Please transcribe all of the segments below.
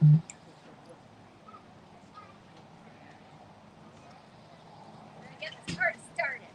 Get this party started.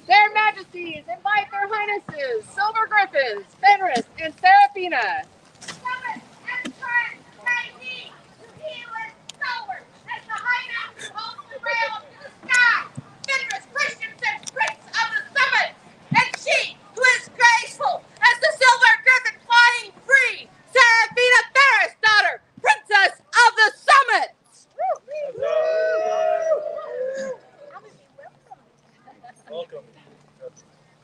Their Majesties invite their Highnesses, Silver Griffins, Fenris, and Seraphina. Summit and friends, may he who healeth solar as the high mountain holds the rail up to the sky. Fenris Christensen, prince of the summit, and she who is graceful as the silver griffin flying free, Seraphina Ferris, daughter, princess of the summit. Welcome.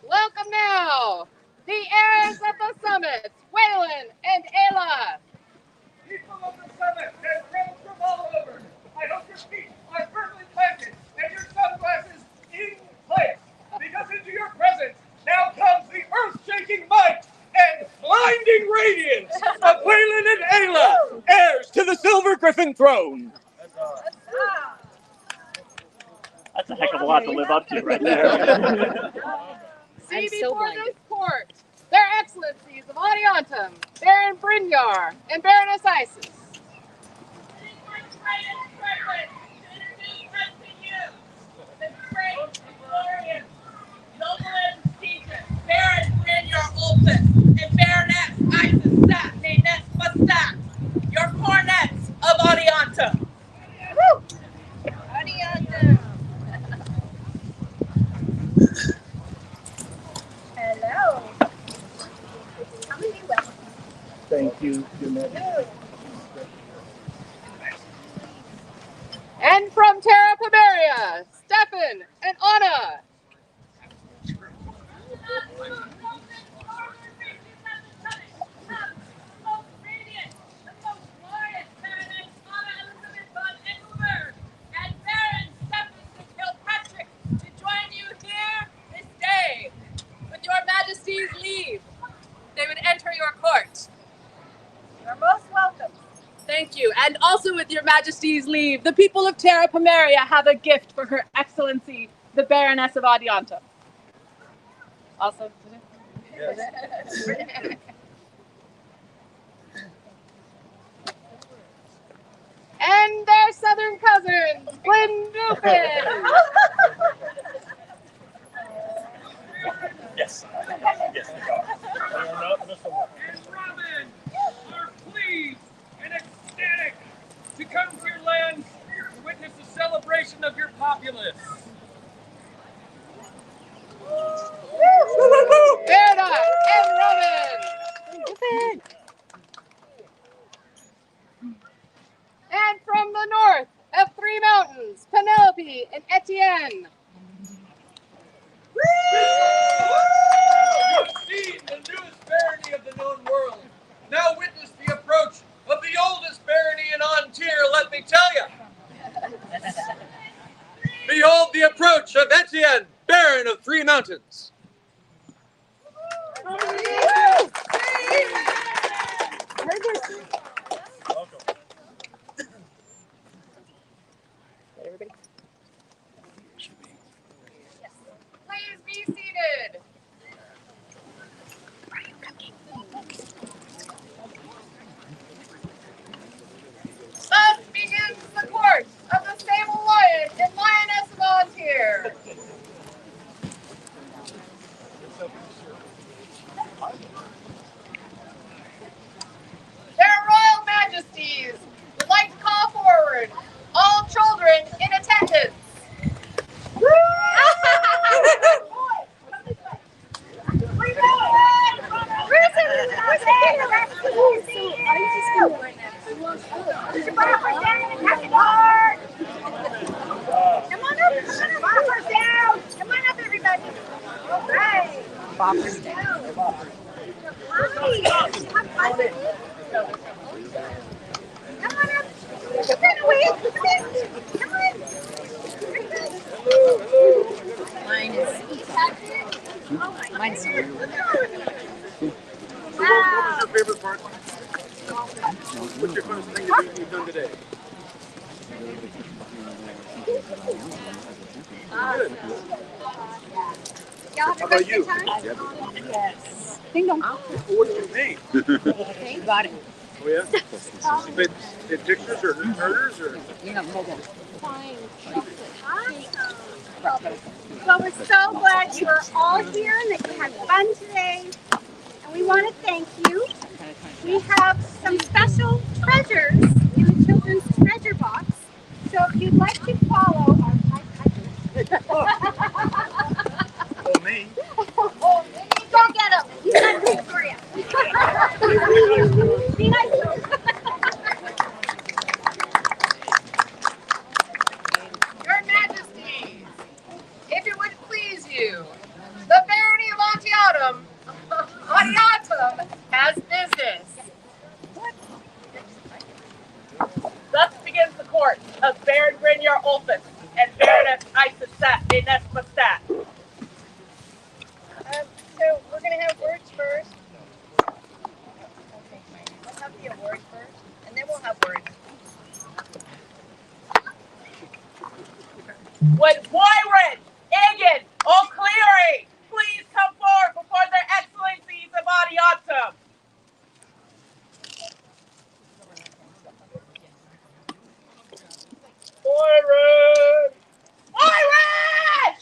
Welcome now, the heirs of the summit, Waylon and Ayla. People of the summit and friends from all over, I hope your feet are firmly planted and your sunglasses in place, because into your presence now comes the earth-shaking might and blinding radiance of Waylon and Ayla, heirs to the Silver Griffin throne. That's a heck of a lot to live up to right there. See before this court, their excellencies of Adiantum, Baron Brynjar and Baroness Isis. It is my greatest privilege to introduce unto you the great and glorious, noble and prestigious Baron Brynjar Olson and Baroness Isis Satney Mustat, your cornets of Adiantum. Woo! Adiantum. Hello. How many welcome? Thank you, Your Majesty. And from Terra Pomeria, Stefan and Anna. Leave, they would enter your court. You're most welcome. Thank you. And also with your Majesty's leave, the people of Terra Pomeria have a gift for Her Excellency, the Baroness of Adiantum. Also, Yes. and their southern cousins, Glyndwyn. Yes. Yes, they are. And Robin are pleased and ecstatic to come to your lands to witness the celebration of your populace. Berna and Robin. And from the north of Three Mountains, Penelope and Etienne. You've seen the newest barony of the known world. Now witness the approach of the oldest barony in Ontier, let me tell you. Behold the approach of Etienne, Baron of Three Mountains. Welcome. Everybody. Please be seated. Thus begins the court of the Sable Lion and Lioness of Ontier. Their Royal Majesties would like to call forward all children in attendance. Boppers down. Come on up. Come on. Mine is. Mine's. What was your favorite part? What's your funnest thing that you've done today? How about you? Yes. Ding dong. What did you make? Got it. Oh yeah? Spit pictures or murders or? Well, we're so glad you are all here and that you had fun today. And we want to thank you. We have some special treasures in the children's treasure box. So if you'd like to follow our Oh, me? go get him. He's got things for you. Be nice to him. Your Majesty, if it would please you, the Barony of Adiantum has business. Thus begins the court of Baron Brynjar Ulfus and Baroness Isis Nespa. So we're going to have words first. We'll have the award first, and then we'll have words. Would Moirin, Egils, O'Cleary please come forward before their excellencies of Adiantum? Moirin! Moirin!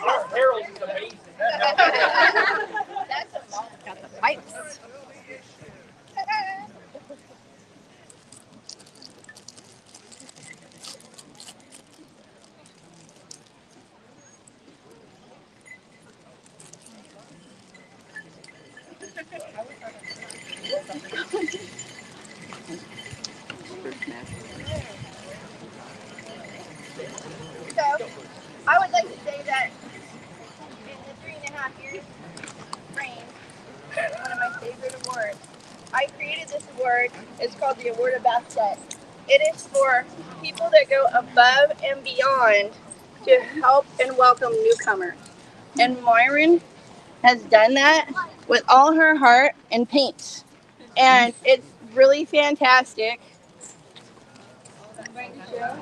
Our herald is amazing. That's a moment. Got the pipes. So, I would like to say that in the 3.5 years reign, one of my favorite awards, I created this award. It's called the Award of Bastet. It is for people that go above and beyond to help and welcome newcomers. And Moirin has done that with all her heart and paint. And it's really fantastic. I'm going to show.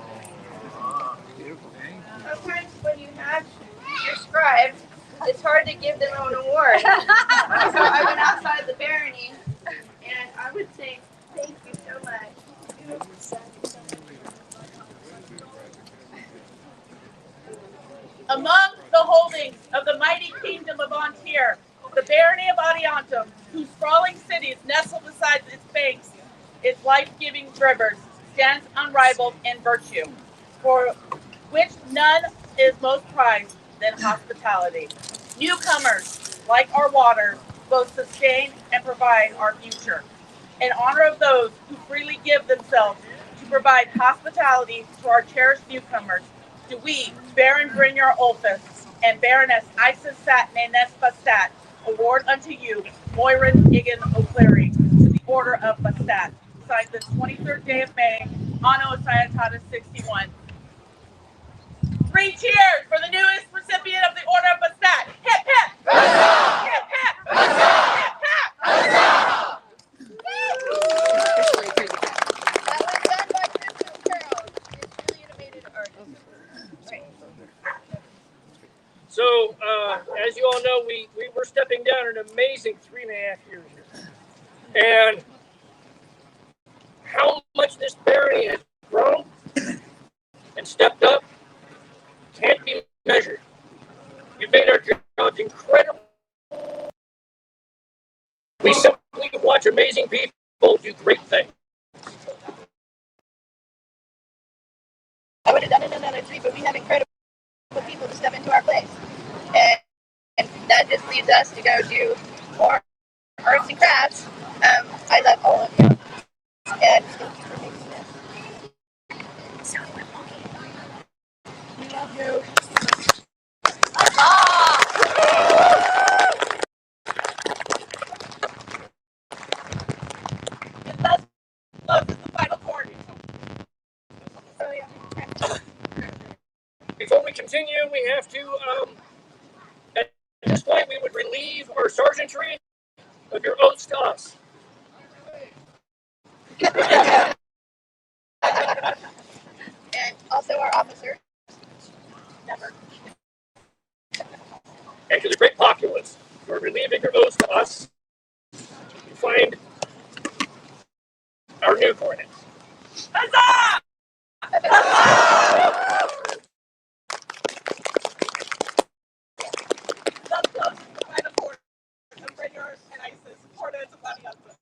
Sometimes when you have your scribes, it's hard to give them an award. So I went outside the barony, and I would say thank you so much. Among the holdings of the mighty kingdom of Antir, the Barony of Adiantum, whose sprawling cities nestle beside its banks, its life-giving rivers, stands unrivaled in virtue, for which none is most prized than hospitality. Newcomers, like our waters, both sustain and provide our future. In honor of those who freely give themselves to provide hospitality to our cherished newcomers, do we, Baron Brynjar Ulfus and Baroness Isis Nespa award unto you, Moirin Egils O'Cleary, to the Order of Bastet, signed the 23rd day of May, Anno Ciatatis 61. 3 cheers for the newest recipient of the Order of Bastet. Hip hip! Hip hip! Hip hip! That was done by Crystal Carroll. It's really animated artist. Right. So, as you all know, we were stepping down an amazing 3.5 years here. And how much this barony has grown and stepped up can't be measured. You've made our jobs incredible. We simply watch amazing people do great things. I would have done it another 3, but we have incredible people to step into our place. And that just leads us to go do more arts and crafts. I love all of you. And thank you for making this. So we love you. And thus closes the final chord. So yeah. Before we continue, we have to, at this point, we would relieve our sergeantry of your oaths to us. And also our officers. Never. and to the great populace who are relieving your oaths to us to find our new coordinates. Huzzah! Thus close by the fort of Brynjars and Isis, coordinates of Adiantum.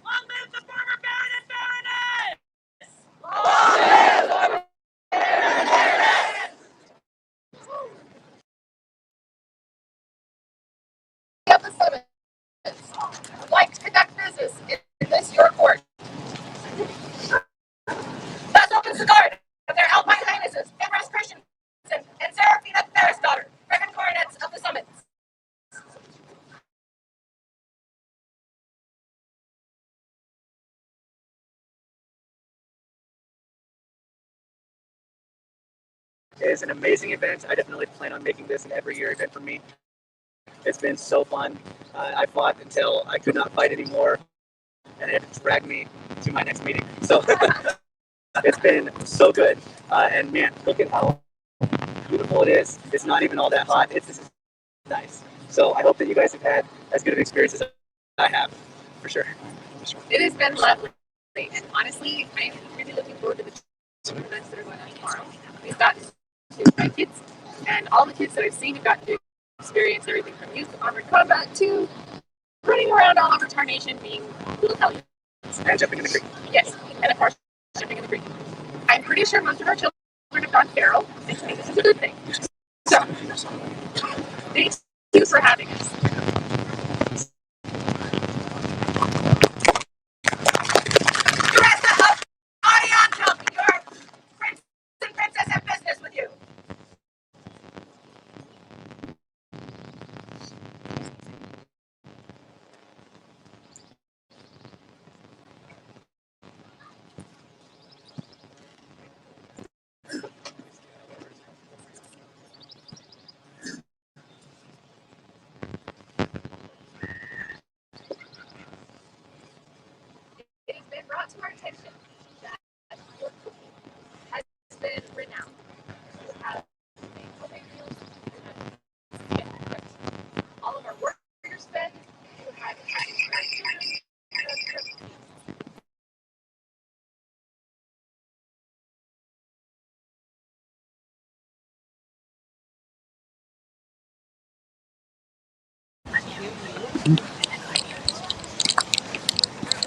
Long live the former Baron and Baroness! Long live the former Baron and Baroness! Of the summit would like to conduct business in this your court. Thus opens the guard of their Alpine Highnesses, Empress Christiansen, and Seraphina Ferris daughter, Reverend Coronets of the Summits. It is an amazing event. I definitely plan on making this an every year event for me. It's been so fun. I fought until I could not fight anymore, and it dragged me to my next meeting. So it's been so good. And man, look at how beautiful it is. It's not even all that hot. It's just nice. So I hope that you guys have had as good of an experience as I have, for sure. It has been lovely, and honestly, I'm really looking forward to the two events that are going on tomorrow. We've got my kids, and all the kids that I've seen have gotten to experience everything from youth armored combat to running around all over Tarnation being little hellions. And jumping in the creek. Yes, and of course, jumping in the creek. I'm pretty sure most of our children have gone feral, and to me this is a good thing. So, thanks for having us. Teresa of Adiantum, your prince and princess have business with you. It has been brought to our attention that your cooking has been renowned. You have made homemade meals, you have cooked all of our workers fed, you have had children.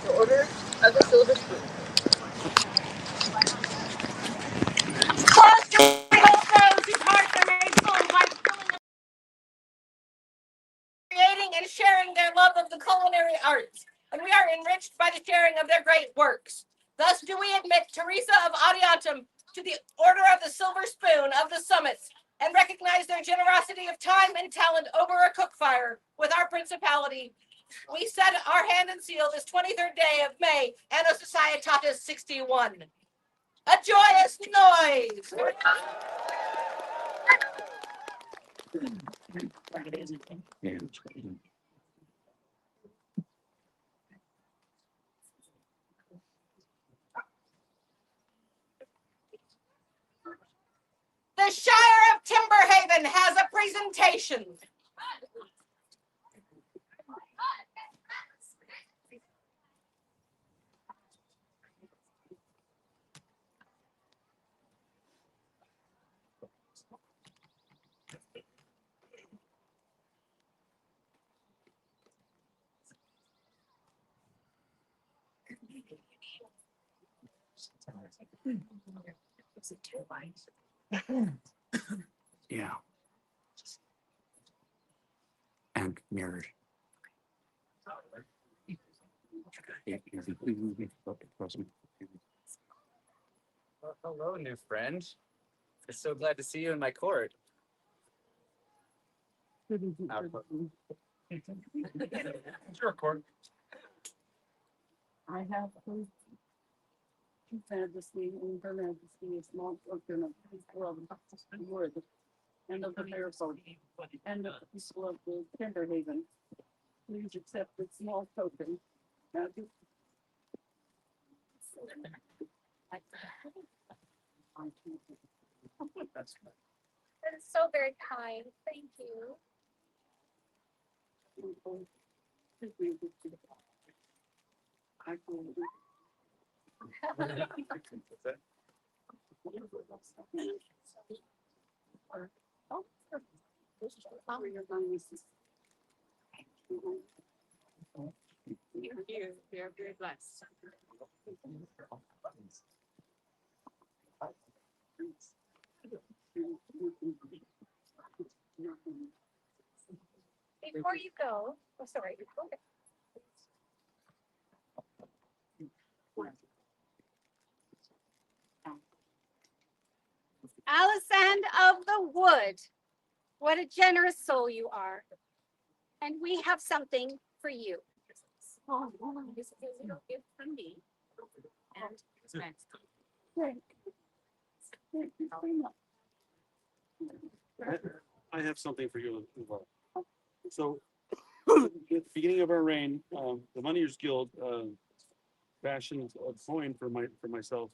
The Order of the Silver Spoon. Close to behold those whose hearts are made full by filling creating and sharing their love of the culinary arts, and we are enriched by the sharing of their great works. Thus do we admit Teresa of Adiantum to the Order of the Silver Spoon of the Summits, and recognize their generosity of time and talent over a cook fire with our principality. We set our hand and seal this 23rd day of May, Anno Societatis 61. A joyous noise! The Shire of Timberhaven has a presentation. Yeah. And mirrored. Well, hello, new friend. I'm so glad to see you in my court. Our court. Sure, court. I have His Majesty and Her Majesty a small token of his love and word, and of the miracle, and of the people of the Tenderhaven. Please accept this small token. Now, That's right. That is so very kind. Thank you. You're very blessed. Before you go, oh, sorry. Okay. Alicent of the Wood, what a generous soul you are. And we have something for you. Oh, this is a little gift from me. And it's next. I have something for you involved. So, at the beginning of our reign, the Moneyers Guild fashioned a coin for myself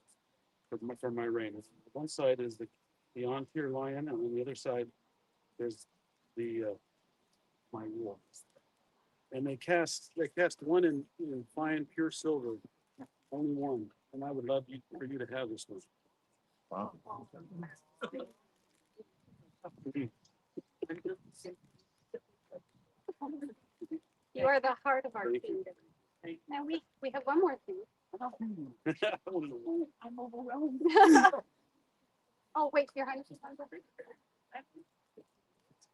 for my reign. One side is the on-tier lion, and on the other side there's the my wolf. And they cast one in fine pure silver, only one. And I would love for you to have this one. Wow. You are the heart of our kingdom. Now we have one more thing. I'm overwhelmed. Oh, wait, your Highness.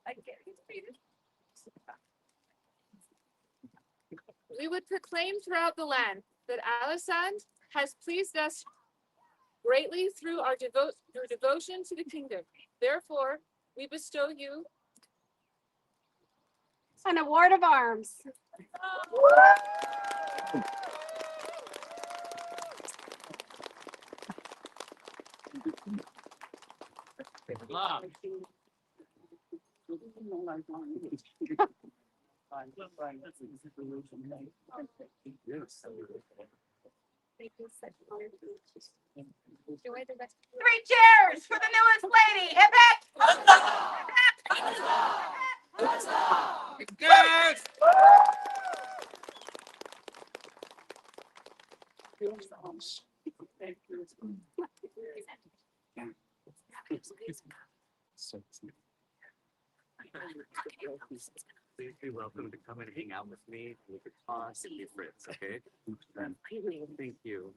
I get it. We would proclaim throughout the land that Alicent has pleased us greatly through our devotion to the kingdom. Therefore, we bestow you An award of arms. Love. Yes. Enjoy the rest. 3 cheers for the newest lady. Hip hip. Yes! Please be welcome to come and hang out with me. We could talk and be friends, okay? Thank you.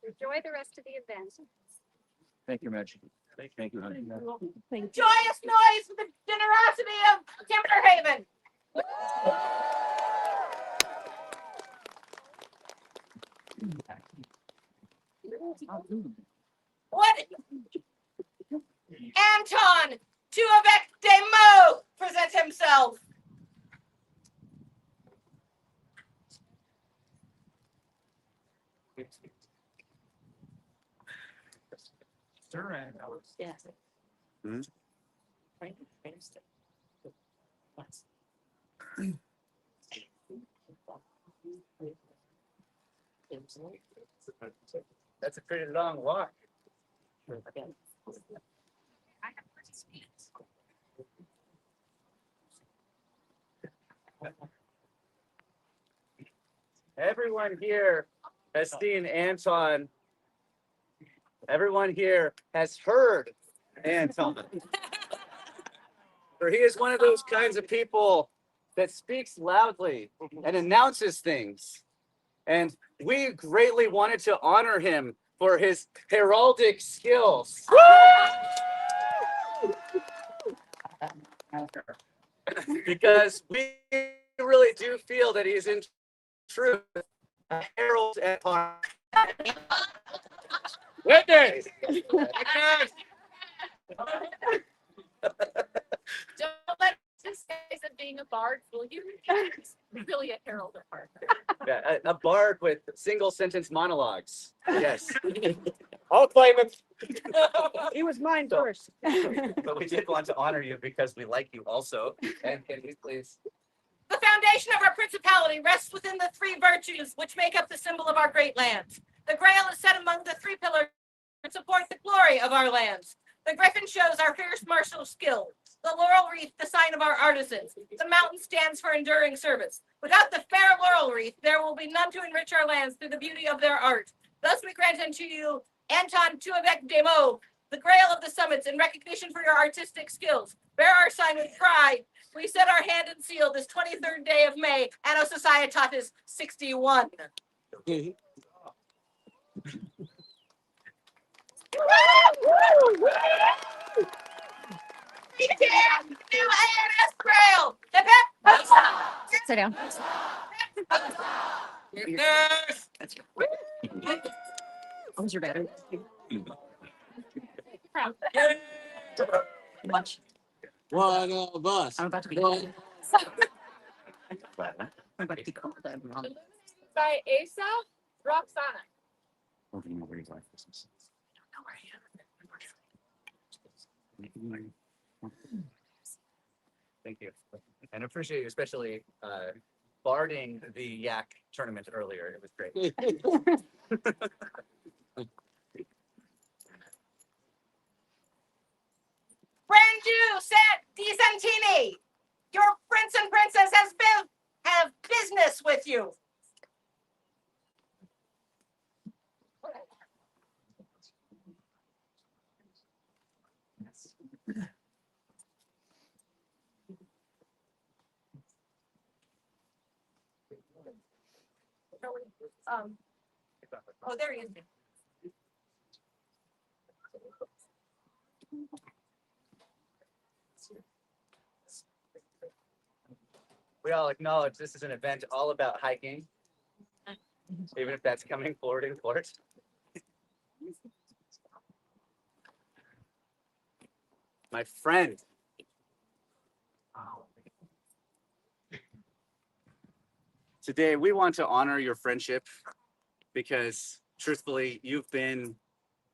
Enjoy the rest of the event. Thank you, Majesty. Thank you, honey. Joyous noise for the generosity of Timberhaven. What? Anton Tuavec de Meaux presents himself. Yes. Hmm? That's a pretty long walk. Everyone here has seen Anton. Everyone here has heard Anton. For he is one of those kinds of people that speaks loudly and announces things. And we greatly wanted to honor him for his heraldic skills. Because we really do feel that he is in truth a herald at heart. Witness! Witness! Don't let this guys of being a bard fool you. Really a herald of heart. Yeah, a bard with single sentence monologues. Yes. I'll claim it. He was mine So- first. But we did want to honor you because we like you also. And can you please The foundation of our principality rests within the three virtues which make up the symbol of our great lands. The Grail is set among the three pillars that support the glory of our lands. The griffin shows our fierce martial skill. The laurel wreath, the sign of our artisans. The mountain stands for enduring service. Without the fair laurel wreath, there will be none to enrich our lands through the beauty of their art. Thus we grant unto you, Anton Tuavec de Meaux, the Grail of the Summits, in recognition for your artistic skills. Bear our sign with pride. We set our hand and seal this 23rd day of May, Anno Societatis 61. New ANS Grail! The pep. Sit down. Yes. Where's your battery? Watch. One of us. I'm about to be. One. I'm about to be called that wrong. By Asa Roxana. Thank you. And appreciate you especially barding the yak tournament earlier. It was great. Brandu Di Santini, your prince and princess have business with you. Oh, there he is. We all acknowledge this is an event all about hiking, even if that's coming forward in court. My friend. Today, we want to honor your friendship because, truthfully, you've been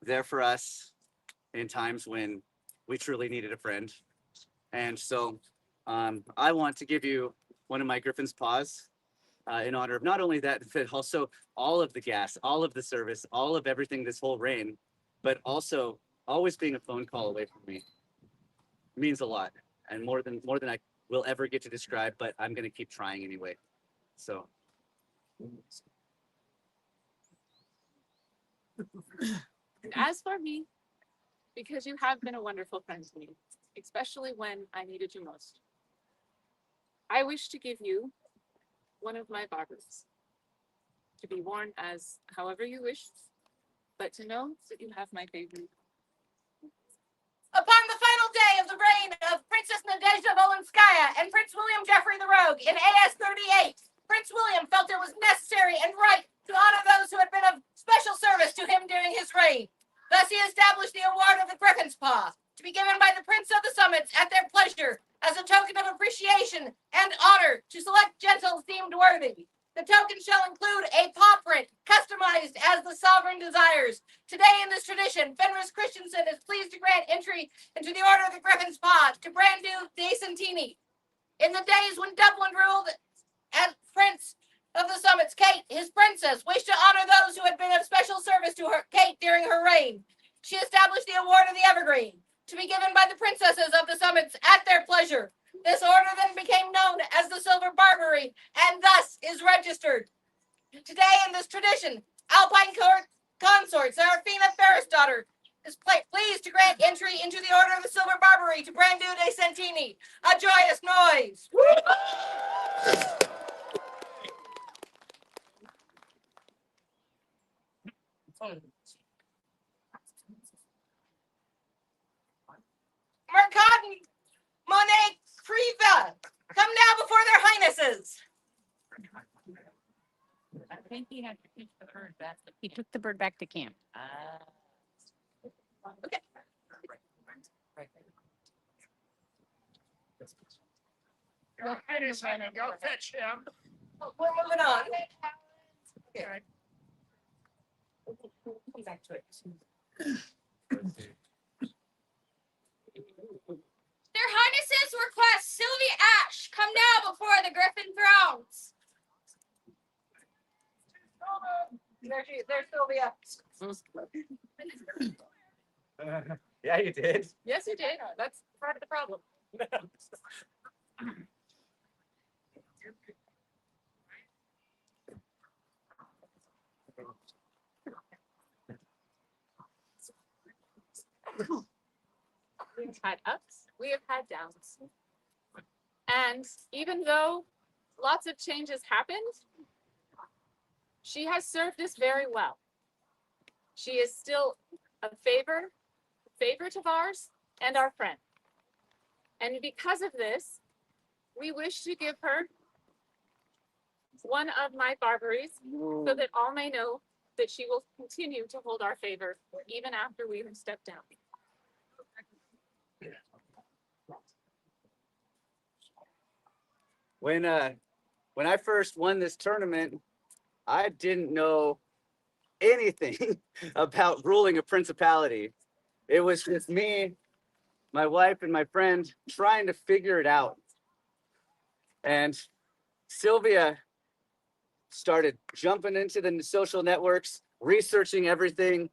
there for us in times when we truly needed a friend. And so I want to give you one of my Griffin's paws in honor of not only that, but also all of the gas, all of the service, all of everything this whole reign, but also always being a phone call away from me. It means a lot, and more than I will ever get to describe, but I'm going to keep trying anyway. So. And as for me, because you have been a wonderful friend to me, especially when I needed you most, I wish to give you one of my barbers to be worn as however you wish, but to know that you have my favorite. Upon the final day of the reign of Princess Nadezhda Volenskaya and Prince William Geoffrey the Rogue in AS 38, Prince William felt it was necessary and right to honor those who had been of special service to him during his reign. Thus he established the award of the Griffin's Paw, to be given by the Prince of the Summits at their pleasure, as a token of appreciation and honor to select gentles deemed worthy. The token shall include a paw print, customized as the sovereign desires. Today in this tradition, Fenris Christensen is pleased to grant entry into the Order of the Griffin's Paw to Brandu de Santini. In the days when Dublin ruled as Prince of the Summits, Kate, his princess, wished to honor those who had been of special service to her, Kate, during her reign. She established the Award of the Evergreen, to be given by the princesses of the Summits at their pleasure. This order then became known as the Silver Barbary, and thus is registered. Today in this tradition, Alpine Court consort Serafina Ferrisdottir is pleased to grant entry into the Order of the Silver Barbary to Brandu de Santini. A joyous noise. Mercadon Monet Kriva, come now before their highnesses. I think he had to teach the bird back. He took the bird back to camp. Okay. Your Highness, go fetch him. We're moving on. Okay. Back to it. Their Highnesses request Sylvia Ash come now before the Griffin thrones. There's Sylvia. Yeah, you did. Yes, you did. That's part of the problem. We've had ups, we have had downs. And even though lots of changes happened, she has served us very well. She is still a favorite of ours and our friend. And because of this, we wish to give her one of my barberries so that all may know that she will continue to hold our favor even after we have stepped down. When I first won this tournament, I didn't know anything about ruling a principality. It was just me, my wife, and my friend trying to figure it out. And Sylvia started jumping into the social networks, researching everything,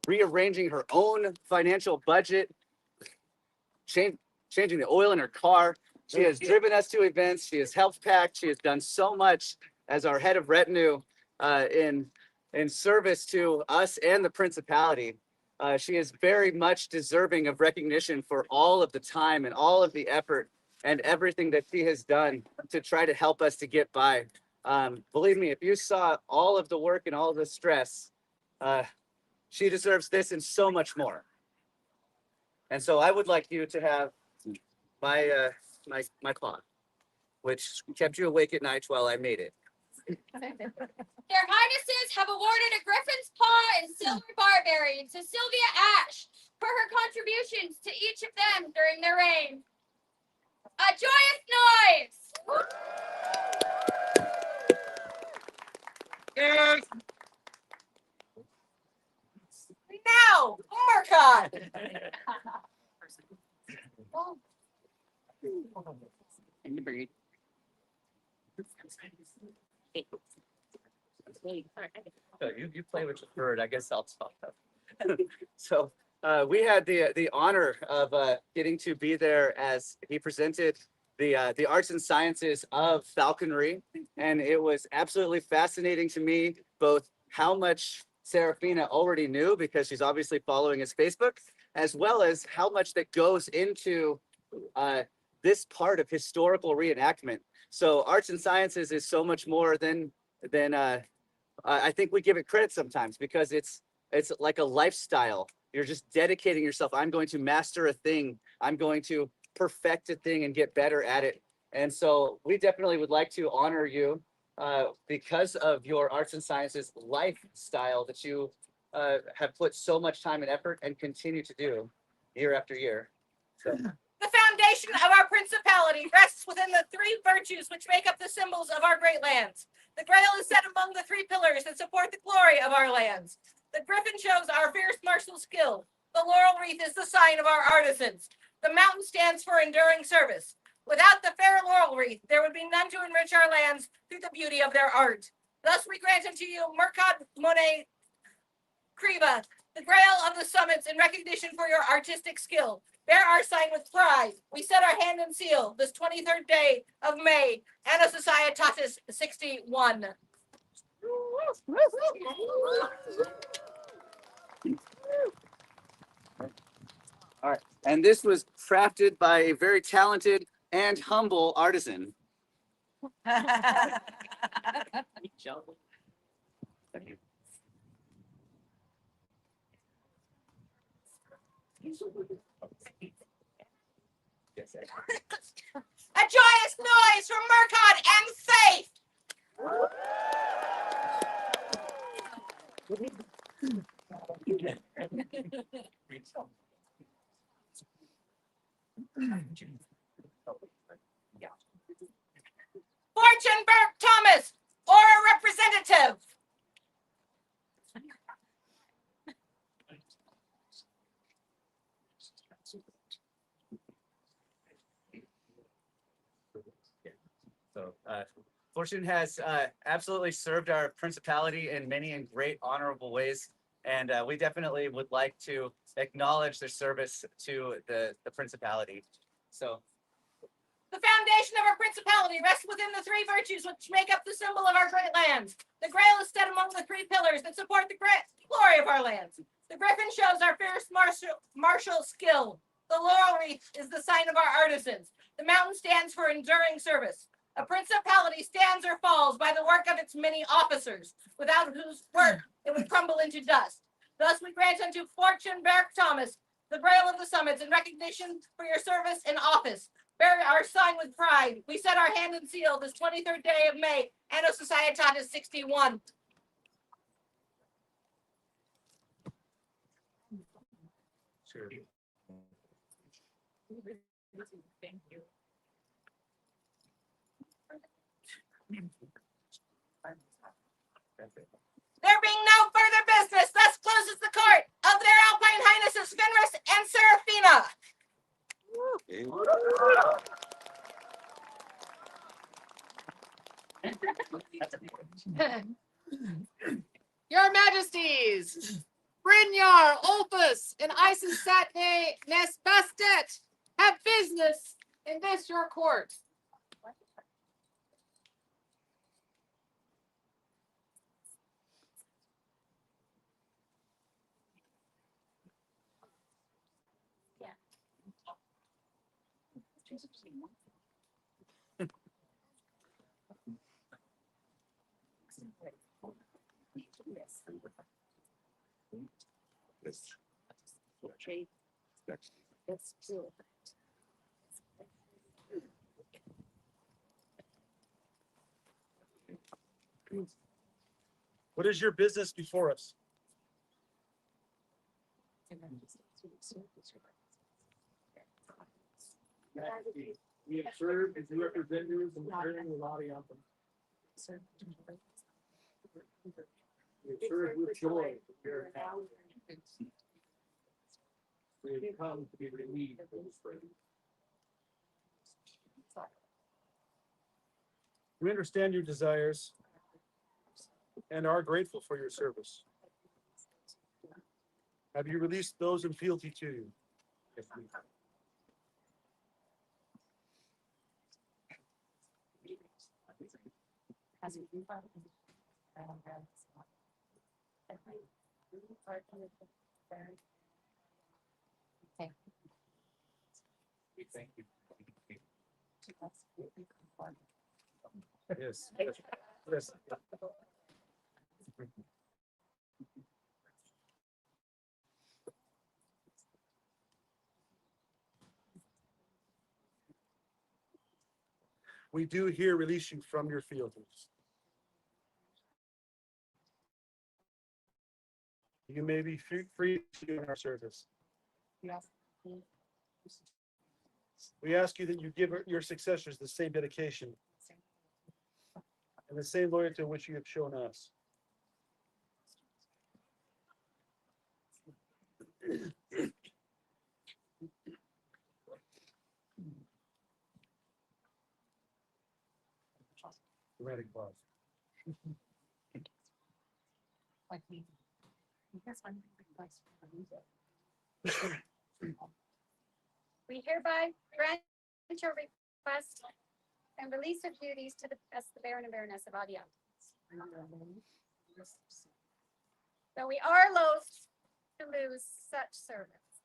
rearranging her own financial budget, changing the oil in her car. She has driven us to events. She has helped pack. She has done so much as our head of retinue in service to us and the principality. She is very much deserving of recognition for all of the time and all of the effort and everything that she has done to try to help us to get by. Believe me, if you saw all of the work and all of the stress, she deserves this and so much more. And so I would like you to have my clock, which kept you awake at night while I made it. Their Highnesses have awarded a Griffin's Paw and Silver Barberry to Sylvia Ash for her contributions to each of them during their reign. A joyous noise! Yes. Now, Murcott. And the bird. So you play with the bird. I guess I'll talk. So we had the honor of getting to be there as he presented the arts and sciences of falconry, and it was absolutely fascinating to me both how much Serafina already knew because she's obviously following his Facebook, as well as how much that goes into this part of historical reenactment. So arts and sciences is so much more than I think we give it credit sometimes because it's like a lifestyle. You're just dedicating yourself. I'm going to master a thing. I'm going to perfect a thing and get better at it. And so we definitely would like to honor you because of your arts and sciences lifestyle that you have put so much time and effort and continue to do year after year. So. The foundation of our principality rests within the three virtues which make up the symbols of our great lands. The Grail is set among the three pillars that support the glory of our lands. The Griffin shows our fierce martial skill. The laurel wreath is the sign of our artisans. The mountain stands for enduring service. Without the fair laurel wreath, there would be none to enrich our lands through the beauty of their art. Thus we grant unto you Murcott Monet Kriva, the Grail of the summits in recognition for your artistic skill. Bear our sign with pride. We set our hand and seal this 23rd day of May, Anno Societatis 61. All right. And this was crafted by a very talented and humble artisan. A joyous noise from Murcott and Faith. Fortuneberg Thomas, or a representative. Fortune has absolutely served our principality in many and great honorable ways, and we definitely would like to acknowledge their service to the principality. So, The foundation of our principality rests within the three virtues which make up the symbol of our great lands. The Grail is set among the three pillars that support the glory of our lands. The Griffin shows our fierce martial skill. The laurel wreath is the sign of our artisans. The mountain stands for enduring service. A principality stands or falls by the work of its many officers, without whose work it would crumble into dust. Thus we grant unto Fortune Berk Thomas the Grail of the Summits in recognition for your service in office. Bear our sign with pride. We set our hand and seal this 23rd day of May, Anno Societatis 61. sure. Thank you. There being no further business, thus closes the court of their Alpine Highnesses Fenris and Seraphina. Your Majesties, Brynjar, Olpus, and Isis Satne Nesbastet have business in this your court. That's true. What is your business before us? We have served as representatives of the Barony of Adiantum. We have served with joy. We have come to be relieved from this burden. We understand your desires and are grateful for your service. Have you released those in fealty to you? Yes, we have. Thank you. Yes. Yes. We do here release you from your fealties. You may be free to do in our service. We ask you that you give your successors the same dedication and the same loyalty which you have shown us. Dramatic pause. We hereby grant your request and release of duties to the Baron and Baroness of Adiantum. Though we are loath to lose such service.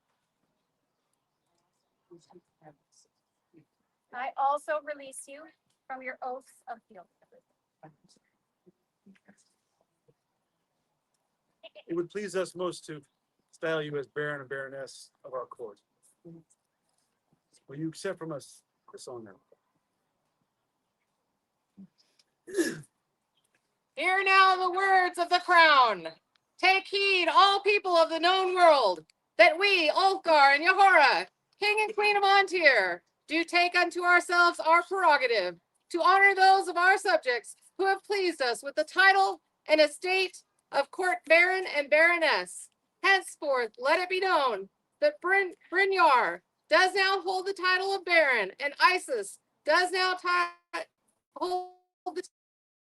I also release you from your oaths of fealty. It would please us most to style you as Baron and Baroness of our court. Will you accept from us this honor? Hear now the words of the crown. Take heed, all people of the known world, that we, Ulfgar and Yahora, King and Queen of Antir, do take unto ourselves our prerogative to honor those of our subjects who have pleased us with the title and estate of court baron and baroness. Henceforth, let it be known that Brynjar does now hold the title of baron, and Isis does now hold the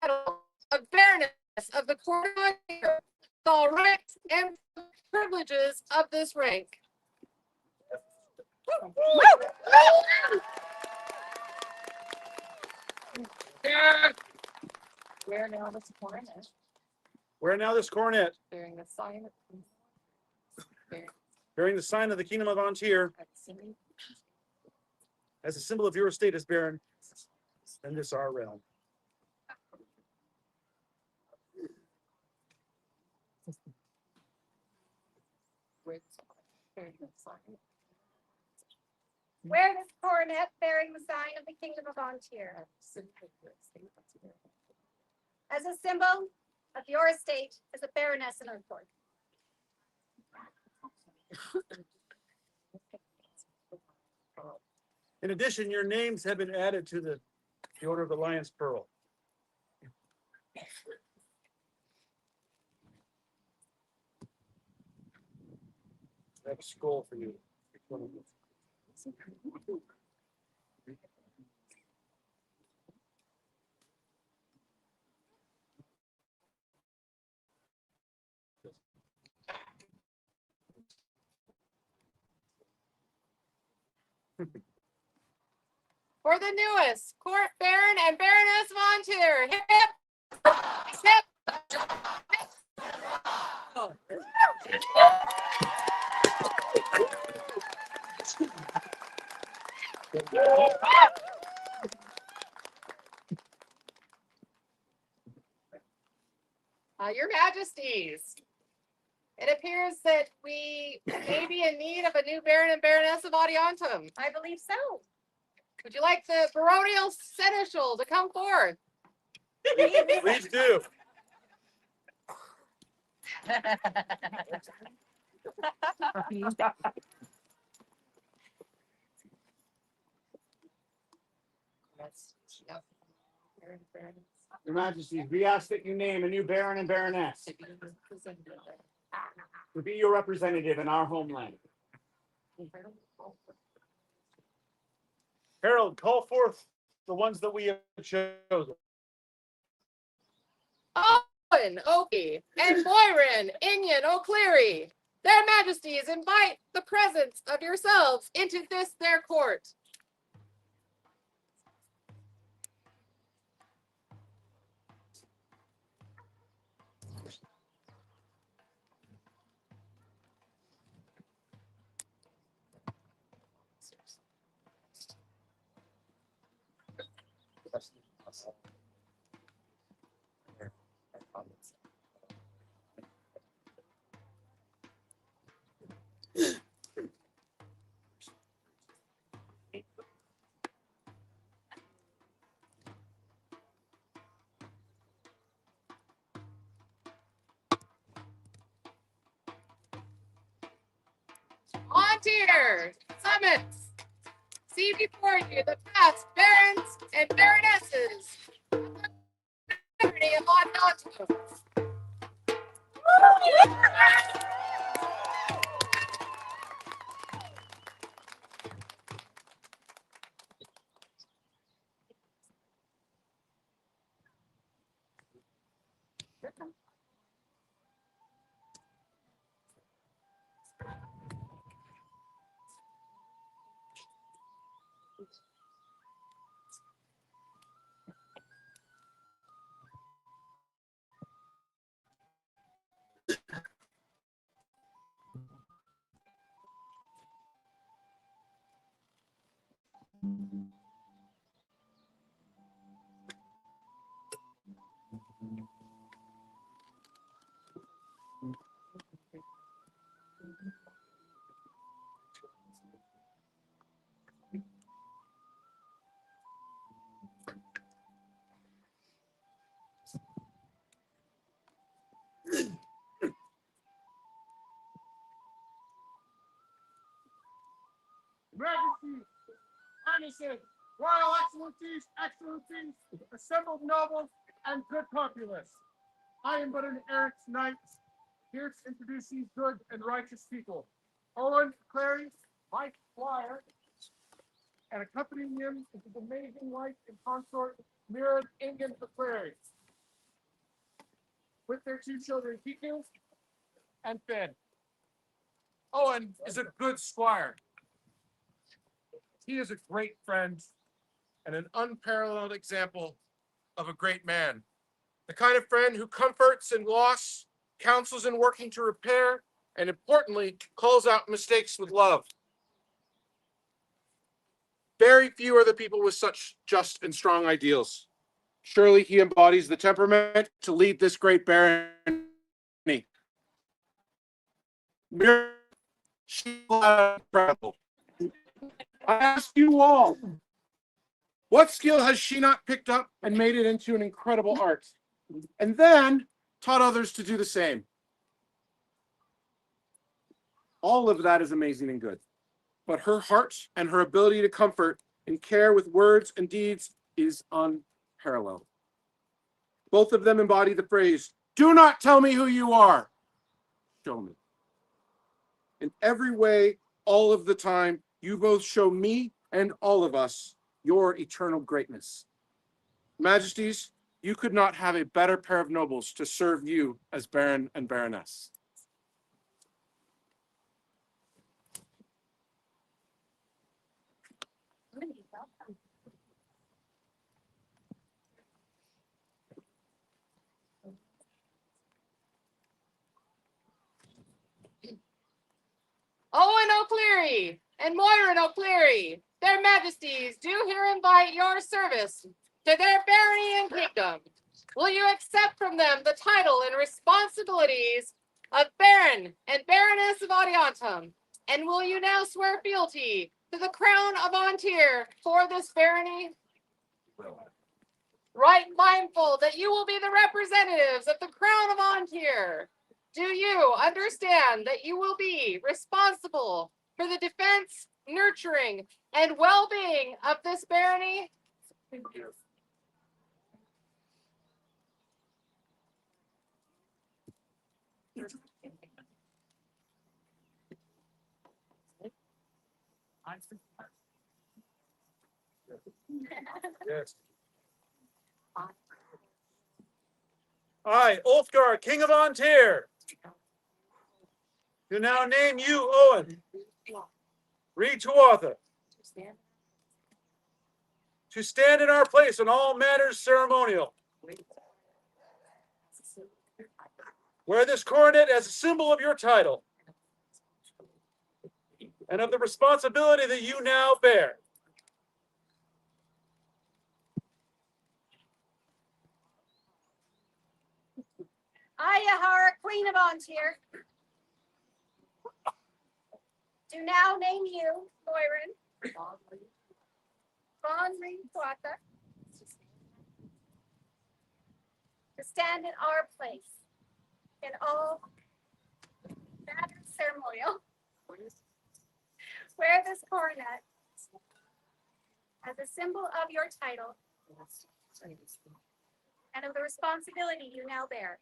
title of Baroness of the Court of Ontario with all rights and privileges of this rank. Where now this coronet Where now this coronet, bearing the sign bearing the sign of the Kingdom of Ontario, as a symbol of your estate as Baron, and this our realm. Wear this coronet bearing the sign of the Kingdom of Ontario as a symbol of your estate as a baroness in our court. In addition, your names have been added to the Order of the Lion's Pearl. Next scroll for you. for the newest Court Baron and Baroness of Ontario. Hip, hip, Your Majesties, it appears that we may be in need of a new Baron and Baroness of Adiantum. I believe so. Would you like the baronial seneschal to come forth? Please do. Your Majesty, we ask that you name a new Baron and Baroness to be your representative in our homeland. Harold, call forth the ones that we have chosen. Owen, Oki, and Moirin, Inyan, O'Cleary. Their Majesties invite the presence of yourselves into this their court. Ontier, summits, see before you the past barons and baronesses of the Barony of Adiantum. Majesty, Highnesses, Royal Excellencies, assembled nobles, and good populace. I am but an errant knight, here to introduce these good and righteous people. Owen Clary, my squire, and accompanying him is his amazing wife and consort, Mirrored Indian Clary. with their two children, Kiku and Finn. Owen is a good squire. He is a great friend and an unparalleled example of a great man. The kind of friend who comforts in loss, counsels in working to repair, and importantly, calls out mistakes with love. Very few are the people with such just and strong ideals. Surely he embodies the temperament to lead this great barony. Incredible. I ask you all, what skill has she not picked up and made it into an incredible art? And then taught others to do the same. All of that is amazing and good. But her heart and her ability to comfort and care with words and deeds is unparalleled. Both of them embody the phrase, "Do not tell me who you are. Show me." In every way, all of the time, you both show me and all of us your eternal greatness. Majesties, you could not have a better pair of nobles to serve you as Baron and Baroness. Owen O'Cleary and Moira O'Cleary, their majesties, do here invite your service to their barony and kingdom. Will you accept from them the title and responsibilities of Baron and Baroness of Adiantum? And will you now swear fealty to the crown of Antir for this barony? Right mindful that you will be the representatives of the crown of Antir. Do you understand that you will be responsible for the defense, nurturing, and well-being of this barony? Yes. I, Ulfgar, King of Antir, do now name you Owen. Read to Arthur. To stand in our place in all matters ceremonial. Wear this coronet as a symbol of your title and of the responsibility that you now bear. I, Yahara, Queen of Antir, do now name you, Moirin, Von Ringquata, to stand in our place in all matters ceremonial. Wear this coronet as a symbol of your title and of the responsibility you now bear.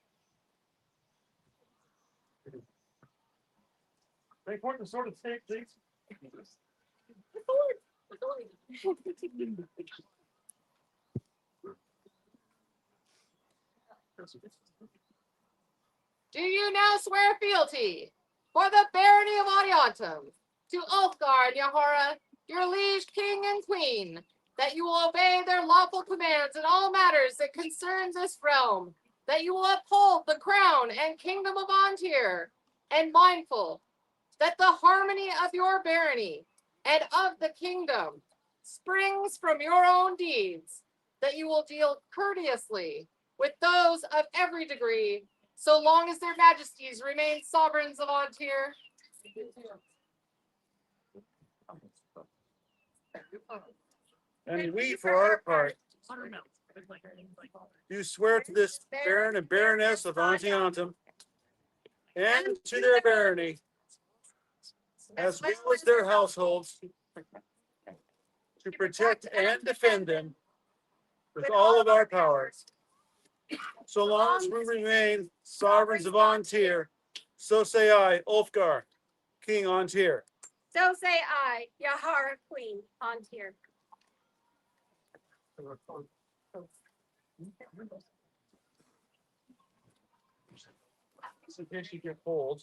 They point the sword of state, please. Do you now swear fealty for the barony of Adiantum to Ulfgar and Yahara, your liege king and queen, that you will obey their lawful commands in all matters that concern this realm, that you will uphold the crown and kingdom of Antir, and mindful that the harmony of your barony and of the kingdom springs from your own deeds, that you will deal courteously with those of every degree, so long as their majesties remain sovereigns of Antir. And we, for our part, do swear to this Baron and Baroness of Adiantum and to their barony, as well as their households, to protect and defend them with all of our powers. So long as we remain sovereigns of Antir, so say I, Ulfgar, King Antir. So say I, Yahara, Queen, Antir. Just in case you get cold.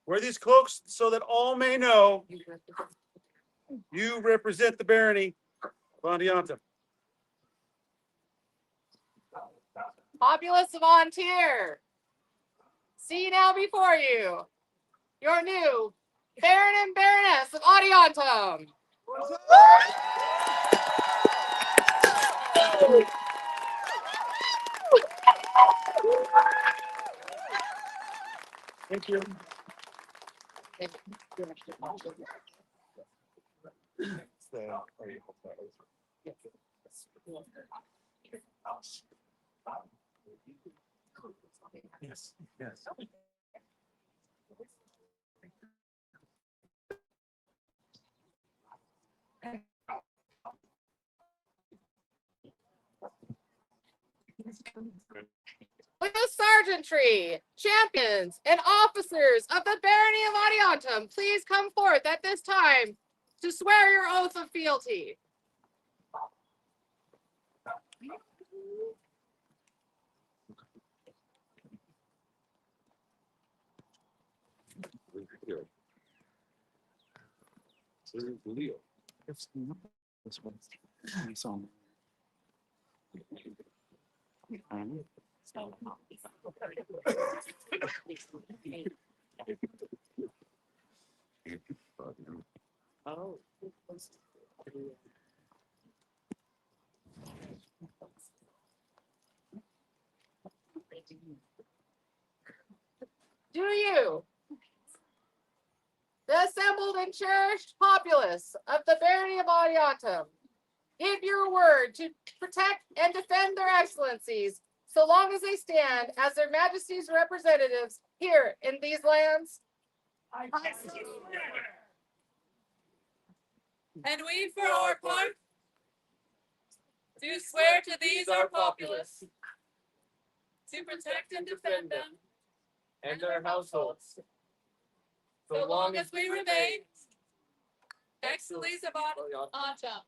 Wear these cloaks so that all may know you represent the barony of Adiantum. Populace of Ontier, see now before you your new Baron and Baroness of Adiantum. Thank you. Yes, yes. With the sergeantry, champions, and officers of the Barony of Adiantum, please come forth at this time to swear your oath of fealty. Leo. This one. Song. Oh. Do you, the assembled and cherished populace of the Barony of Adiantum, give your word to protect and defend their excellencies so long as they stand as their majesty's representatives here in these lands? And we, for our part, do swear to these our populace, to protect and defend them and their households, so long as we remain Excellencies of Adiantum.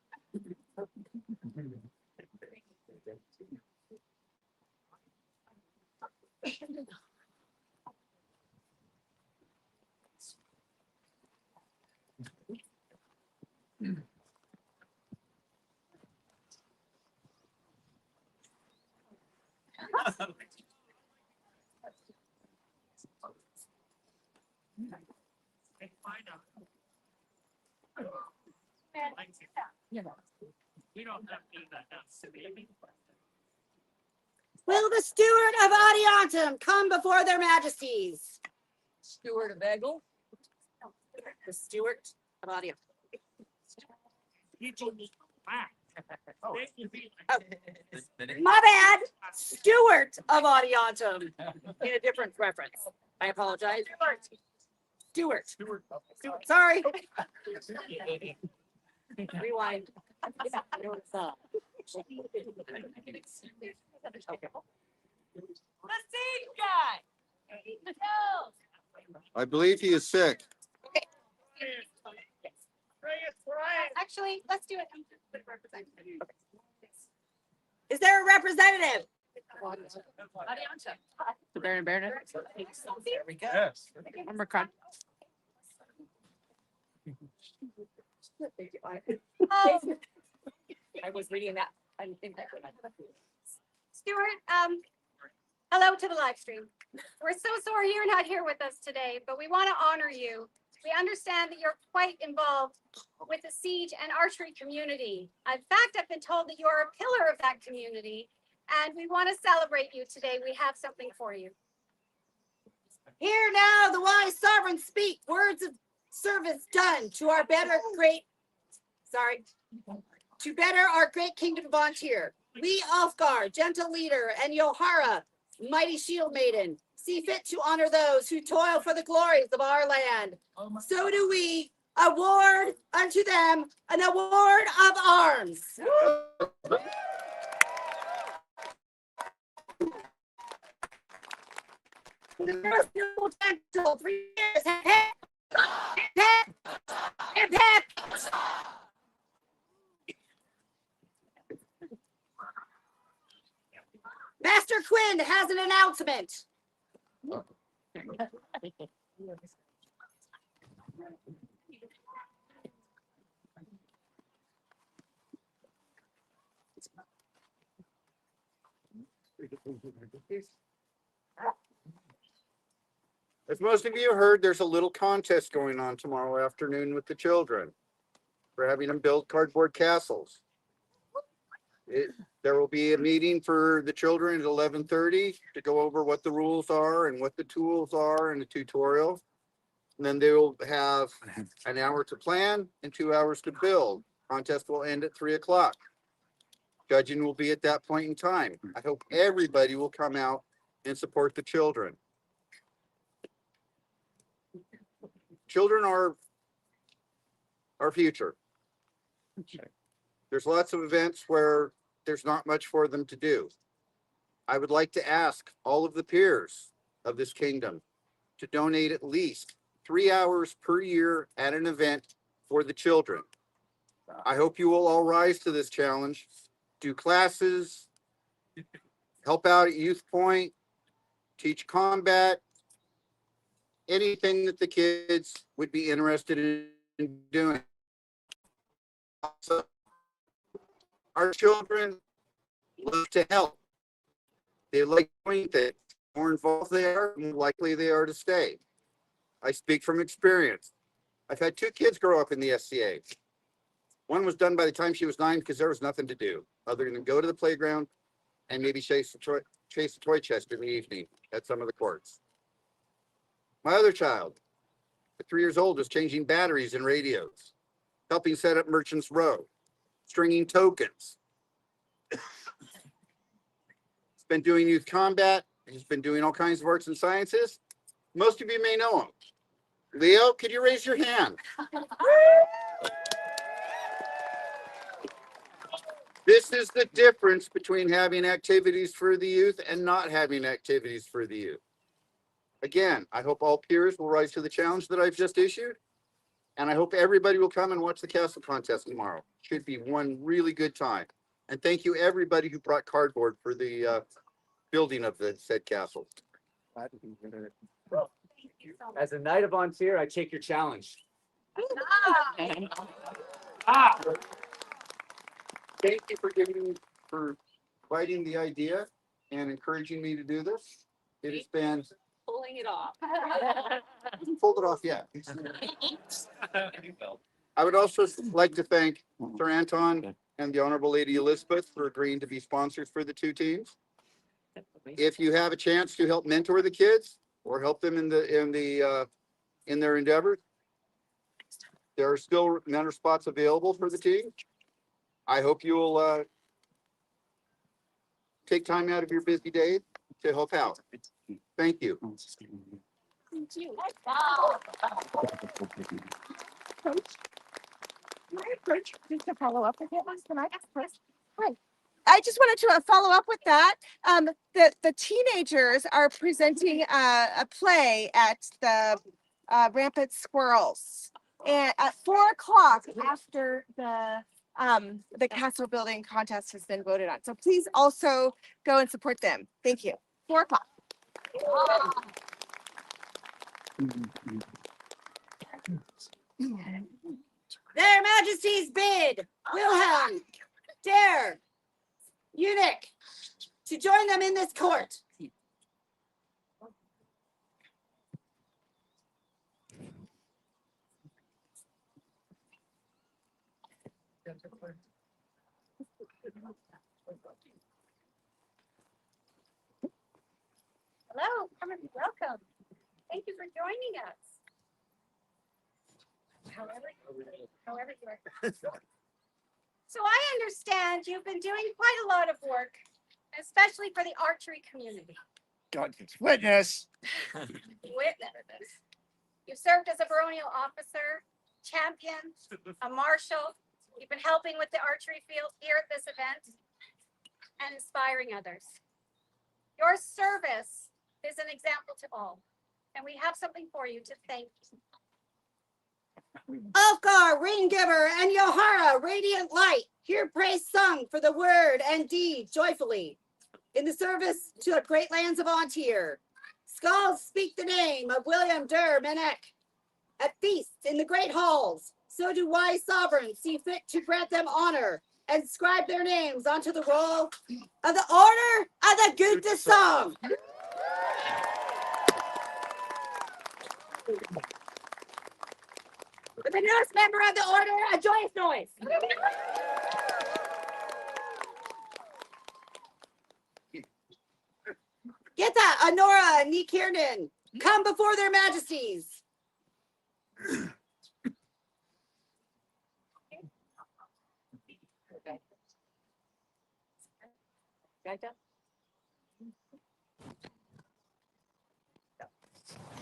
Will the steward of Adiantum come before their majesties? Steward of Egils. The steward of Adiantum. My bad. Steward of Adiantum. In a different reference. I apologize. Steward. Sorry. Rewind. Okay. The seed guy. No. I believe he is sick. Actually, let's do it. Is there a representative? The Baron and Baroness. There we go. Yes. Remember, Con. I was reading that. I didn't think that. Stuart, hello to the live stream. We're so sorry you're not here with us today, but we want to honor you. We understand that you're quite involved with the siege and archery community. In fact, I've been told that you're a pillar of that community, and we want to celebrate you today. We have something for you. Hear now the wise sovereign speak words of service done to our to better our great kingdom of Ontier. We, Ulfgar, gentle leader, and Yohara, mighty shield maiden, see fit to honor those who toil for the glories of our land. So do we award unto them an award of arms. Gentle, 3 years. Hip, hip, hip, hip. Master Quinn has an announcement. As most of you heard, there's a little contest going on tomorrow afternoon with the children. We're having them build cardboard castles. There will be a meeting for the children at 11:30 to go over what the rules are and what the tools are and the tutorial. And then they will have an hour to plan and 2 hours to build. Contest will end at 3 o'clock. Judging will be at that point in time. I hope everybody will come out and support the children. Children are our future. There's lots of events where there's not much for them to do. I would like to ask all of the peers of this kingdom to donate at least 3 hours per year at an event for the children. I hope you will all rise to this challenge, do classes, help out at Youth Point, teach combat, anything that the kids would be interested in doing. Also, our children love to help. They like doing things. The more involved they are, the more likely they are to stay. I speak from experience. I've had 2 kids grow up in the SCA. One was done by the time she was 9 because there was nothing to do other than go to the playground and maybe chase the toy chest in the evening at some of the courts. My other child, at 3 years old, was changing batteries in radios, helping set up Merchants Row, stringing tokens. He's been doing youth combat. He's been doing all kinds of arts and sciences. Most of you may know him. Leo, could you raise your hand? This is the difference between having activities for the youth and not having activities for the youth. Again, I hope all peers will rise to the challenge that I've just issued. And I hope everybody will come and watch the castle contest tomorrow. Should be one really good time. And thank you everybody who brought cardboard for the building of the said castle. As a Knight of Volunteer, I take your challenge. Thank you for providing the idea and encouraging me to do this. It has been Pulling it off. pulled it off yet. I would also like to thank Sir Anton and the Honorable Lady Elizabeth for agreeing to be sponsors for the 2 teams. If you have a chance to help mentor the kids or help them in their endeavors, there are still mentor spots available for the team. I hope you will take time out of your busy day to help out. Thank you. Just to follow up with you, can I ask Chris? Hi. I just wanted to follow up with that. The teenagers are presenting a play at the Rampant Squirrels, and at 4 o'clock after the castle building contest has been voted on. So please also go and support them. Thank you. 4 o'clock. Their Majesty's bid Wilhelm, Dare, Eunuch to join them in this court. Hello, welcome. Thank you for joining us. However you are. So I understand you've been doing quite a lot of work, especially for the archery community. God, witness. Witness. You served as a baronial officer, champion, a marshal. You've been helping with the archery field here at this event and inspiring others. Your service is an example to all. And we have something for you to thank you. Ulfgar, Ring Giver, and Yohara, Radiant Light, hear praise sung for the word and deed joyfully. In the service to the great lands of Antir, skulls speak the name of William der Menek. At feasts in the great halls, so do wise sovereigns see fit to grant them honor and inscribe their names onto the roll of the Order of the Gute Song. For the newest member of the order, a joyous noise. Gita, Honora, and Nikirnan, come before their majesties. Gita?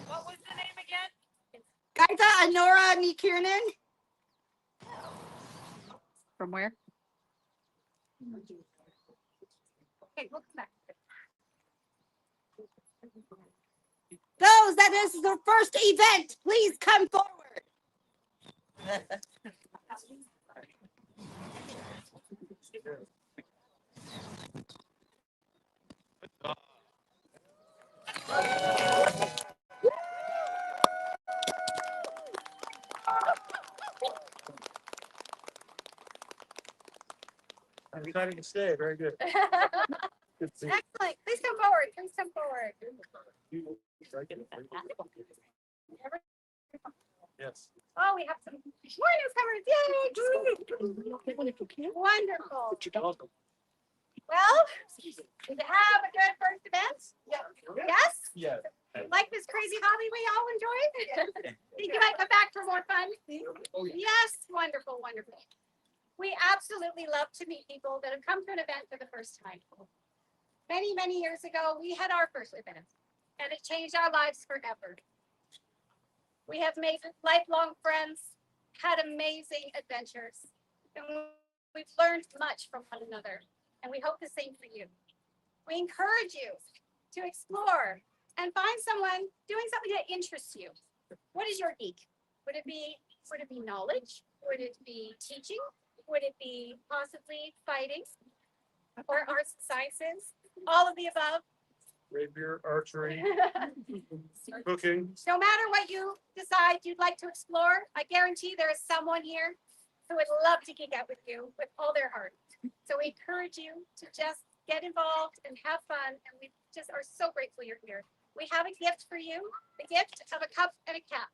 What was the name again? Gita, Honora, Nikirnan. From where? Okay, we'll come back. Those that this is their first event, please come forward. I'm excited to stay. Very good. Good to see Excellent. Please come forward. Please come forward. you. Yes. Oh, we have some more newcomers. Yay! Wonderful. Well, did you have a good first event? Yes? Yeah. Like this crazy hobby we all enjoyed? Think you might come back for more fun? Yes, wonderful, wonderful. We absolutely love to meet people that have come to an event for the first time. Many, many years ago, we had our first event, and it changed our lives forever. We have made lifelong friends, had amazing adventures, and we've learned much from one another, and we hope the same for you. We encourage you to explore and find someone doing something that interests you. What is your geek? Would it be knowledge? Would it be teaching? Would it be possibly fighting or arts and sciences? All of the above. Rapier, archery, cooking. No matter what you decide you'd like to explore, I guarantee there is someone here who would love to geek out with you with all their heart. So we encourage you to just get involved and have fun. And we just are so grateful you're here. We have a gift for you, the gift of a cup and a cap.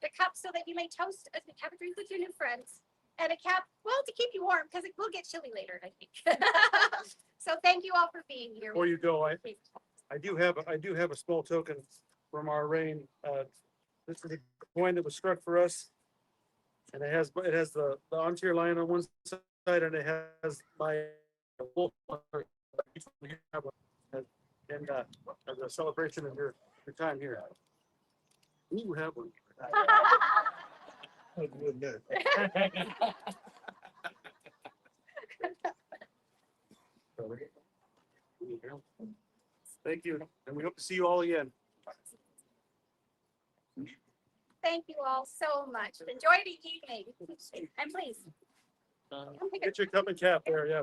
The cup so that you may toast and have a drink with your new friends. And a cap, well, to keep you warm because it will get chilly later, I think. So thank you all for being here. Before you go, I do have a small token from our reign. This is a coin that was struck for us, and it has the Antir lion on one side, and it has my wolf on the other. And as a celebration of your time here. You have one. Thank you, and we hope to see you all again. Thank you all so much. Enjoy the evening. And please. Get your cup and cap there, yeah.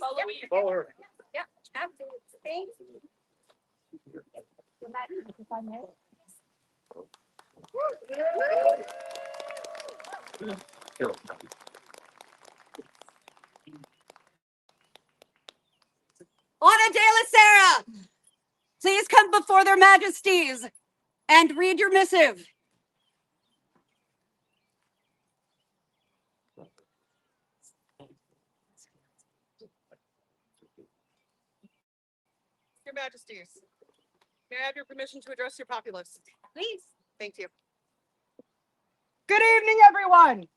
Follow me. Follow her. Yep, absolutely. Thank you. Ana de la Serra, please come before their majesties and read your missive. Your Majesties, may I have your permission to address your populace? Please. Thank you. Good evening, everyone.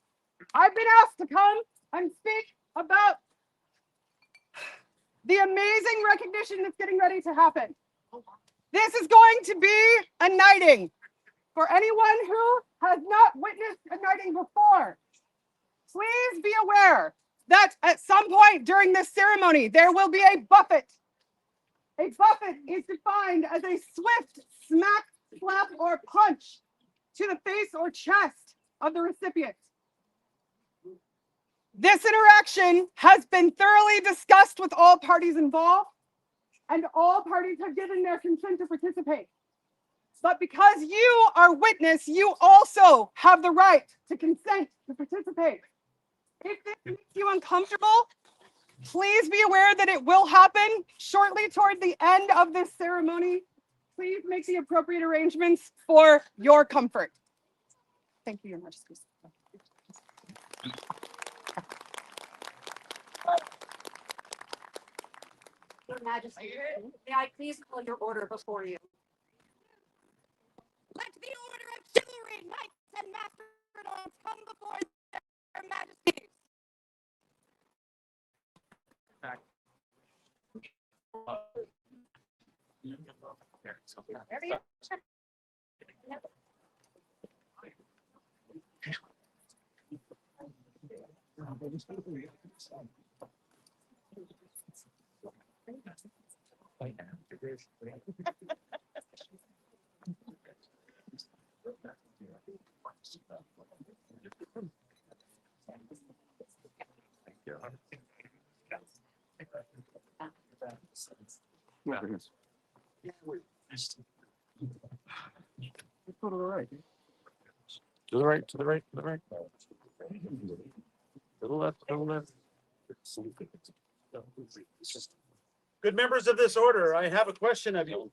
I've been asked to come and speak about the amazing recognition that's getting ready to happen. This is going to be a knighting for anyone who has not witnessed a knighting before. Please be aware that at some point during this ceremony, there will be a buffet. A buffet is defined as a swift smack, slap, or punch to the face or chest of the recipient. This interaction has been thoroughly discussed with all parties involved, and all parties have given their consent to participate. But because you are witness, you also have the right to consent to participate. If this makes you uncomfortable, please be aware that it will happen shortly toward the end of this ceremony. Please make the appropriate arrangements for your comfort. Thank you, Your Majesty. Your Majesty, may I please call your order before you? Let the order of chivalry, knights and mastodons come before their majesties. Go to the right. To the right, to the right, to the right. To the left, to the left. Good members of this order, I have a question of you.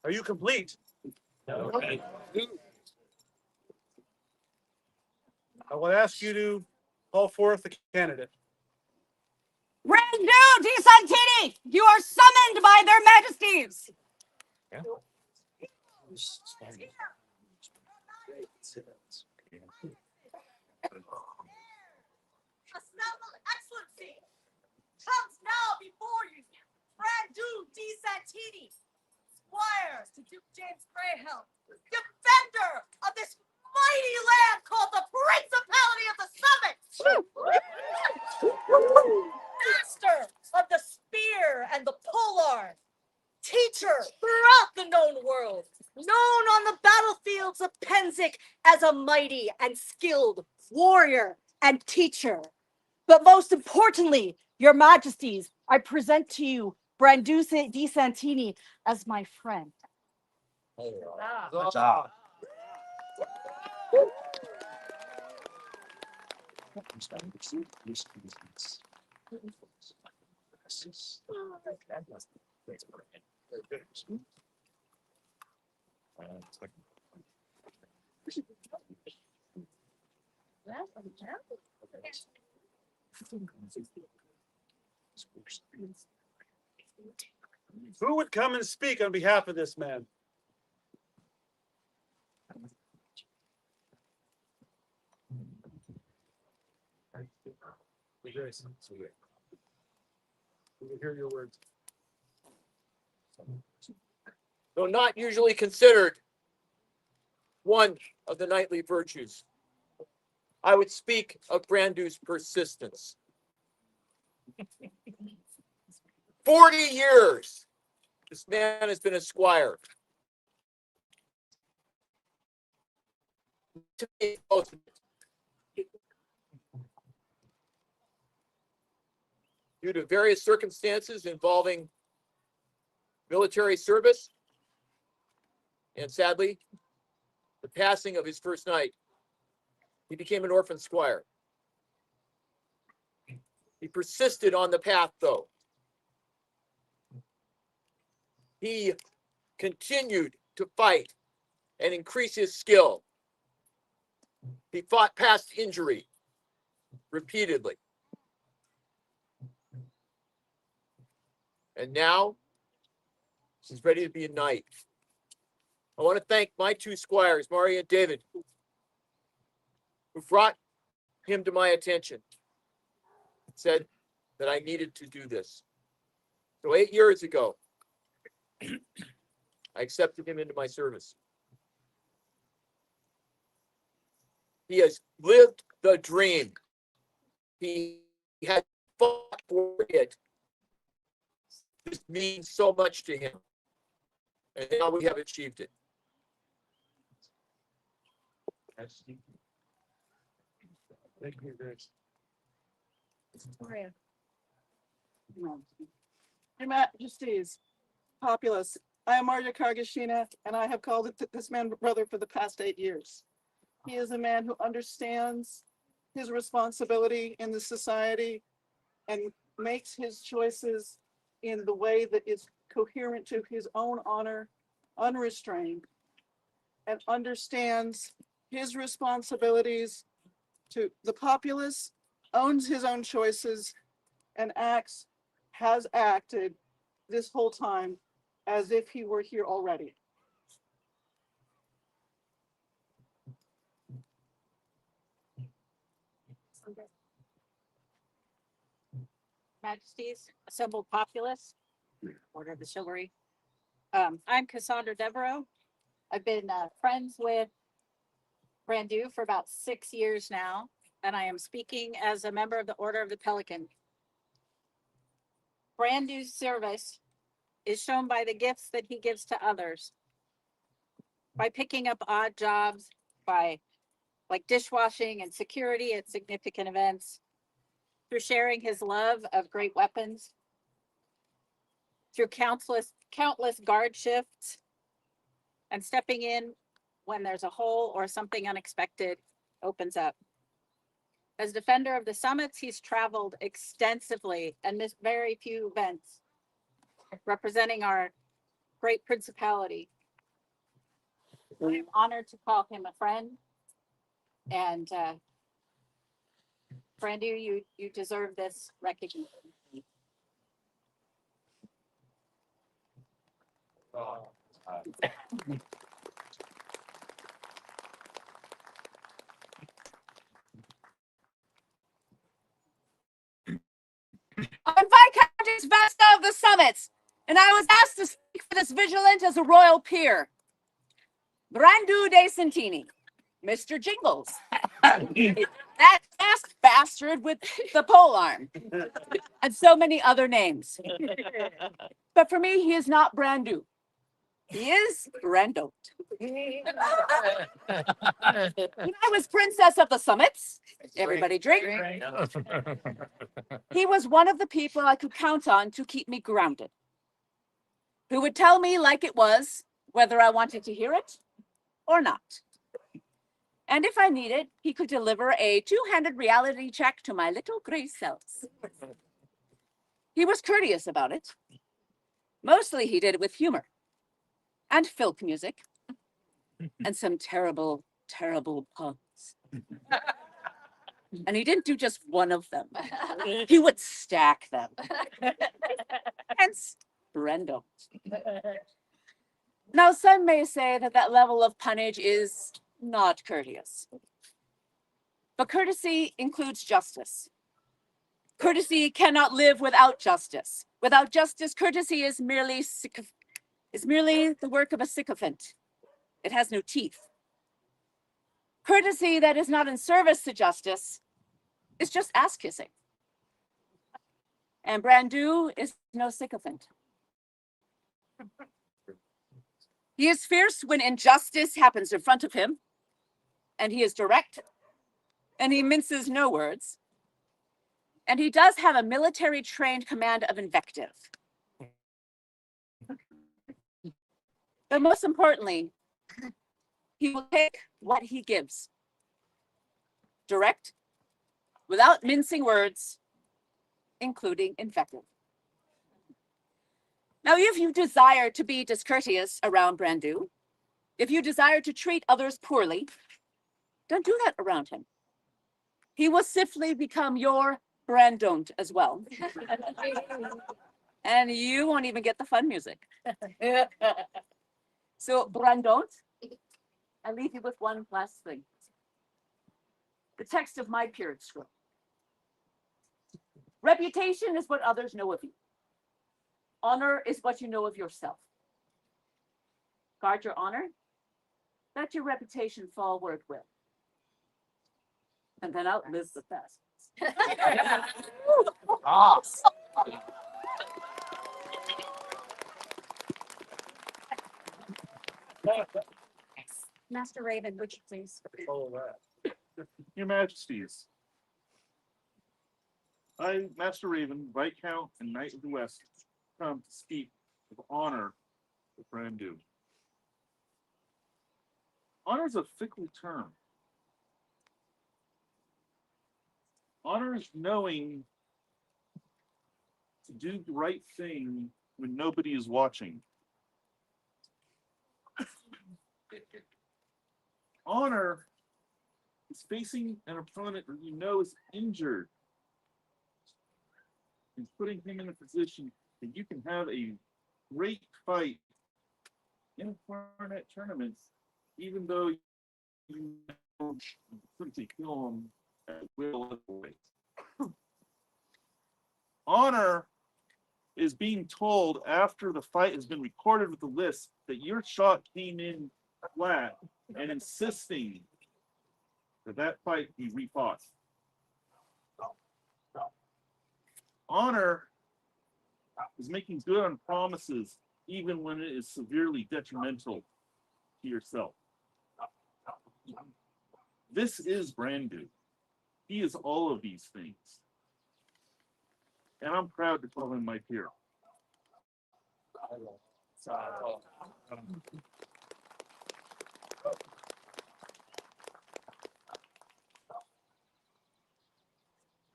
Are you complete? I will ask you to call forth the candidate. Randu di Santini, you are summoned by their majesties. Yeah. Assembled Excellency, comes now before you, Randu di Santini, squire to Duke James Greyhelm, defender of this mighty land called the Principality of the Summit, master of the spear and the polearm, teacher throughout the known world, known on the battlefields of Penzik as a mighty and skilled warrior and teacher. But most importantly, your majesties, I present to you Branduce di Santini as my friend. Who would come and speak on behalf of this man? We will hear your words. Though not usually considered one of the knightly virtues, I would speak of Brandu's persistence. 40 years this man has been a squire. Due to various circumstances involving military service and, sadly, the passing of his first knight, he became an orphan squire. He persisted on the path, though. He continued to fight and increase his skill. He fought past injury repeatedly. And now he's ready to be a knight. I want to thank my two squires, Mari and David, who brought him to my attention, said that I needed to do this. So 8 years ago, I accepted him into my service. He has lived the dream. He had fought for it This means so much to him. And now we have achieved it. Thank you, Grace. Your Majesties, populace, I am Marja Kargashina, and I have called this man brother for the past 8 years. He is a man who understands his responsibility in the society and makes his choices in the way that is coherent to his own honor, unrestrained, and understands his responsibilities to the populace, owns his own choices, and has acted this whole time as if he were here already. Majesties, assembled populace, Order of the Chivalry. I'm Cassandra Devereaux. I've been friends with Brandu for about 6 years now, and I am speaking as a member of the Order of the Pelican. Brandu's service is shown by the gifts that he gives to others, by picking up odd jobs, by like dishwashing and security at significant events, through sharing his love of great weapons, through countless guard shifts, and stepping in when there's a hole or something unexpected opens up. As defender of the summits, he's traveled extensively and missed very few events, representing our great principality. I'm honored to call him a friend, and Brandu, you deserve this recognition. I'm Viscountess Vesta of the Summits, and I was asked to speak for this vigilant as a royal peer. Brandu de Santini, Mr. Jingles. That masked bastard with the polearm, and so many other names. But for me, he is not Brandu. He is Brando. When I was Princess of the Summits, everybody drink. He was one of the people I could count on to keep me grounded, who would tell me like it was, whether I wanted to hear it or not. And if I needed, he could deliver a two-handed reality check to my little gray cells. He was courteous about it. Mostly he did it with humor and filk music and some terrible, terrible puns. And he didn't do just one of them. He would stack them. Hence, Brendo. Now, some may say that that level of punnage is not courteous. But courtesy includes justice. Courtesy cannot live without justice. Without justice, courtesy is merely the work of a sycophant. It has no teeth. Courtesy that is not in service to justice is just ass-kissing. And Brandu is no sycophant. He is fierce when injustice happens in front of him, and he is direct, and he minces no words. And he does have a military-trained command of invective. But most importantly, he will take what he gives. Direct, without mincing words, including invective. Now, if you desire to be discourteous around Brandu, if you desire to treat others poorly, don't do that around him. He will swiftly become your Brandont as well. And you won't even get the fun music. So, Brandont, I leave you with one last thing. The text of my period scroll. Reputation is what others know of you. Honor is what you know of yourself. Guard your honor. Let your reputation fall where it will. And then outlive the best. Master Raven, would you please? Follow that. Your Majesties, I, Master Raven, Viscount and Knight of the West, come to speak of honor with Brandu. Honor is a fickle term. Honor is knowing to do the right thing when nobody is watching. Honor is facing an opponent that you know is injured and putting him in a position that you can have a great fight in Coronet tournaments, even though you simply kill him at will. Honor is being told after the fight has been recorded with the list that your shot came in flat and insisting that that fight be refought. Honor is making good on promises even when it is severely detrimental to yourself. This is Brandu. He is all of these things. And I'm proud to call him my peer.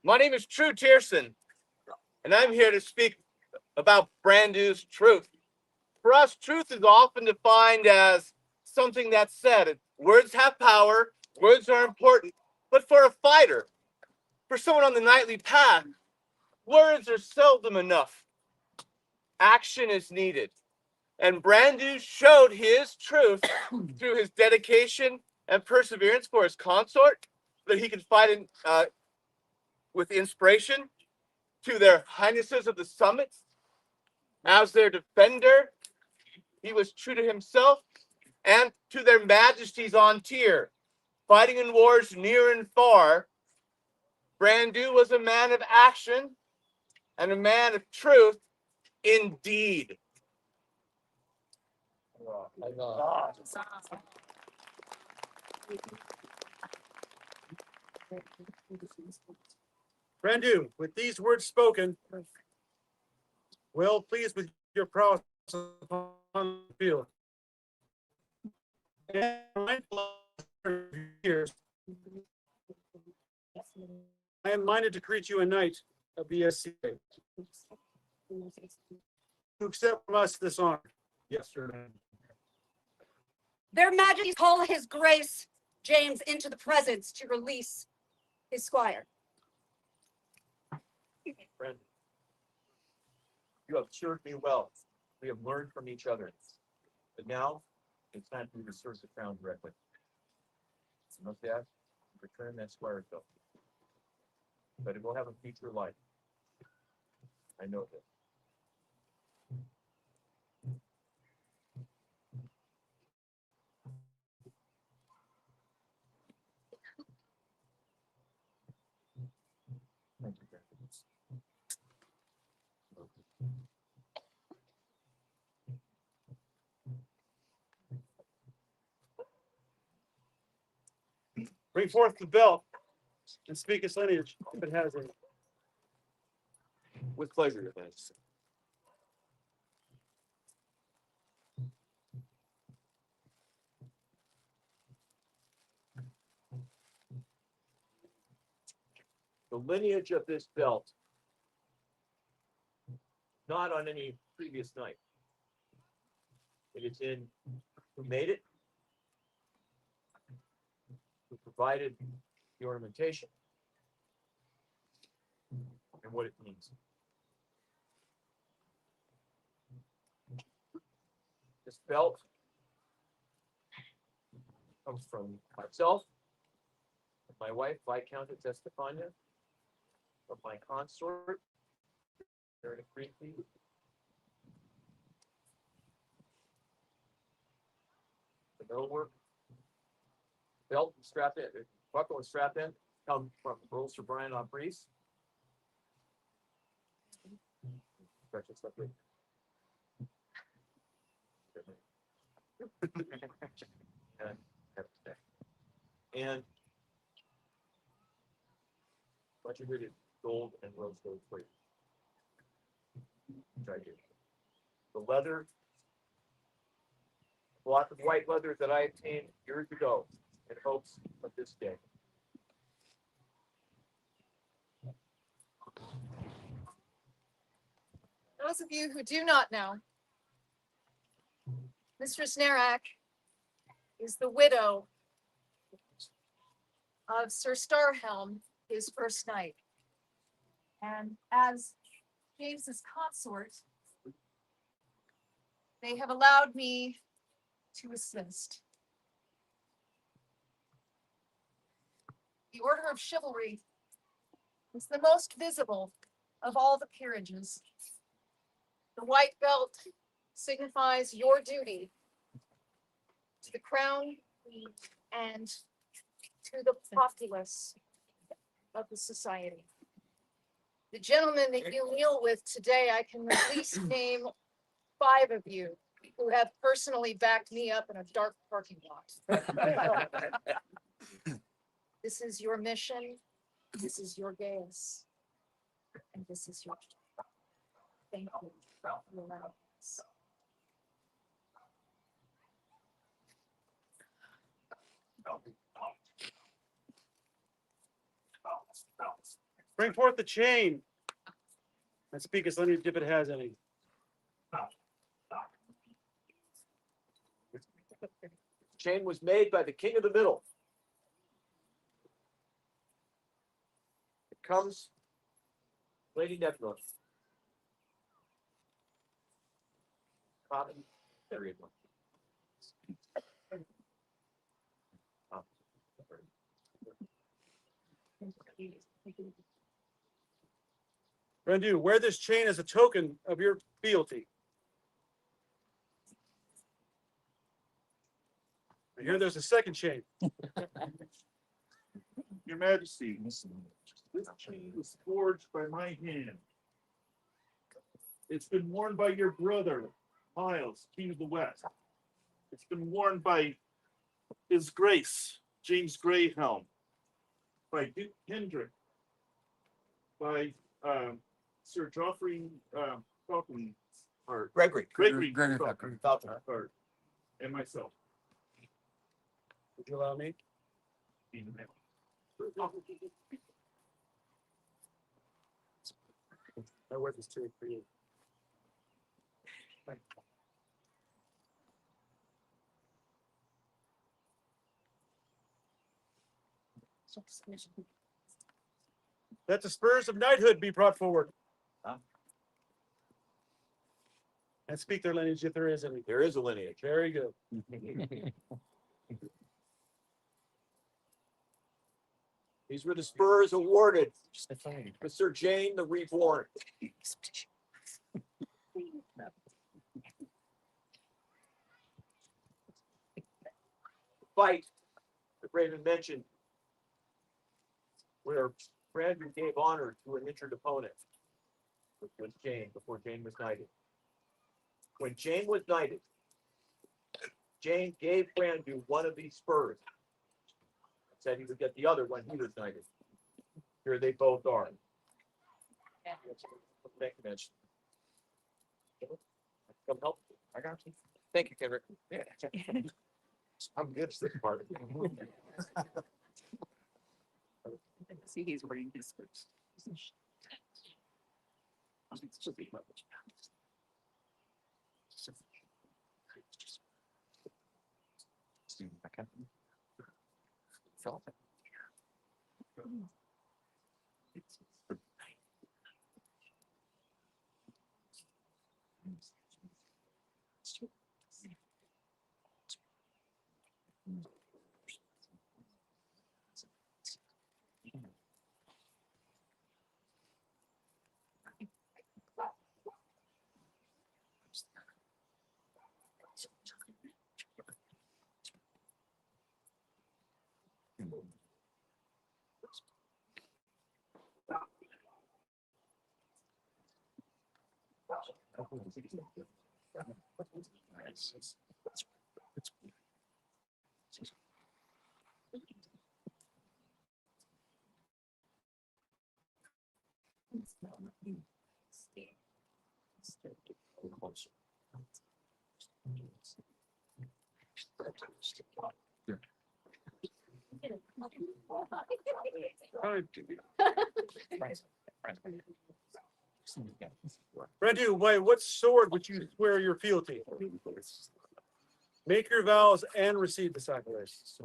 My name is True Tierson, and I'm here to speak about Brandu's truth. For us, truth is often defined as something that's said. Words have power, words are important, but for a fighter, for someone on the knightly path, words are seldom enough. Action is needed. And Brandu showed his truth through his dedication and perseverance for his consort, that he could fight in, with inspiration, to their highnesses of the summits. As their defender, he was true to himself, and to their majesties on tier, fighting in wars near and far. Brandu was a man of action and a man of truth indeed. Brandu, with these words spoken, well pleased with your prowess upon the field. And mindful of your years, I am minded to create you a knight of the SCA. To accept from us this honor. Yes, sir. Their majesties call his grace James into the presence to release his squire. Friend, you have served me well. We have learned from each other. But now, it's time for you to serve the crown directly. You must ask, return that squire bill. But it will have a future life. I know this. Thank you, Bring forth the belt and speak its lineage if it has any. With pleasure, Your Majesty. The lineage of this belt, not on any previous knight. It is in who made it, who provided the ornamentation, and what it means. This belt comes from myself, my wife, Viscountess Estefania, from my consort, Meredith Greenfield. The millwork, belt and strap in, buckle and strap in, come from Earl Sir Brian on Breeze. And what you did gold and rose gold plate. Right here. The leather, block of white leather that I obtained years ago in hopes of this day. Those of you who do not know, Mistress Narak is the widow of Sir Starhelm, his first knight. And as James's consort, they have allowed me to assist. The Order of Chivalry is the most visible of all the peerages. The white belt signifies your duty to the crown and to the populace of the society. The gentlemen that you kneel with today, I can at least name 5 of you who have personally backed me up in a dark parking lot. This is your mission, this is your gaze, and this is your job. Thank you for allowing us. Bring forth the chain and speak as Lenny if it has any. Chain was made by the King of the Middle. It comes, Lady Nebula. Common period one. Rendu, wear this chain as a token of your fealty. I hear there's a second chain. Your Majesty, this chain was forged by my hand. It's been worn by your brother, Miles, King of the West. It's been worn by His Grace, James Greyhelm, by Duke Hendrick, by Sir Joffrey Falcon, or Gregory Falcon, and myself. Would you allow me? I wear this chain for you. Let the spurs of knighthood be brought forward. And speak their lineage if there is any. There is a lineage. Very good. These were the spurs awarded to Sir Jane the Reborn. Fight that Raven mentioned, where Brandon gave honor to an injured opponent, which was Jane, before Jane was knighted. When Jane was knighted, Jane gave Brandon one of these spurs. Said he would get the other when he was knighted. Here they both are. Come help. I got you. Thank you, Kendrick. Yeah. I'm good at this part. See, he's wearing his spurs. Brandu, by what sword would you swear your fealty? Make your vows and receive the sacrifice.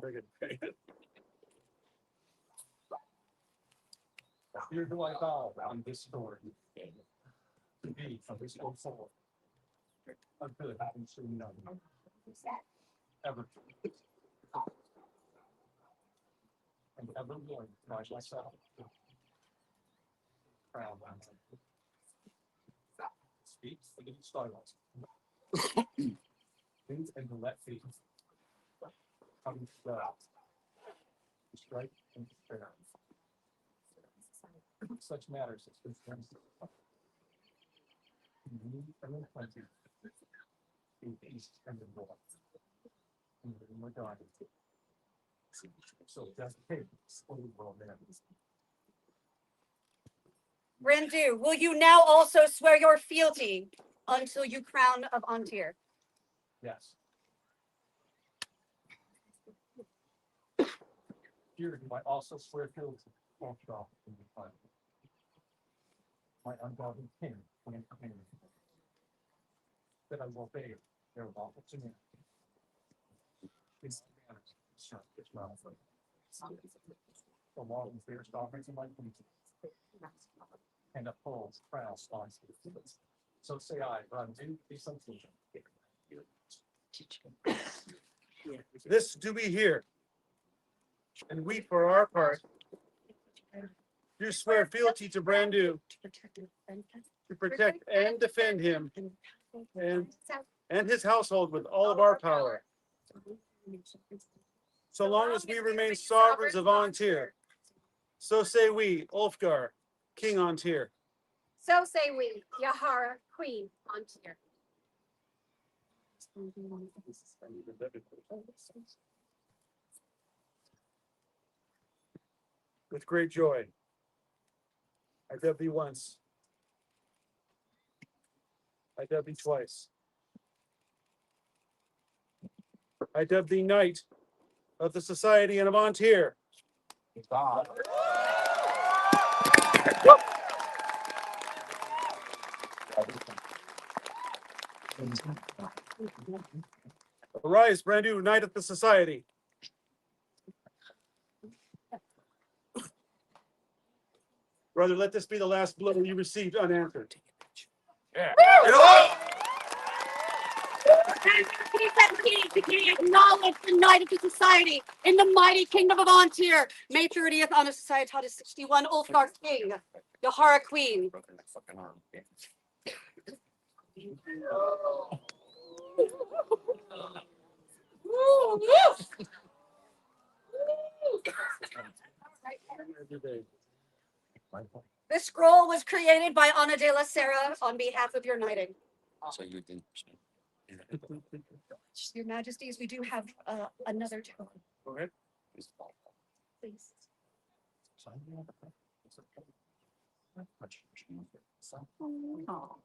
Very good. Here do I vow on this sword to be from this day forward until it happens to none ever. And ever willing to rise myself. Proud speaks for the silence. Things and the let feet come to strike and despair. Such matters as concerns need and in plenty, in peace and in war, and in regard. So that's the case for the world there. Brandu, will you now also swear your fealty until you crown of Antir? Yes. Here do I also swear fealty to Ulfgar in the fight. My ungodly king and commander. That I will obey their lawful command. This manner, sir, is well. The law and fair sovereigns in my kingdom. And upholds proud laws. So say I, Brandu, be something. This do we hear. And we, for our part, do swear fealty to Brandu to protect and defend him and his household with all of our power. So long as we remain sovereigns of Antir, so say we, Ulfgar, King Antir. So say we, Yahara, Queen Antir. With great joy, I dub thee once. I dub thee twice. I dub thee Knight of the Society and of Antir. Arise, Brandu, Knight of the Society. Brother, let this be the last blow you received unanswered. Yeah. Acknowledge the Knight of the Society in the mighty kingdom of Antir, May 30th, Honor Societatis 61, Ulfgar King, Yahara Queen. This scroll was created by Ana de la Serra on behalf of your knighting. So you didn't. Your Majesties, we do have another token. Go ahead. Please. Oh.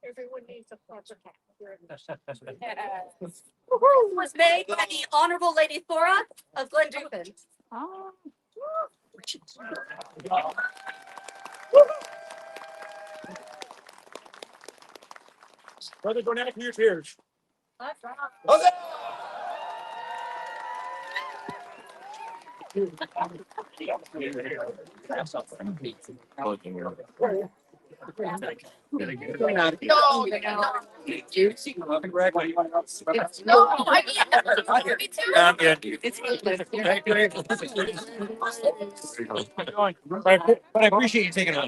Everyone needs a proper cap. Was made by the Honorable Lady Thora of Glendupin. Oh. Brother, go now to your tears. No, I can't. Me too. But I appreciate you taking it.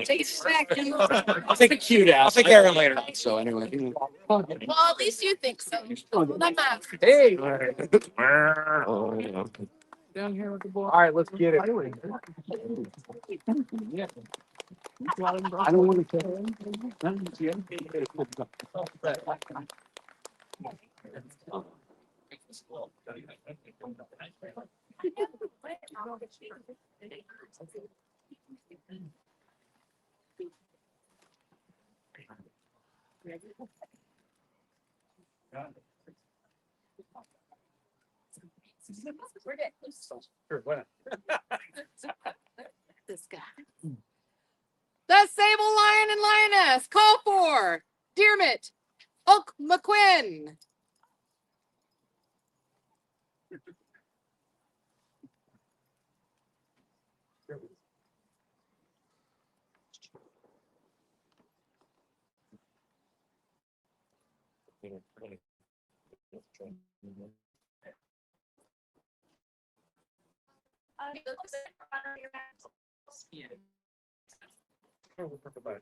I'll take a cute ass. I'll take care of it later. So anyway. Well, at least you think so. Hey. Down here with the boy. All right, let's get it. I don't want to. We're good. Sure, why not? This guy. The Sable Lion and Lioness call for Dearmit Oak McQuinn.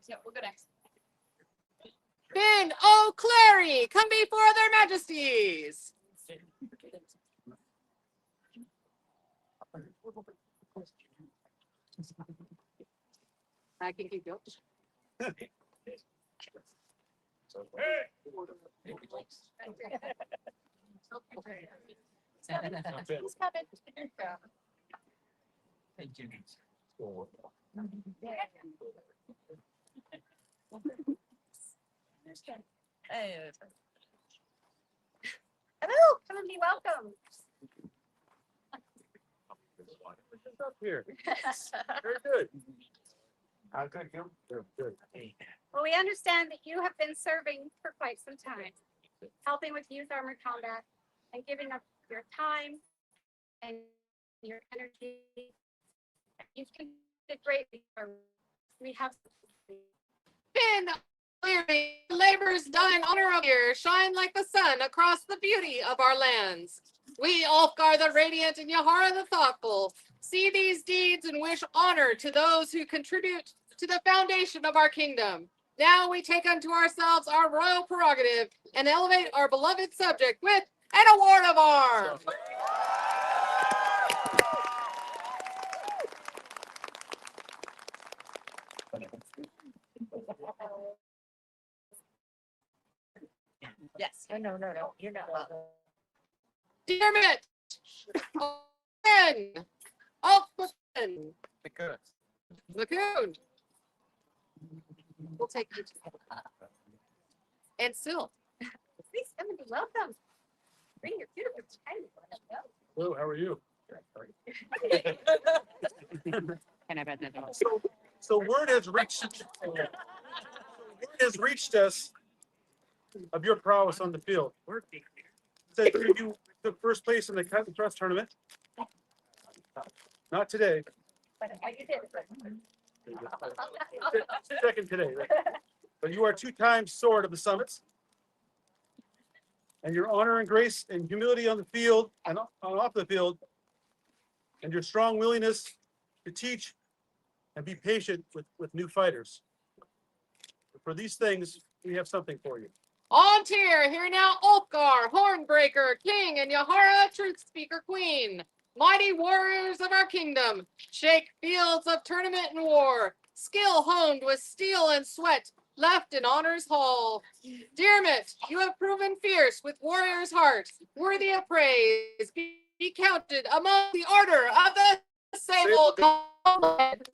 Yeah, we'll go next. Finn O'Cleary, come before their majesties. I can keep going. Who's coming? Thank you. Hello, come and be welcome. Up here. Very good. How good you? Good. Well, we understand that you have been serving for quite some time, helping with youth armored combat and giving up your time and your energy. You've contributed greatly. We have. Finn O'Cleary, labors done in honor of year, shine like the sun across the beauty of our lands. We, Ulfgar the Radiant and Yahara the Thoughtful, see these deeds and wish honor to those who contribute to the foundation of our kingdom. Now we take unto ourselves our royal prerogative and elevate our beloved subject with an award of arms. Yes. No. You're not welcome. Dearmit, Owen, Alfman, Lacoon. We'll take you. And Syl. Please come and be welcome. Bring your beautiful tiny one. Hello, how are you? Can I bet that? So word has reached us of your prowess on the field. Said you took first place in the cut and thrust tournament. Not today. Second today. Right? But you are 2 times sword of the summits. And your honor and grace and humility on the field and off the field, and your strong willingness to teach and be patient with new fighters. For these things, we have something for you. On tier, here now Ulfgar, Hornbreaker, King, and Yahara, Truth Speaker Queen. Mighty warriors of our kingdom, shake fields of tournament and war, skill honed with steel and sweat, left in honor's hall. Dearmit, you have proven fierce with warrior's heart, worthy of praise, be counted among the order of the Sable Combat.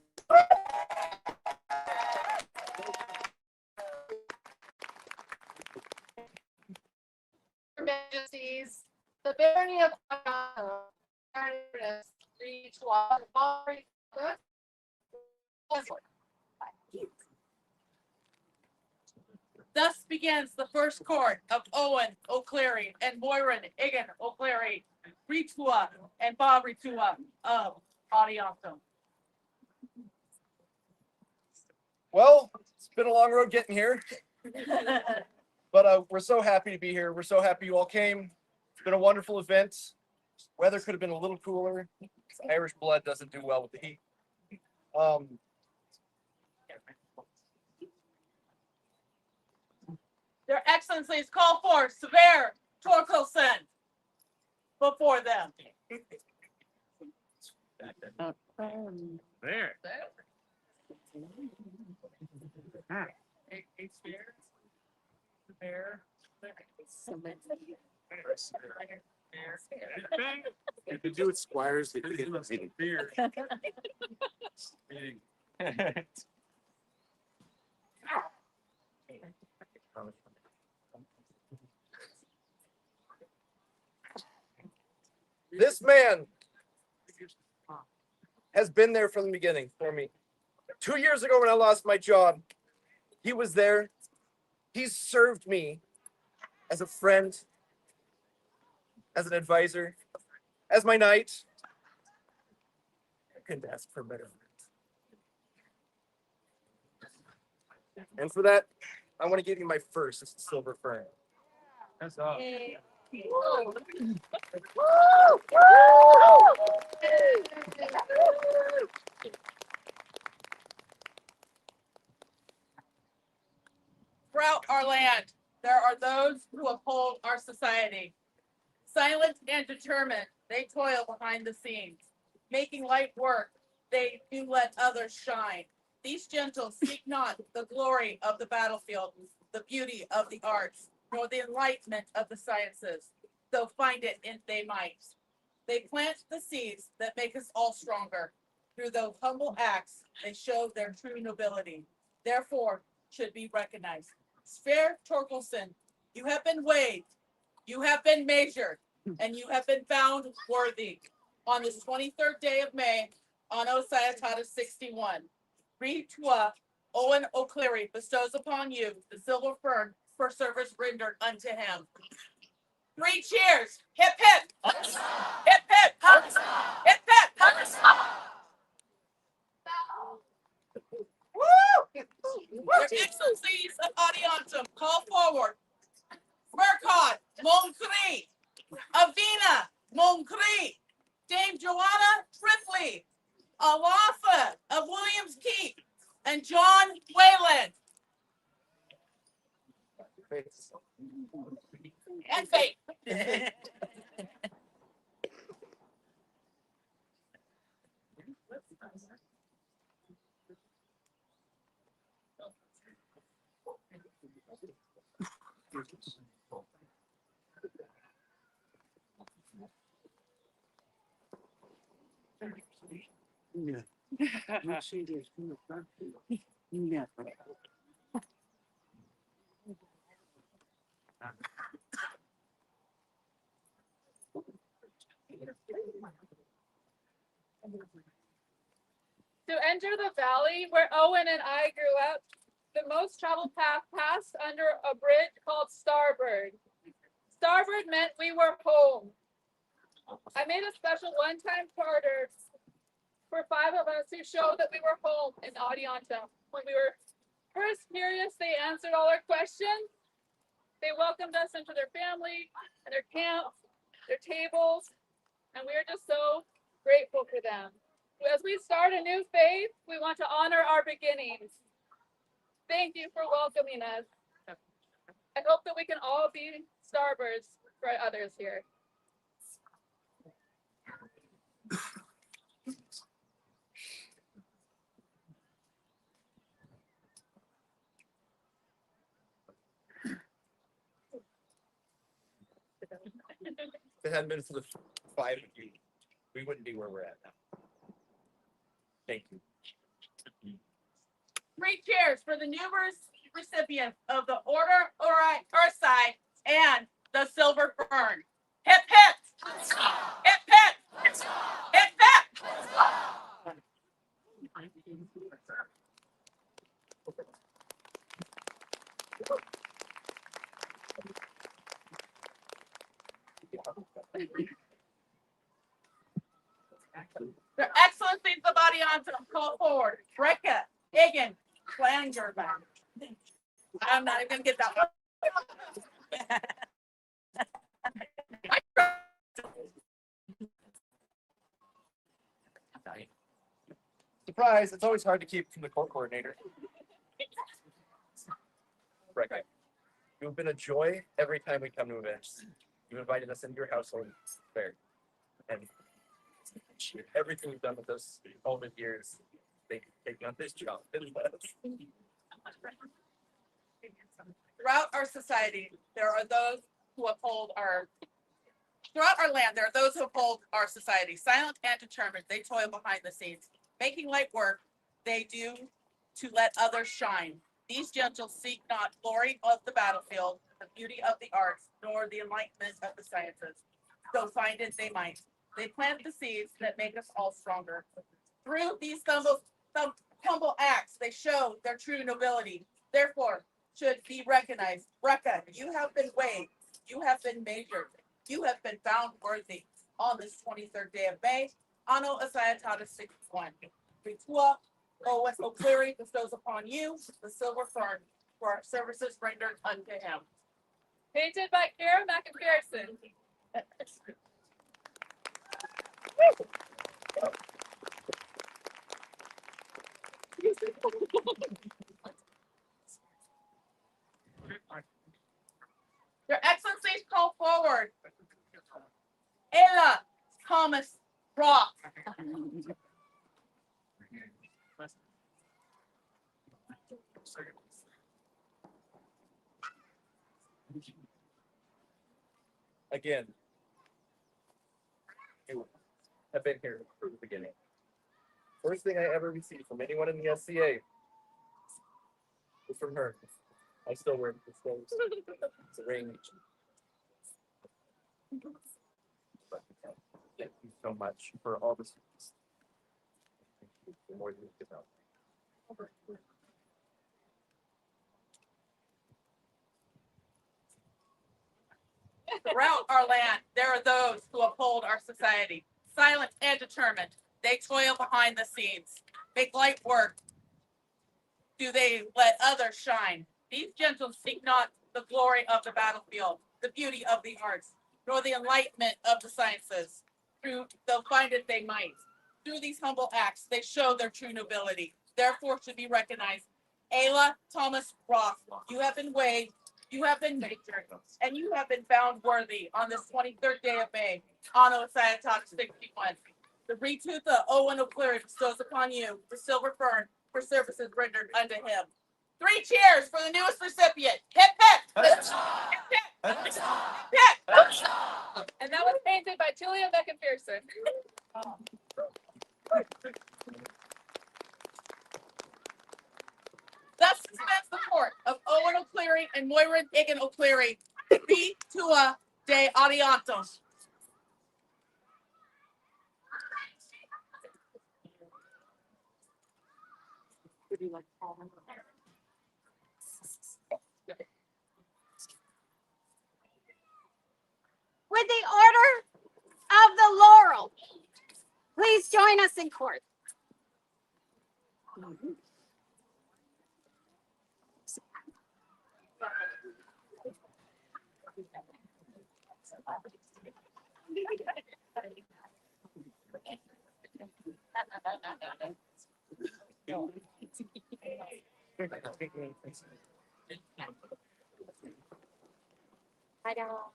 Your Majesties, the Barony of Adiantum, Thus begins the first court of Owen O'Cleary and Moirin Egan O'Cleary, Ritua and Bob Ritua of Adiantum. Well, it's been a long road getting here, but we're so happy to be here. We're so happy you all came. It's been a wonderful event. Weather could have been a little cooler. Irish blood doesn't do well with the heat. Their Excellencies call for Sverre Torkelson before them. There. If you do it squires, they get the beer. This man has been there from the beginning for me. 2 years ago when I lost my job, he was there. He's served me as a friend, as an advisor, as my knight. I couldn't ask for a better friend. And for that, I want to give you my first silver fern. That's all. Throughout our land, there are those who uphold our society. Silent and determined, they toil behind the scenes. Making light work, they do let others shine. These gentles seek not the glory of the battlefield, the beauty of the arts, nor the enlightenment of the sciences, though find it if they might. They plant the seeds that make us all stronger. Through those humble acts, they show their true nobility. Therefore, should be recognized. Sverre Torkelson, you have been weighed, you have been measured, and you have been found worthy. On this 23rd day of May, Anno Ciatatis 61, Reed Tua Owen O'Cleary bestows upon you the silver fern for service rendered unto him. 3 cheers! Hip hip! Hip hip! Hip hip! Woo! Your Excellencies of Adiantum, call forward. Burkhardt, Moncree, Avina, Moncree, Dame Joanna Tripley, Alatha of Williams Keep, and John Wayland. And Faith. Yeah. To enter the valley where Owen and I grew up, the most traveled path passed under a bridge called Starboard. Starboard meant we were home. I made a special one-time charter for 5 of us who showed that we were home in Adiantum. When we were first curious, they answered all our questions. They welcomed us into their family and their camps, their tables, and we are just so grateful for them. As we start a new faith, we want to honor our beginnings. Thank you for welcoming us. I hope that we can all be starboards for others here. If it hadn't been for the 5 of you, we wouldn't be where we're at now. Thank you. 3 cheers for the numerous recipients of the Order Ursine and the Silver Fern. Hip hip! Hip hip! Hip hip! Their Excellencies of Adiantum call forward. Brecka, Egan, Skallagrimsson. I'm not even gonna get that one. Surprise! It's always hard to keep from the court coordinator. Right, guy. You've been a joy every time we come to events. You've invited us into your household fair, and everything you've done with us all the years, they taking on this job. Throughout our society, there are those who uphold our. Throughout our land, there are those who uphold our society, silent and determined. They toil behind the scenes, making light work. They do to let others shine. These gentles seek not glory of the battlefield, the beauty of the arts, nor the enlightenment of the sciences. Though find it they might. They plant the seeds that make us all stronger. Through these humble acts, they show their true nobility. Therefore, should be recognized. Brecca, you have been weighed. You have been measured. You have been found worthy on this 23rd day of May. Anno Asiatatis 61. Ritua O.S. O'Cleary bestows upon you the silver fern for our services rendered unto him. Painted by Kara McPherson. Your Excellencies, call forward Ella Thomas Rock. Again, you have been here from the beginning. First thing I ever received from anyone in the SCA was from her. I still wear the clothes. It's a ring. Thank you so much for all this. More than you can know. Throughout our land, there are those who uphold our society, silent and determined. They toil behind the scenes, make light work. Do they let others shine? These gentles seek not the glory of the battlefield, the beauty of the arts, nor the enlightenment of the sciences. They'll find it they might. Through these humble acts, they show their true nobility. Therefore, should be recognized. Ayla Thomas Roth, you have been weighed, you have been measured, and you have been found worthy on this 23rd day of May. Anno Asiatatis 61. The Retutha Owen O'Cleary bestows upon you the silver fern for services rendered unto him. 3 cheers for the newest recipient. Hip hip! Hip hip! Hip hip! And that was painted by Julia McPherson. Thus commends the court of Owen O'Cleary and Moira Egan O'Cleary, Tua de Adiantum. With the order of the laurel, please join us in court. I know.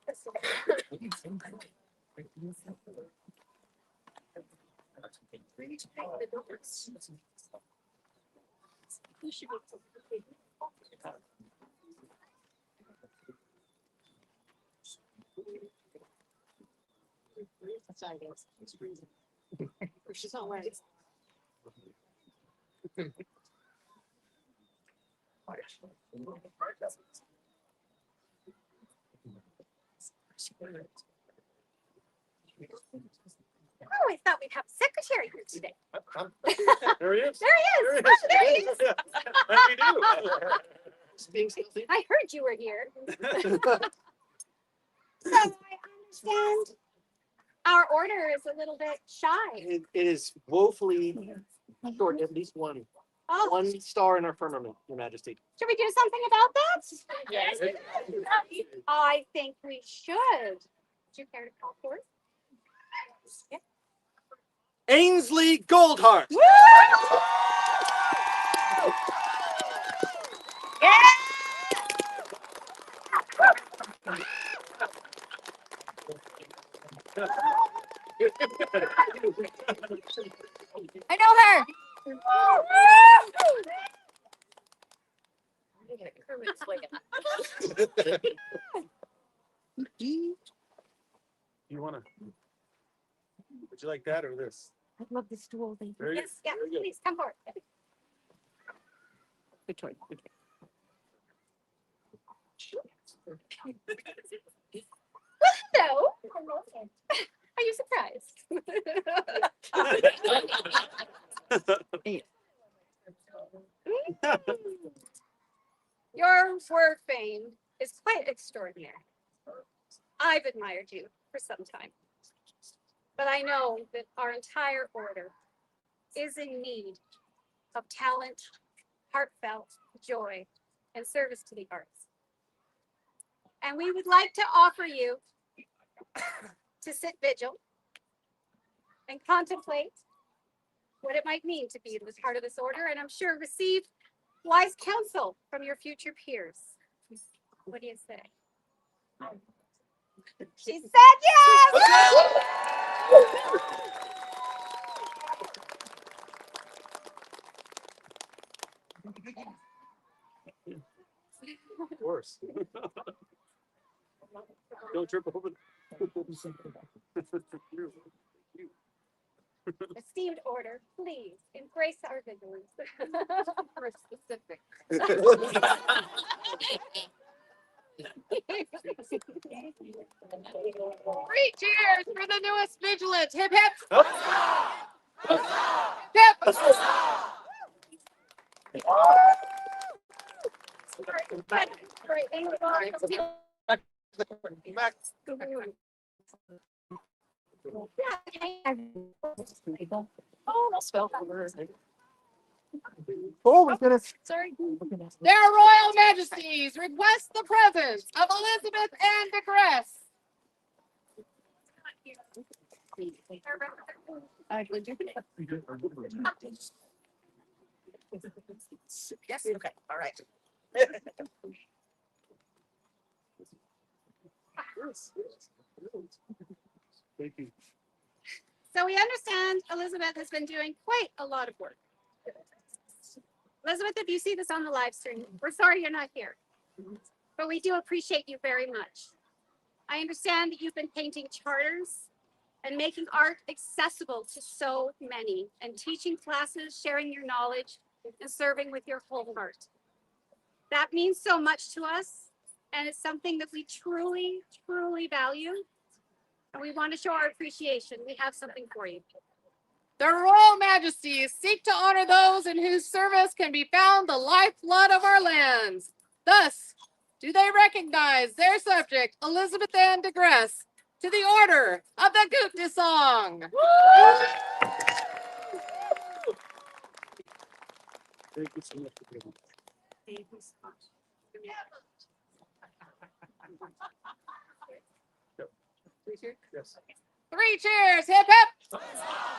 She's not wearing it. Oh, I thought we'd have a secretary here today. There he is. There he is. There he is. Oh, there he is. How do you do? I heard you were here. So I understand our order is a little bit shy. It is woefully short, at least one Oh, 1 star in our firmament, Your Majesty. should we do something about that? Yes. I think we should. Would you care to call for it? Yeah. Ainsley Goldheart. Woo! Yeah! I know her. You wanna? Would you like that or this? I'd love this stool. Thank you. Very Yes, yeah, very good. please come forward. Good choice. Good choice. Hello. Are you surprised? Your word fame is quite extraordinary. I've admired you for some time, but I know that our entire order is in need of talent, heartfelt joy, and service to the arts. And we would like to offer you to sit vigil and contemplate what it might mean to be as part of this order, and I'm sure receive wise counsel from your future peers. What do you say? She said yes! Of course. Don't trip over. Esteemed order, please embrace our vigilance. For specific. 3 cheers for the newest vigilant. Hip hip. Hip. Oh, no spell. Oh my goodness. Sorry. Their Royal Majesties request the presence of Elizabeth Ann de Cress. Yes. Okay. All right. Thank you. So we understand Elizabeth has been doing quite a lot of work. Elizabeth, if you see this on the live stream, we're sorry you're not here, but we do appreciate you very much. I understand that you've been painting charters and making art accessible to so many, and teaching classes, sharing your knowledge, and serving with your whole heart. That means so much to us, and it's something that we truly, truly value, and we want to show our appreciation. We have something for you. Their Royal Majesties seek to honor those in whose service can be found the lifeblood of our lands. Thus, do they recognize their subject, Elizabeth Ann de Cress, to the Order of the Goutte de Song. Thank you so much for being here. Yes. 3 cheers, hip hip,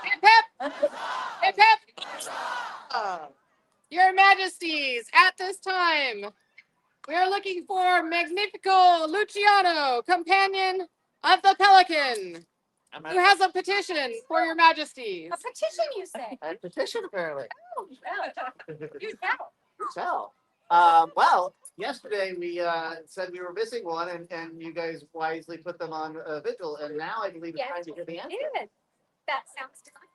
hip hip, hip hip. Your Majesties, at this time, we are looking for Magnifico Luciano, companion of the Pelican, who has a petition for your Majesties. A petition, you say? A petition, apparently. Oh, well, you tell. So, well, yesterday we said we were missing one, and you guys wisely put them on vigil, and now I believe it's time to hear the answer. Yes, that sounds delightful.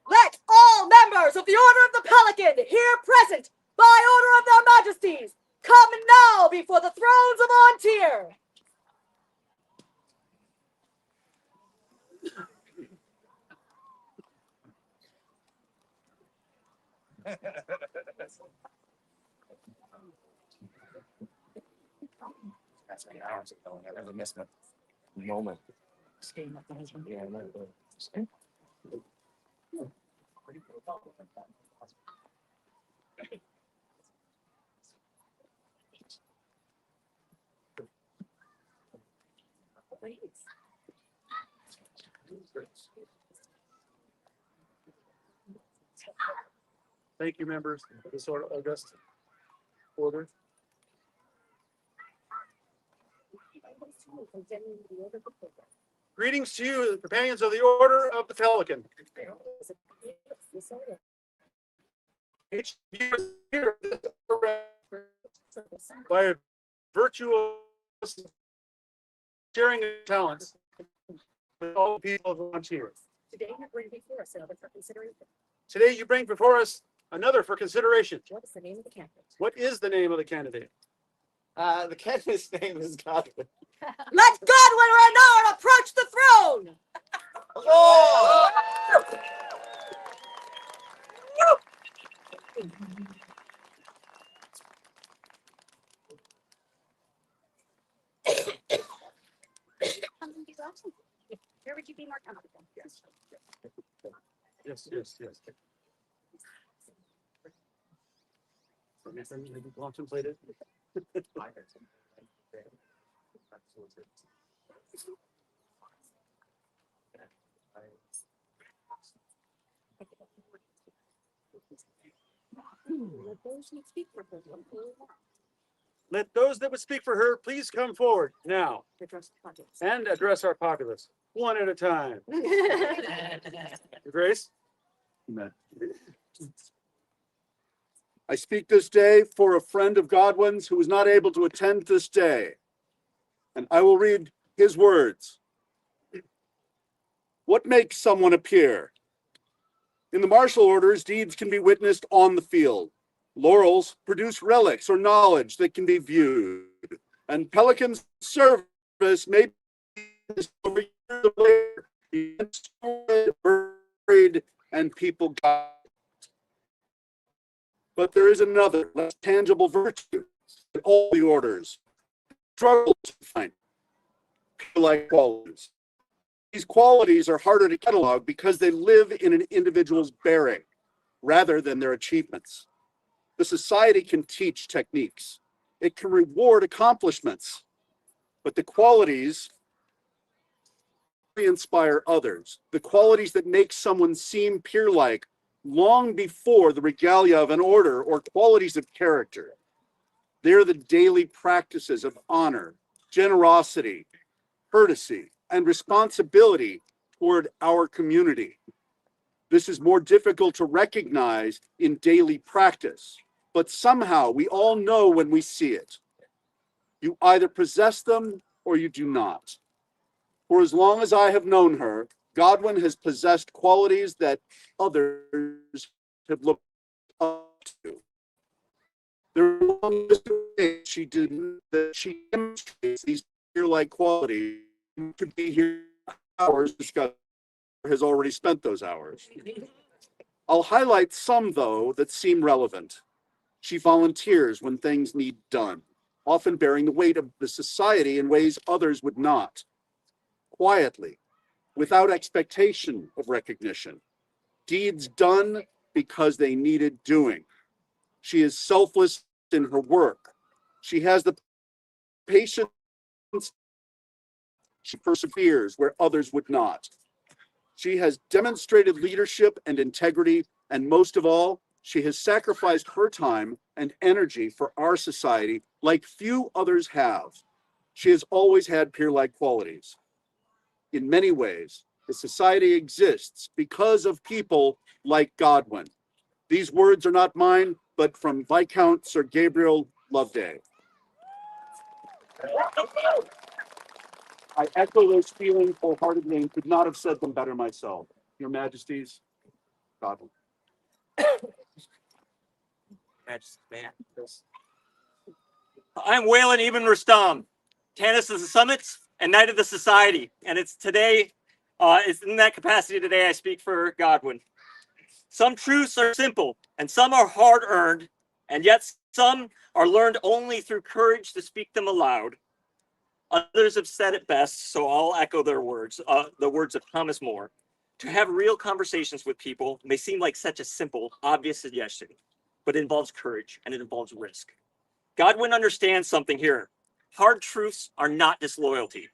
Let all members of the Order of the Pelican here present, by order of their Majesties, come now before the thrones of Antir. That's 8 hours ago, and I never missed a moment. Thank you, members of this august order. Greetings to you, the companions of the Order of the Pelican. Each of you is here by a virtuous sharing of talents with all people who want here. Today you bring before us another for consideration. Today you bring before us another for consideration. What is the name of the candidate? What is the name of the candidate? The candidate's name is Godwin. Let Godwin Renard approach the throne! Oh! Where would you be more comfortable? Yes. Yes. Maybe contemplated. Let those that would speak for her please come forward now and address our populace one at a time. Your Grace? I speak this day for a friend of Godwin's who was not able to attend this day, and I will read his words. What makes someone appear? In the martial orders, deeds can be witnessed on the field. Laurels produce relics or knowledge that can be viewed, and Pelican's service may be over years later, buried, and people got. But there is another, less tangible virtue that all the orders struggle to find, like qualities. These qualities are harder to catalog because they live in an individual's bearing rather than their achievements. The society can teach techniques. It can reward accomplishments, but the qualities inspire others. The qualities that make someone seem peer-like long before the regalia of an order or qualities of character. They're the daily practices of honor, generosity, courtesy, and responsibility toward our community. This is more difficult to recognize in daily practice, but somehow we all know when we see it. You either possess them or you do not. For as long as I have known her, Godwin has possessed qualities that others have looked up to. There she did that she demonstrates these peer-like qualities. Could be here hours discussing. Has already spent those hours. I'll highlight some, though, that seem relevant. She volunteers when things need done, often bearing the weight of the society in ways others would not. Quietly, without expectation of recognition. Deeds done because they needed doing. She is selfless in her work. She has the patience. She perseveres where others would not. She has demonstrated leadership and integrity, and most of all, she has sacrificed her time and energy for our society like few others have. She has always had peer-like qualities. In many ways, the society exists because of people like Godwin. These words are not mine, but from Viscount Sir Gabriel Loveday. I echo those feelings wholeheartedly and could not have said them better myself. Your Majesties, Godwin. I'm Waylon Ibn Rustam, Tanis of the Summits and Knight of the Society, and it's in that capacity today I speak for Godwin. Some truths are simple, and some are hard-earned, and yet some are learned only through courage to speak them aloud. Others have said it best, so I'll echo their words, the words of Thomas More. To have real conversations with people may seem like such a simple, obvious suggestion, but it involves courage and it involves risk. Godwin understands something here. Hard truths are not disloyalty.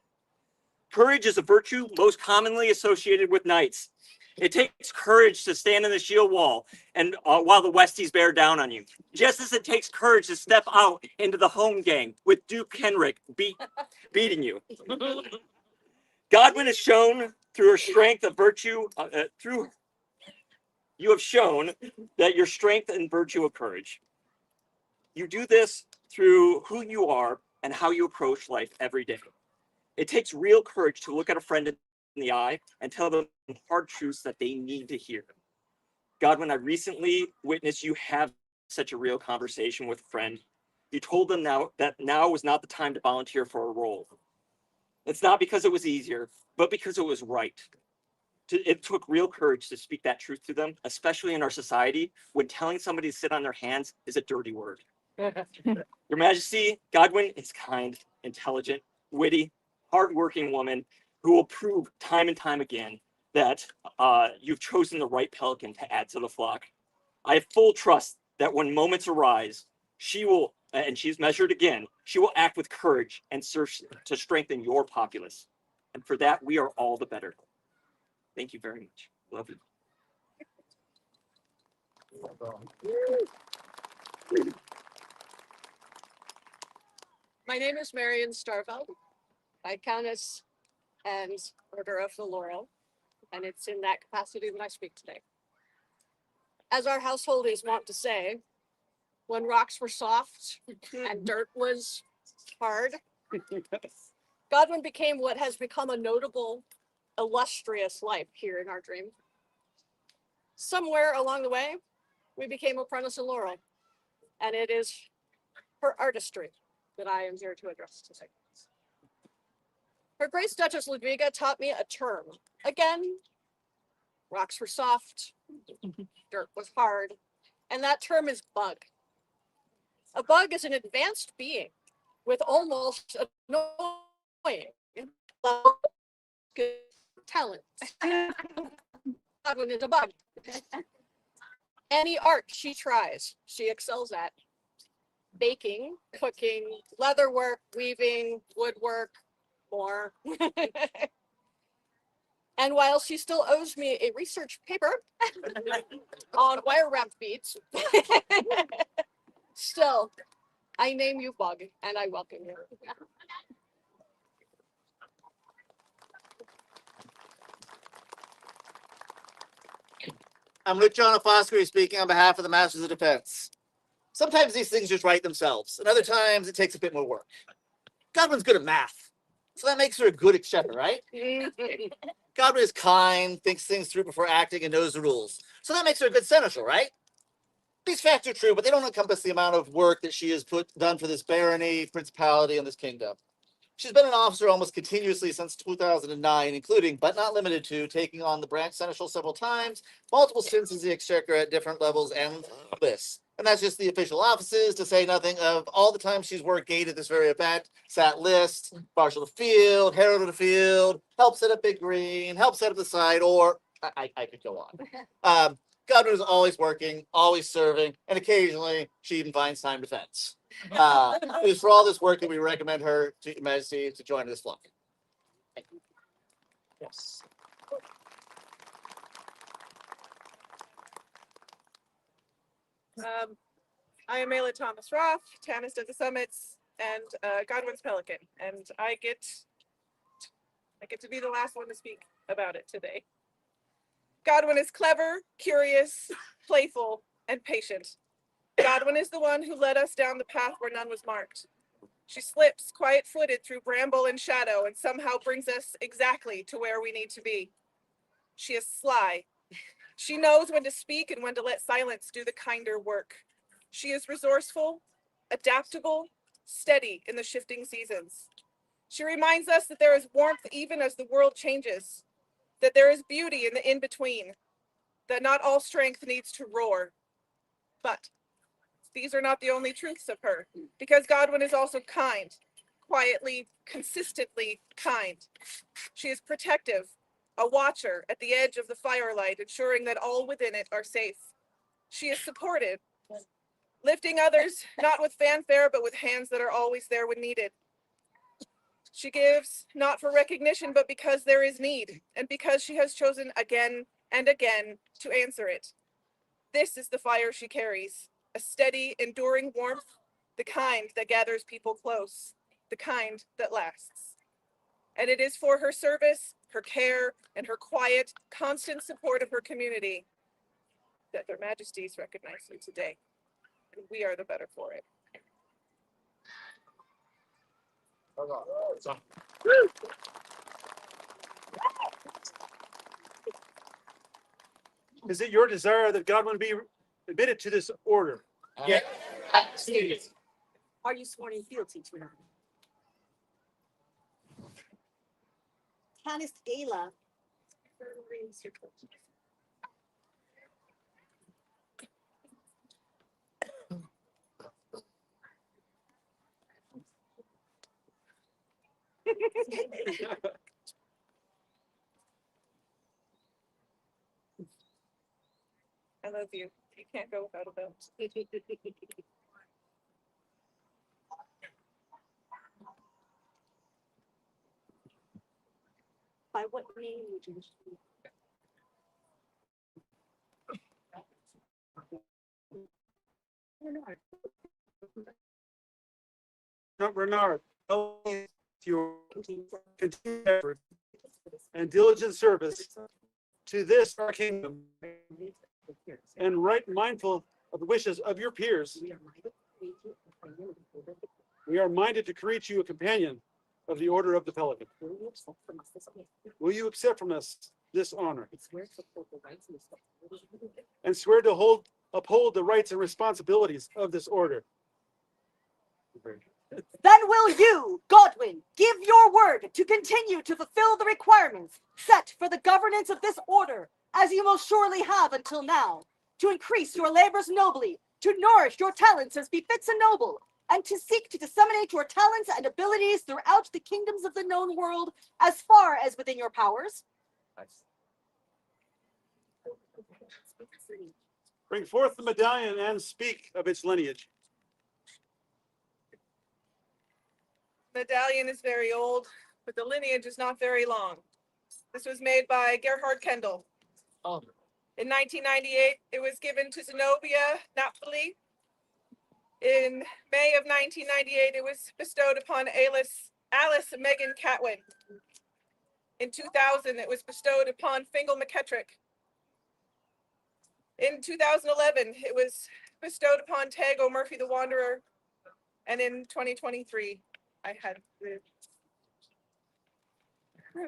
Courage is a virtue most commonly associated with knights. It takes courage to stand in the shield wall and while the Westies bear down on you. Just as it takes courage to step out into the home gang with Duke Henrik beating you. Godwin has shown through her strength of virtue, you have shown that your strength and virtue of courage. You do this through who you are and how you approach life every day. It takes real courage to look at a friend in the eye and tell them hard truths that they need to hear. Godwin, I recently witnessed you have such a real conversation with a friend. You told them that now was not the time to volunteer for a role. It's not because it was easier, but because it was right. It took real courage to speak that truth to them, especially in our society when telling somebody to sit on their hands is a dirty word. Your Majesty, Godwin is kind, intelligent, witty, hardworking woman who will prove time and time again that you've chosen the right pelican to add to the flock. I have full trust that when moments arise, she will, and she's measured again, she will act with courage and serve to strengthen your populace. And for that, we are all the better. Thank you very much. Love you. My name is Marion Starveld, Viscountess and Order of the Laurel, and it's in that capacity that I speak today. As our household is wont to say, when rocks were soft and dirt was hard, Godwin became what has become a notable, illustrious life here in our dream. Somewhere along the way, we became apprentice in Laurel, and it is her artistry that I am here to address today. Her Grace Duchess Ludwiga taught me a term. Again, rocks were soft, dirt was hard, and that term is bug. A bug is an advanced being with almost annoying talent. Godwin is a bug. Any art she tries, she excels at. Baking, cooking, leatherwork, weaving, woodwork, more. And while she still owes me a research paper on wire wrapped beads, still, I name you Bug and I welcome you. I'm Luke John Foskery speaking on behalf of the Masters of Defense. Sometimes these things just write themselves, and other times it takes a bit more work. Godwin's good at math, so that makes her a good exchequer, right? Godwin is kind, thinks things through before acting, and knows the rules, so that makes her a good seneschal, right? These facts are true, but they don't encompass the amount of work that she has done for this barony, principality, and this kingdom. She's been an officer almost continuously since 2009, including, but not limited to, taking on the branch seneschal several times, multiple stints as the exchequer at different levels, and lists. And that's just the official offices, to say nothing of all the times she's worked gate at this very event, sat list, marshal the field, herald of the field, helped set up Big Green, helped set up the site, or I could go on. Godwin is always working, always serving, and occasionally she even finds time to fence. It is for all this work that we recommend her to Your Majesty to join this flock. Yes. I am Ayla Thomas Roth, Tanist of the Summits, and Godwin's Pelican, and I get to be the last one to speak about it today. Godwin is clever, curious, playful, and patient. Godwin is the one who led us down the path where none was marked. She slips quiet-footed through bramble and shadow and somehow brings us exactly to where we need to be. She is sly. She knows when to speak and when to let silence do the kinder work. She is resourceful, adaptable, steady in the shifting seasons. She reminds us that there is warmth even as the world changes, that there is beauty in the in-between, that not all strength needs to roar. But these are not the only truths of her, because Godwin is also kind, quietly, consistently kind. She is protective, a watcher at the edge of the firelight, ensuring that all within it are safe. She is supportive, lifting others not with fanfare, but with hands that are always there when needed. She gives not for recognition, but because there is need, and because she has chosen again and again to answer it. This is the fire she carries, a steady, enduring warmth, the kind that gathers people close, the kind that lasts. And it is for her service, her care, and her quiet, constant support of her community that their majesties recognize her today. And we are the better for it. Is it your desire that Godwin be admitted to this order? Yeah. Are you sworn in fealty to her? Canis Gala. I love you. You can't go without a belt. By what name would you wish to be? Not Bernard. Your continued effort and diligent service to this our kingdom, and right mindful of the wishes of your peers. We are minded to create you a companion of the Order of the Pelican. Will you accept from us this honor? And swear to uphold the rights and responsibilities of this order. Then will you, Godwin, give your word to continue to fulfill the requirements set for the governance of this order, as you most surely have until now, to increase your labors nobly, to nourish your talents as befits a noble, and to seek to disseminate your talents and abilities throughout the kingdoms of the known world as far as within your powers? Bring forth the medallion and speak of its lineage. Medallion is very old, but the lineage is not very long. This was made by Gerhard Kendall. In 1998, it was given to Zenobia Napoli. In May of 1998, it was bestowed upon Alice Megan Catwin. In 2000, it was bestowed upon Fingal McKettrick. In 2011, it was bestowed upon Tago Murphy the Wanderer. And in 2023, I had the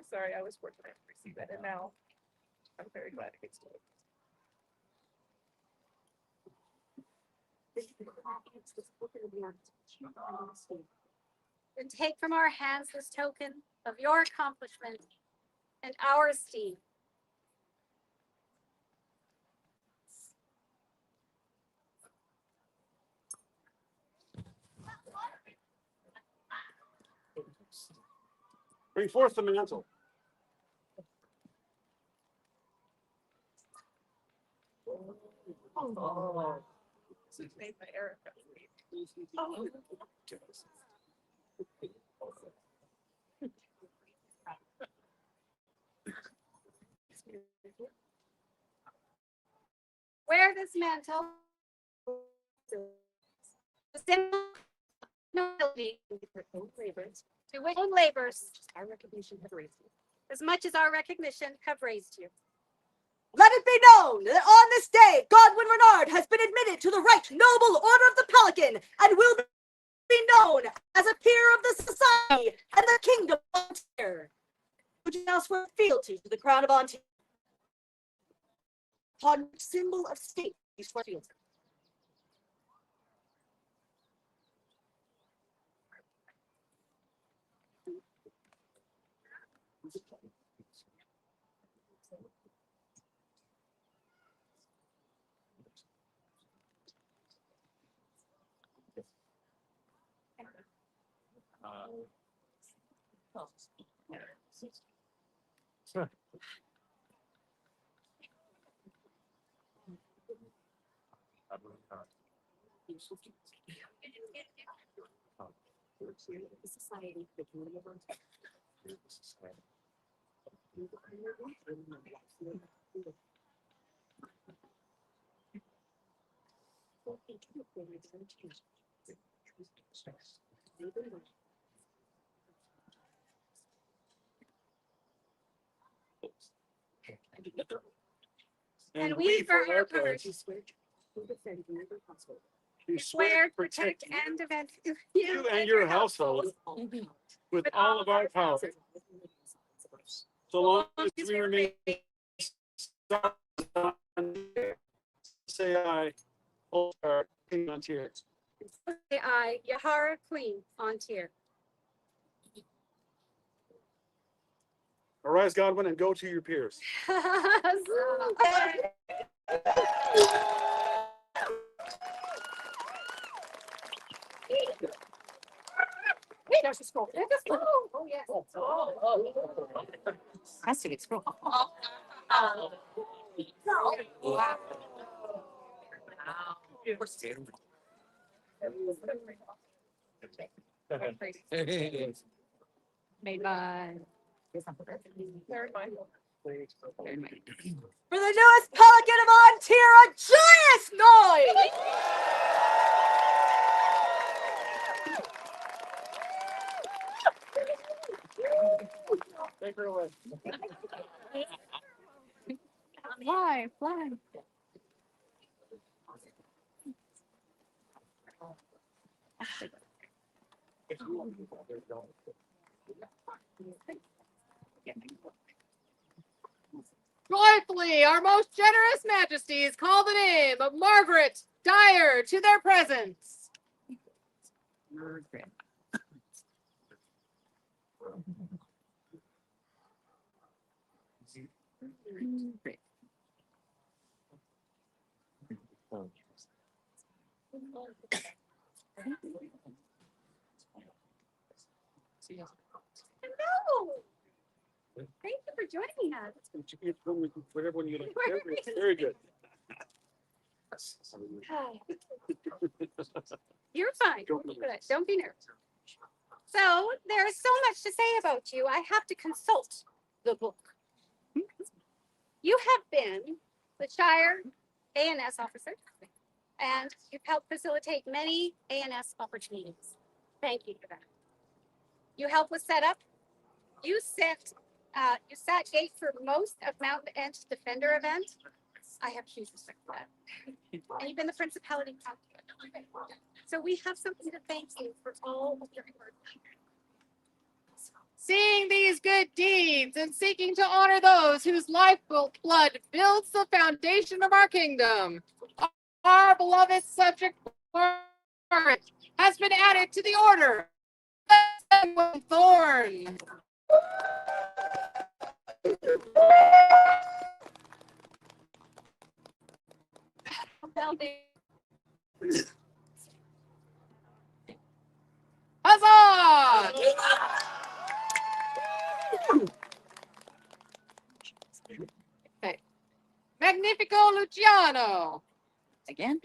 sorry, I was fortunate to receive it, and now I'm very glad it gets to it. And take from our hands this token of your accomplishment and our esteem. Bring forth the mantle. Oh. This is made by Erica. Oh. Wear this mantle. Nobility to which own labors our recognition have raised you. As much as our recognition have raised you. Let it be known that on this day, Godwin Renard has been admitted to the right noble order of the Pelican and will be known as a peer of the society and the kingdom of Ontario. Would you now swear fealty to the crown of Ontario? Upon which symbol of state you swear fealty? And we, for our part, swear to protect and defend you and your household with all of our power, so long as we remain say I, hold our king on tier. Say I, Yahara Queen, on tier. Arise, Godwin, and go to your peers. There's a scroll. There's a scroll. Oh, yes. Has to get scroll. Wow. Made by. For the newest Pelican of On tier, a joyous noise! Take her away. Fly, fly. Joyfully, our most generous majesties call the name of Margaret Dyer to their presence. Hello. Thank you for joining us. Whatever one you like. Very good. You're fine. Don't be nervous. So, there's so much to say about you. I have to consult the book. You have been the Shire ANS officer, and you've helped facilitate many ANS opportunities. Thank you for that. You helped with setup. You sat gate for most of Mount Ent's Defender event. I have huge respect for that. And you've been the Principality Consulate. So we have something to thank you for all of your work. Seeing these good deeds and seeking to honor those whose lifeblood builds the foundation of our kingdom, our beloved subject Margaret has been added to the order of Thorn. Huzzah! Okay. Magnifico Luciano. Again?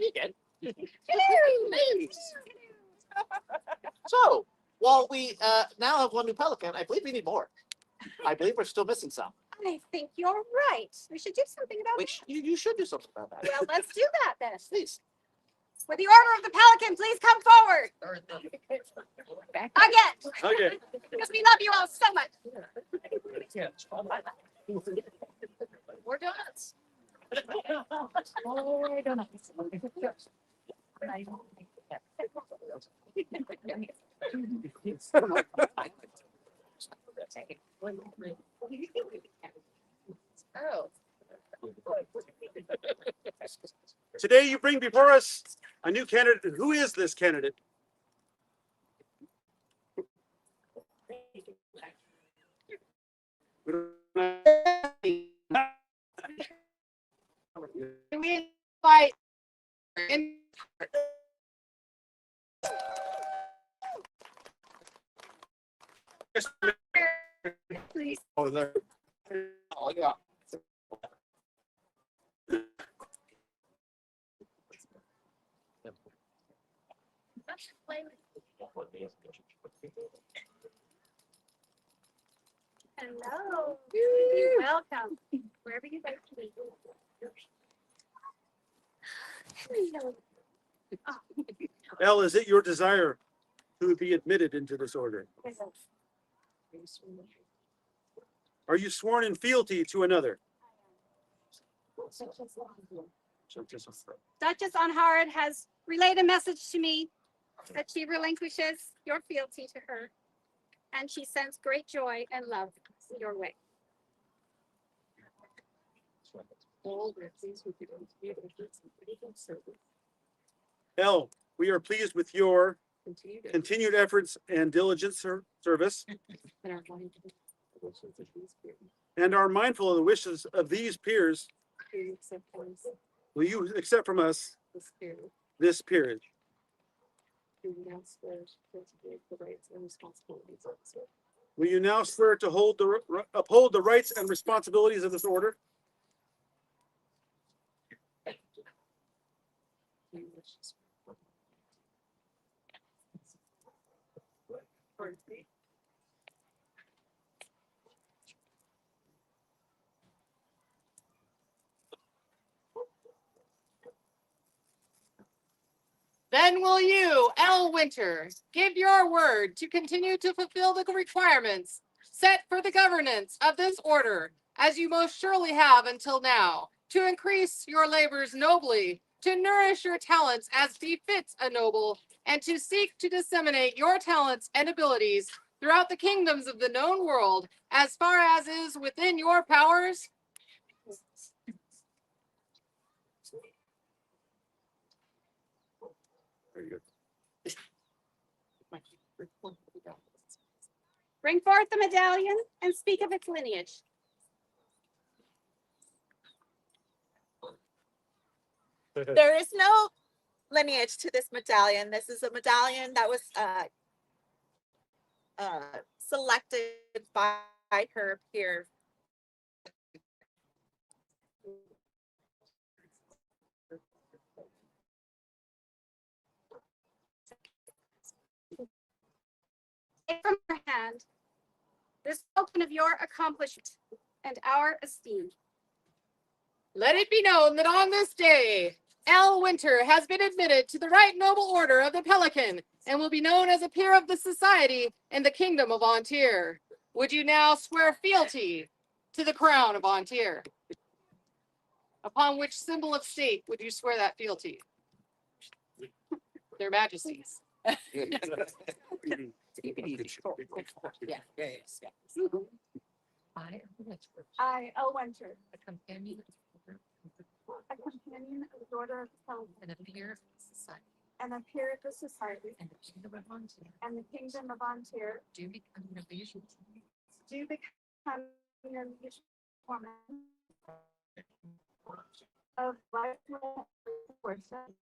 So, while we now have one new pelican, I believe we need more. I believe we're still missing some. I think you're right. We should do something about that. You should do something about that. Well, let's do that then. Please. With the order of the Pelican, please come forward. Again. Okay. Because we love you all so much. More donuts. More donuts. Oh. Today you bring before us a new candidate. Who is this candidate? We invite Please. Oh, there. Oh, yeah. Hello. Welcome. Wherever you'd like to be. Elle, is it your desire to be admitted into this order? Are you sworn in fealty to another? Duchess Anhard has relayed a message to me that she relinquishes your fealty to her, and she sends great joy and love your way. Elle, we are pleased with your continued efforts and diligent service, and are mindful of the wishes of these peers. Will you accept from us this peerage? Will you now swear to uphold the rights and responsibilities of this order? Then will you, L. Winter, give your word to continue to fulfill the requirements set for the governance of this order, as you most surely have until now, to increase your labors nobly, to nourish your talents as befits a noble, and to seek to disseminate your talents and abilities throughout the kingdoms of the known world, as far as is within your powers? Very good. Bring forth the medallion and speak of its lineage. There is no lineage to this medallion. This is a medallion that was selected by her peer. Take from her hand this token of your accomplishment and our esteem. Let it be known that on this day, L. Winter has been admitted to the right noble order of the Pelican and will be known as a peer of the society in the kingdom of Antir. Would you now swear fealty to the crown of Antir? Upon which symbol of state would you swear that fealty? Their majesties. I, L. Winter, a companion of the order of the Pelican, and a peer of the society, and the kingdom of Antir, do become your liege woman of life worship.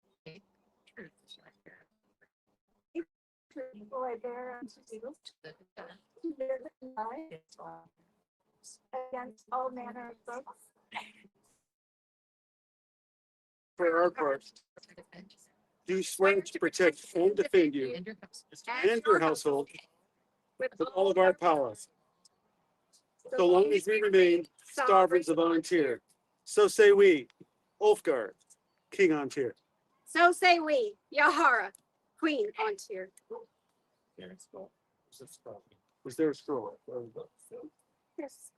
Will I bear unto you against all manner of books. For our part, do swear to protect and defend you and your household with all of our powers, so long as we remain sovereigns of Antir. So say we, Ulfgar, King Antir. So say we, Yahara, Queen Antir. Is there a scroll? Yes.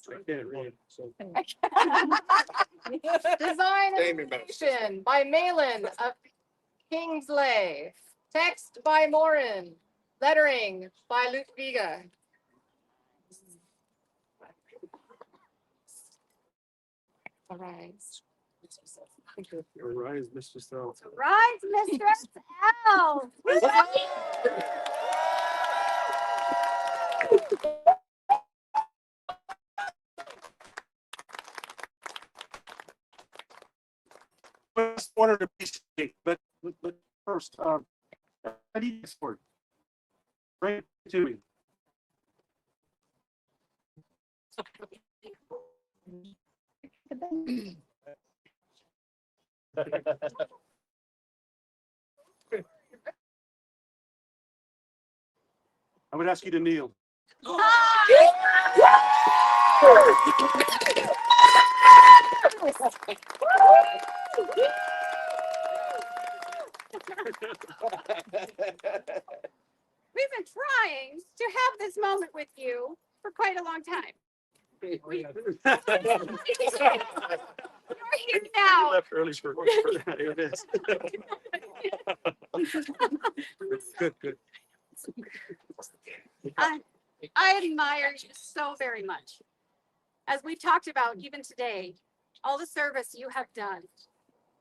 I can't read, so. Design animation by Malin of Kingsley. Text by Morin. Lettering by Ludviga. Arise. Arise, Mistress L. Rise, Mistress L. best order to be safe, but first, I need this word. Bring it to me. I would ask you to kneel. We've been trying to have this moment with you for quite a long time. You're here now. Left early for here it is. Good, good. I admire you so very much. As we talked about even today, all the service you have done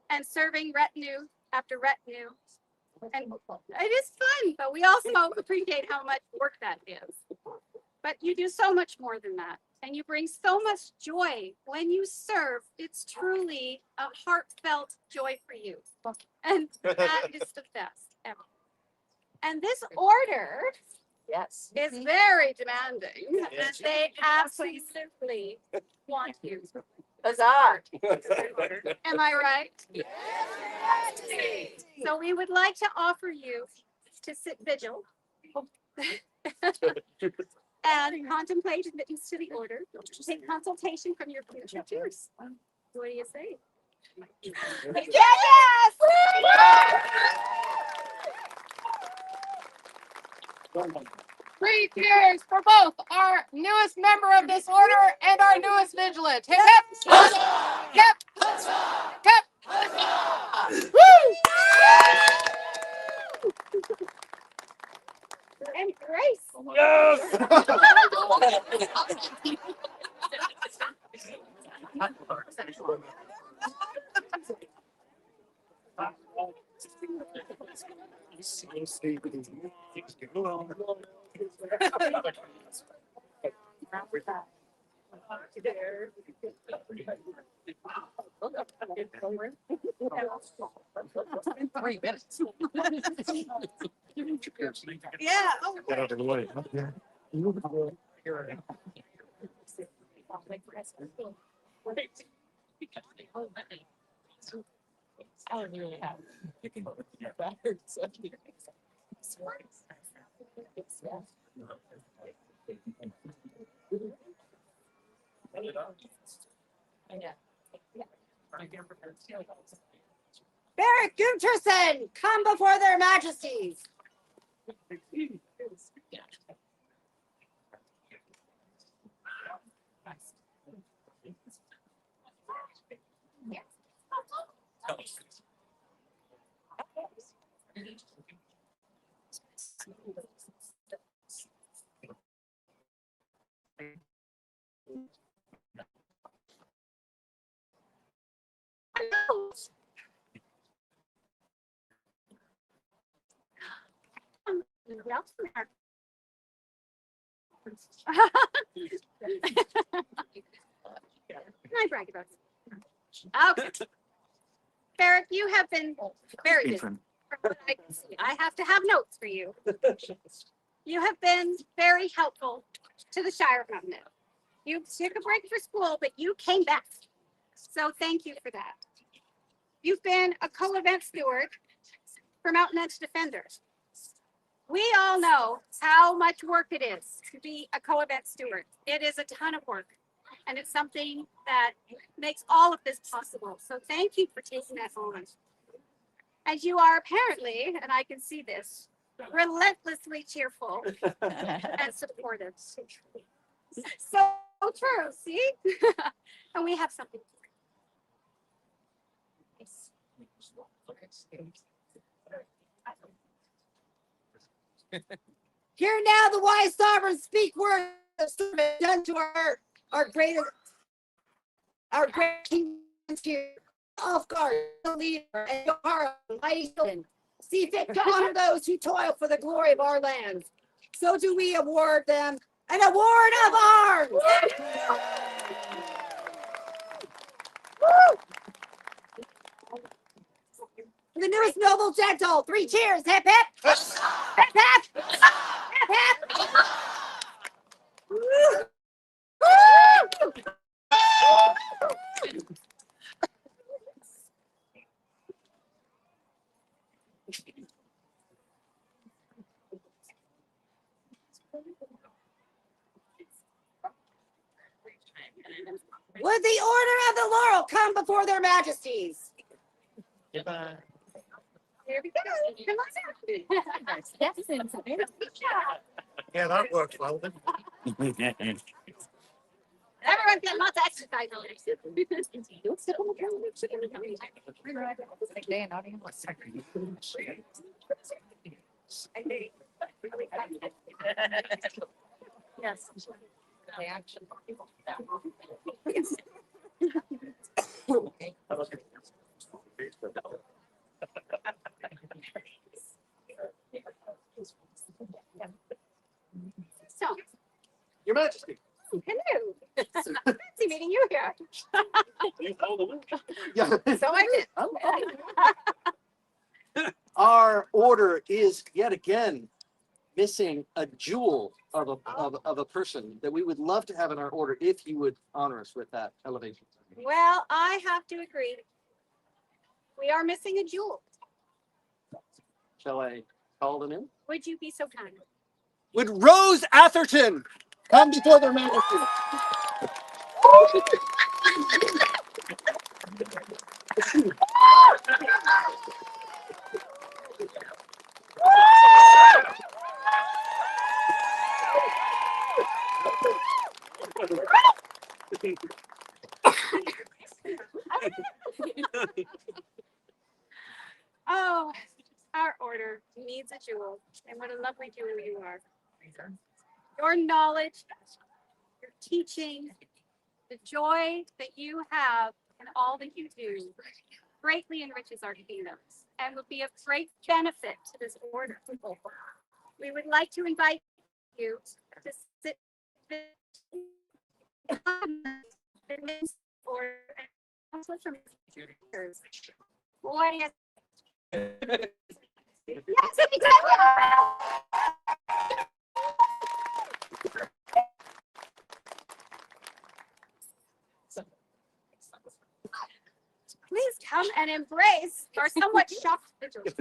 and serving retinue after retinue. And it is fun, but we also appreciate how much work that is. But you do so much more than that. And you bring so much joy when you serve. It's truly a heartfelt joy for you. And that is the best ever. And this order, yes, is very demanding. And they absolutely want you. Huzzah! Am I right? Yes. So we would like to offer you to sit vigil and contemplate admittance to the order. Take consultation from your future peers. What do you say? Yes! 3 cheers for both our newest member of this order and our newest vigilant. Hip, hip, hip, hip. Woo! And Grace. Yes! Yeah. Get out of the way. I don't really have. You can go backwards. Barrack Gunterson, come before their majesties. I brag about it. Okay. Barrack, you have been very busy. From what I can see. I have to have notes for you. You have been very helpful to the Shire Company. You took a break for school, but you came back. So thank you for that. You've been a co-event steward for Mountain Edge Defenders. We all know how much work it is to be a co-event steward. It is a ton of work, and it's something that makes all of this possible. So thank you for taking that on. As you are apparently, and I can see this, relentlessly cheerful and supportive. So true, see? And we have something. Hear now the wise sovereign speak words of service done to our great king here. Ulfgar, the leader, and Yohara, mighty children, see fit to honor those who toil for the glory of our land. So do we award them an award of arms. Dearest noble gentle, 3 cheers, hip hip! Hip hip! Hip hip! Woo! Woo! Would the Order of the Laurel come before their majesties? Goodbye. There we go. Come on down. Yeah, that worked well. Didn't Everyone's getting lots of exercise over Yes. They actually. So, Your Majesty. hello. Fancy meeting you here. Yeah. So I did. Our order is yet again missing a jewel of a person that we would love to have in our order if you would honor us with that elevation. Well, I have to agree. We are missing a jewel. Shall I call them in? Would you be so kind? Would Rose Atherton come before their majesty? Oh, our order needs a jewel. And what a lovely jewel you are. Your knowledge, your teaching, the joy that you have in all that you do greatly enriches our kingdoms and will be of great benefit to this order. We would like to invite you to sit or boy, yes. Yes, exactly. Please come and embrace our somewhat shocked vigils.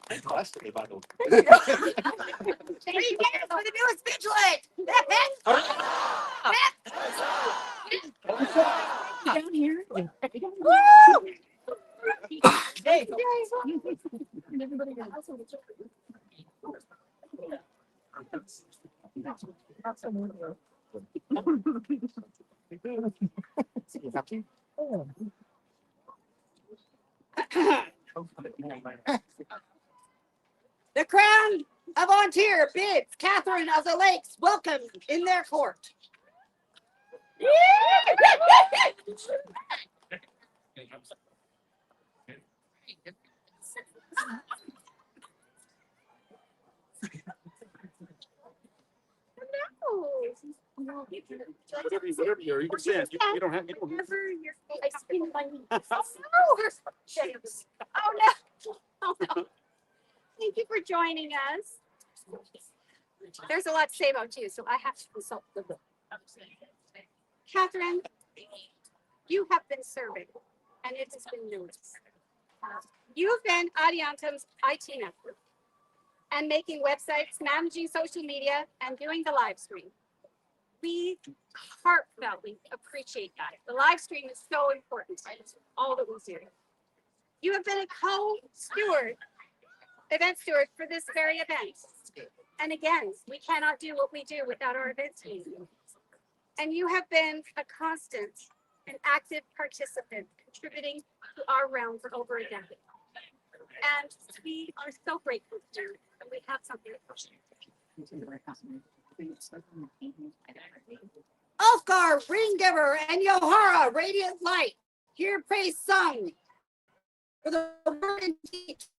Fantastic, by the way. 3 cheers for the newest vigilant! Down here. Woo! Hey. The crown of Ontier bids Catherine of the Lakes welcome in their court. Whatever you are, you can stand. You don't have. Whatever your ice cream bunny. Oh, no. Oh, no. Thank you for joining us. There's a lot to say about you, so I have to consult the book. Catherine, you have been serving, and it has been noticed. You've been Adiantum's IT network and making websites, managing social media, and doing the live stream. We heartfeltly appreciate that. The live stream is so important. All that we do. You have been a co-steward, event steward for this very event. And again, we cannot do what we do without our event team. And you have been a constant and active participant, contributing to our realm for over a decade. And we are so grateful to you, and we have something to share. Ulfgar, Ringgiver, and Yohara, Radiant Light, hear praise sung for the word and teach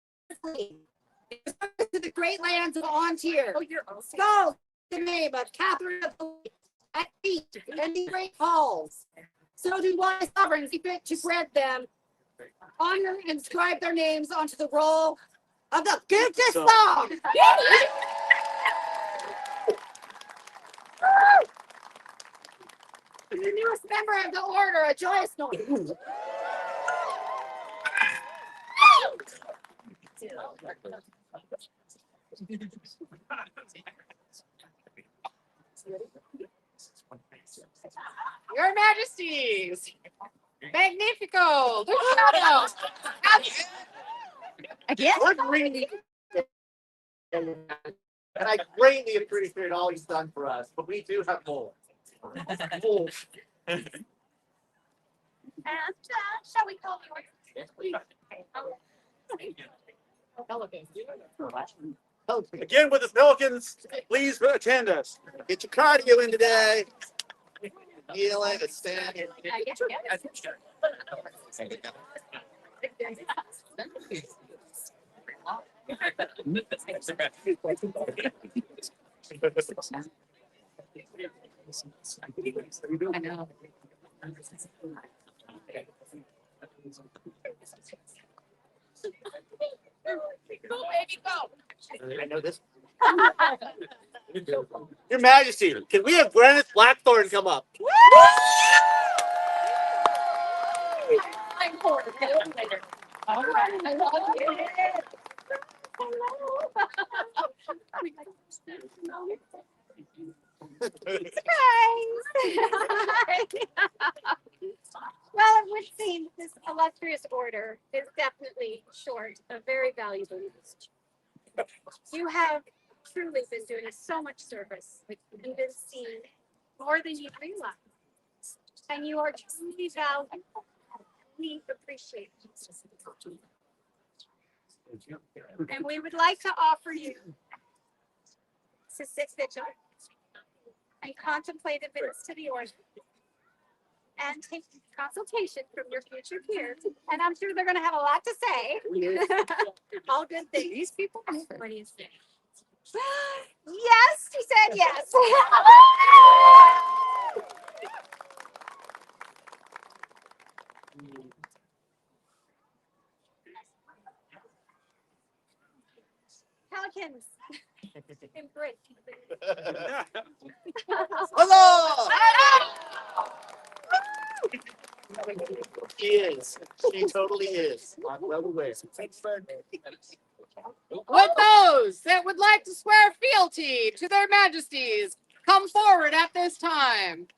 to the great lands of Ontier. Skull, the name of Catherine of the Lakes. at feet and the great halls. So do wise sovereigns see fit to grant them honor and inscribe their names onto the roll of the Goethe song. The newest member of the order, a joyous noise. Your Majesties, Magnifico, Luciano, Again? We're greedy. And I greatly appreciate all he's done for us, but we do have more. More. And shall we call yours? Yes, please. Again, with the Pelicans, please attend us. Get your cardio in today. Kneeling and standing. I know. Go, baby, go. I know this. Your Majesty, can we have Gwyneth Blackthorn come up? Well, it would seem this illustrious order is definitely short of very valuable use. You have truly been doing so much service and been seen more than you realize. And you are truly valued. We appreciate you. And we would like to offer you to sit vigil and contemplate admittance to the order and take consultation from your future peers. And I'm sure they're going to have a lot to say. All good things. These people, what do you say? Yes, he said yes. Pelicans. Embrace. Hello! She is. She totally is. I'm well aware. Would those that would like to swear fealty to their majesties come forward at this time?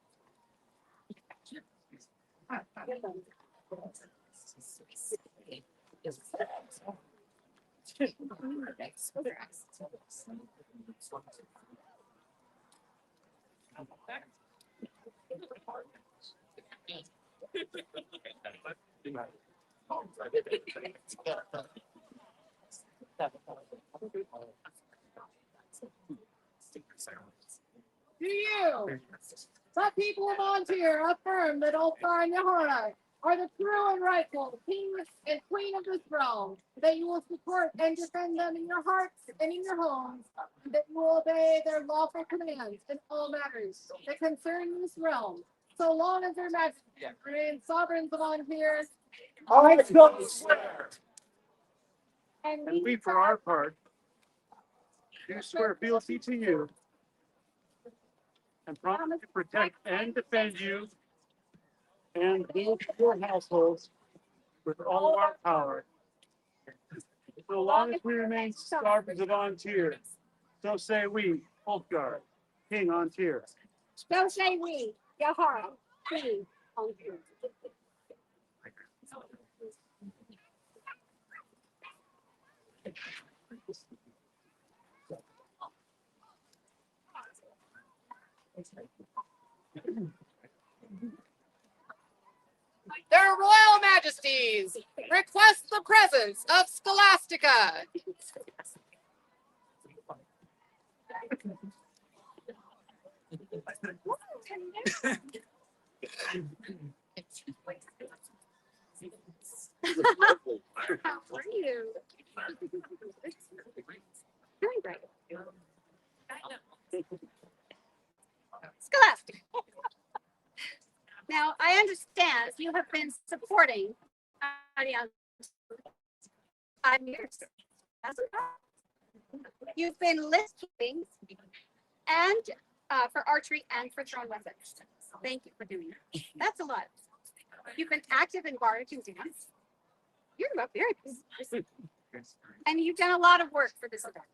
Do you, the people of Montier, affirm that Old Yahara are the true and rightful king and queen of this realm, that you will support and defend them in your hearts and in your homes, and that you will obey their lawful commands in all matters that concern this realm, so long as their majesty remain sovereigns of Montier? I don't swear. And And we, for our part, do swear fealty to you and promise to protect and defend you and your households with all our power. So long as we remain sovereigns of Ontier, so say we, Ulfgar, King Ontier. so say we, Yahara, queen on you. Their royal majesties request the presence of Scholastica. How are you? Doing great. Scholastic. understand you have been supporting Adiantum 5 years. You've been list keeping and for archery and for thrown weapons. Thank you for doing that. That's a lot. You've been active in Barrington dance. You're very busy. And you've done a lot of work for this event.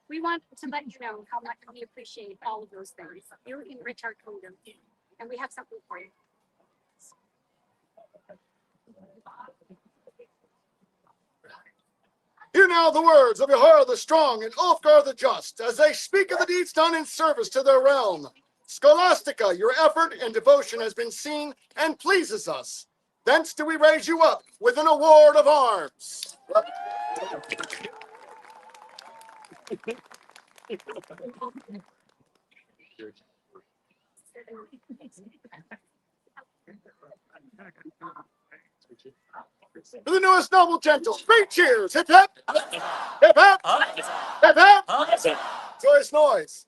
We want to let you know how much we appreciate all of those things. You enrich our kingdom, and we have something for you. Hear now the words of Yahara the Strong and Ulfgar the Just, as they speak of the deeds done in service to their realm. Scholastica, your effort and devotion has been seen and pleases us. Thence do we raise you up with an award of arms. For the newest noble gentle, great cheers, hip hip, hip hip, hip hip, joyous noise.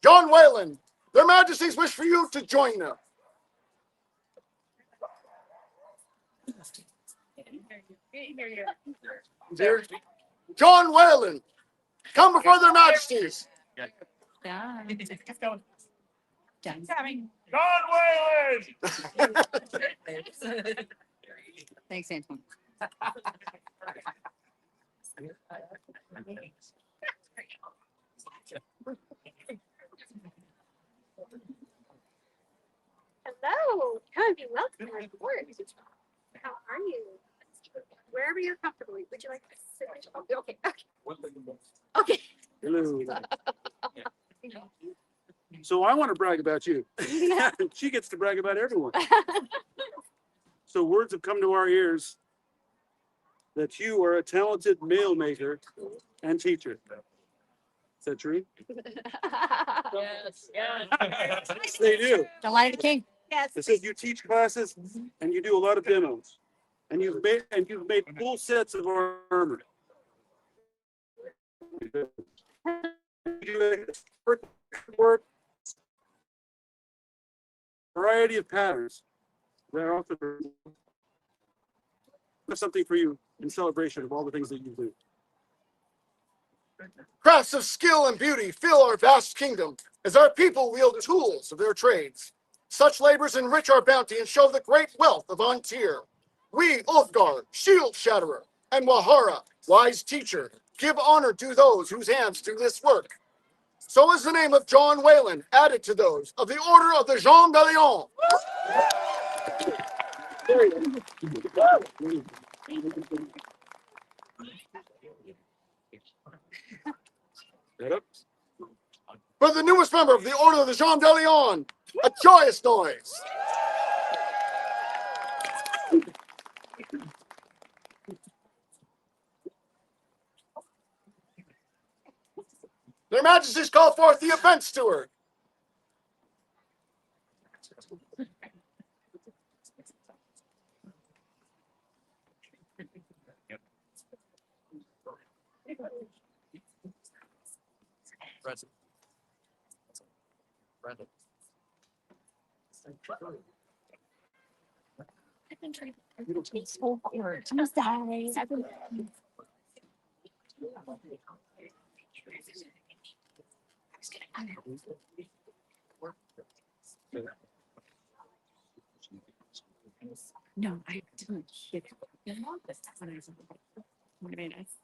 John Whalen, their majesties wish for you to join them. John Whalen, come before their majesties. John Whalen! Thanks, Antoine. Hello, come be welcome to our court. How are you? Wherever you're comfortable, would you like to sit? Okay, okay. Hello. So I want to brag about you. She gets to brag about everyone. So words have come to our ears that you are a talented mail maker and teacher. Is that true? Yes. Yes, they do. Delight of the king. Yes. It says you teach classes and you do a lot of demos, and you've made full sets of armor. You do work, variety of patterns. They're often something for you in celebration of all the things that you do. Crafts of skill and beauty fill our vast kingdom as our people wield tools of their trades. Such labors enrich our bounty and show the great wealth of Antir. We, Ulfgar, Shield Shatterer, and Wahara, Wise Teacher, give honor to those whose hands do this work. So is the name of John Whalen added to those of the Order of the Jean de Leon. For the newest member of the Order of the Jean de Leon, a joyous noise. Their Majesties call forth the event steward. Present. Present. I've been trying to teach so hard. I'm sorry. I've been. No, I didn't hear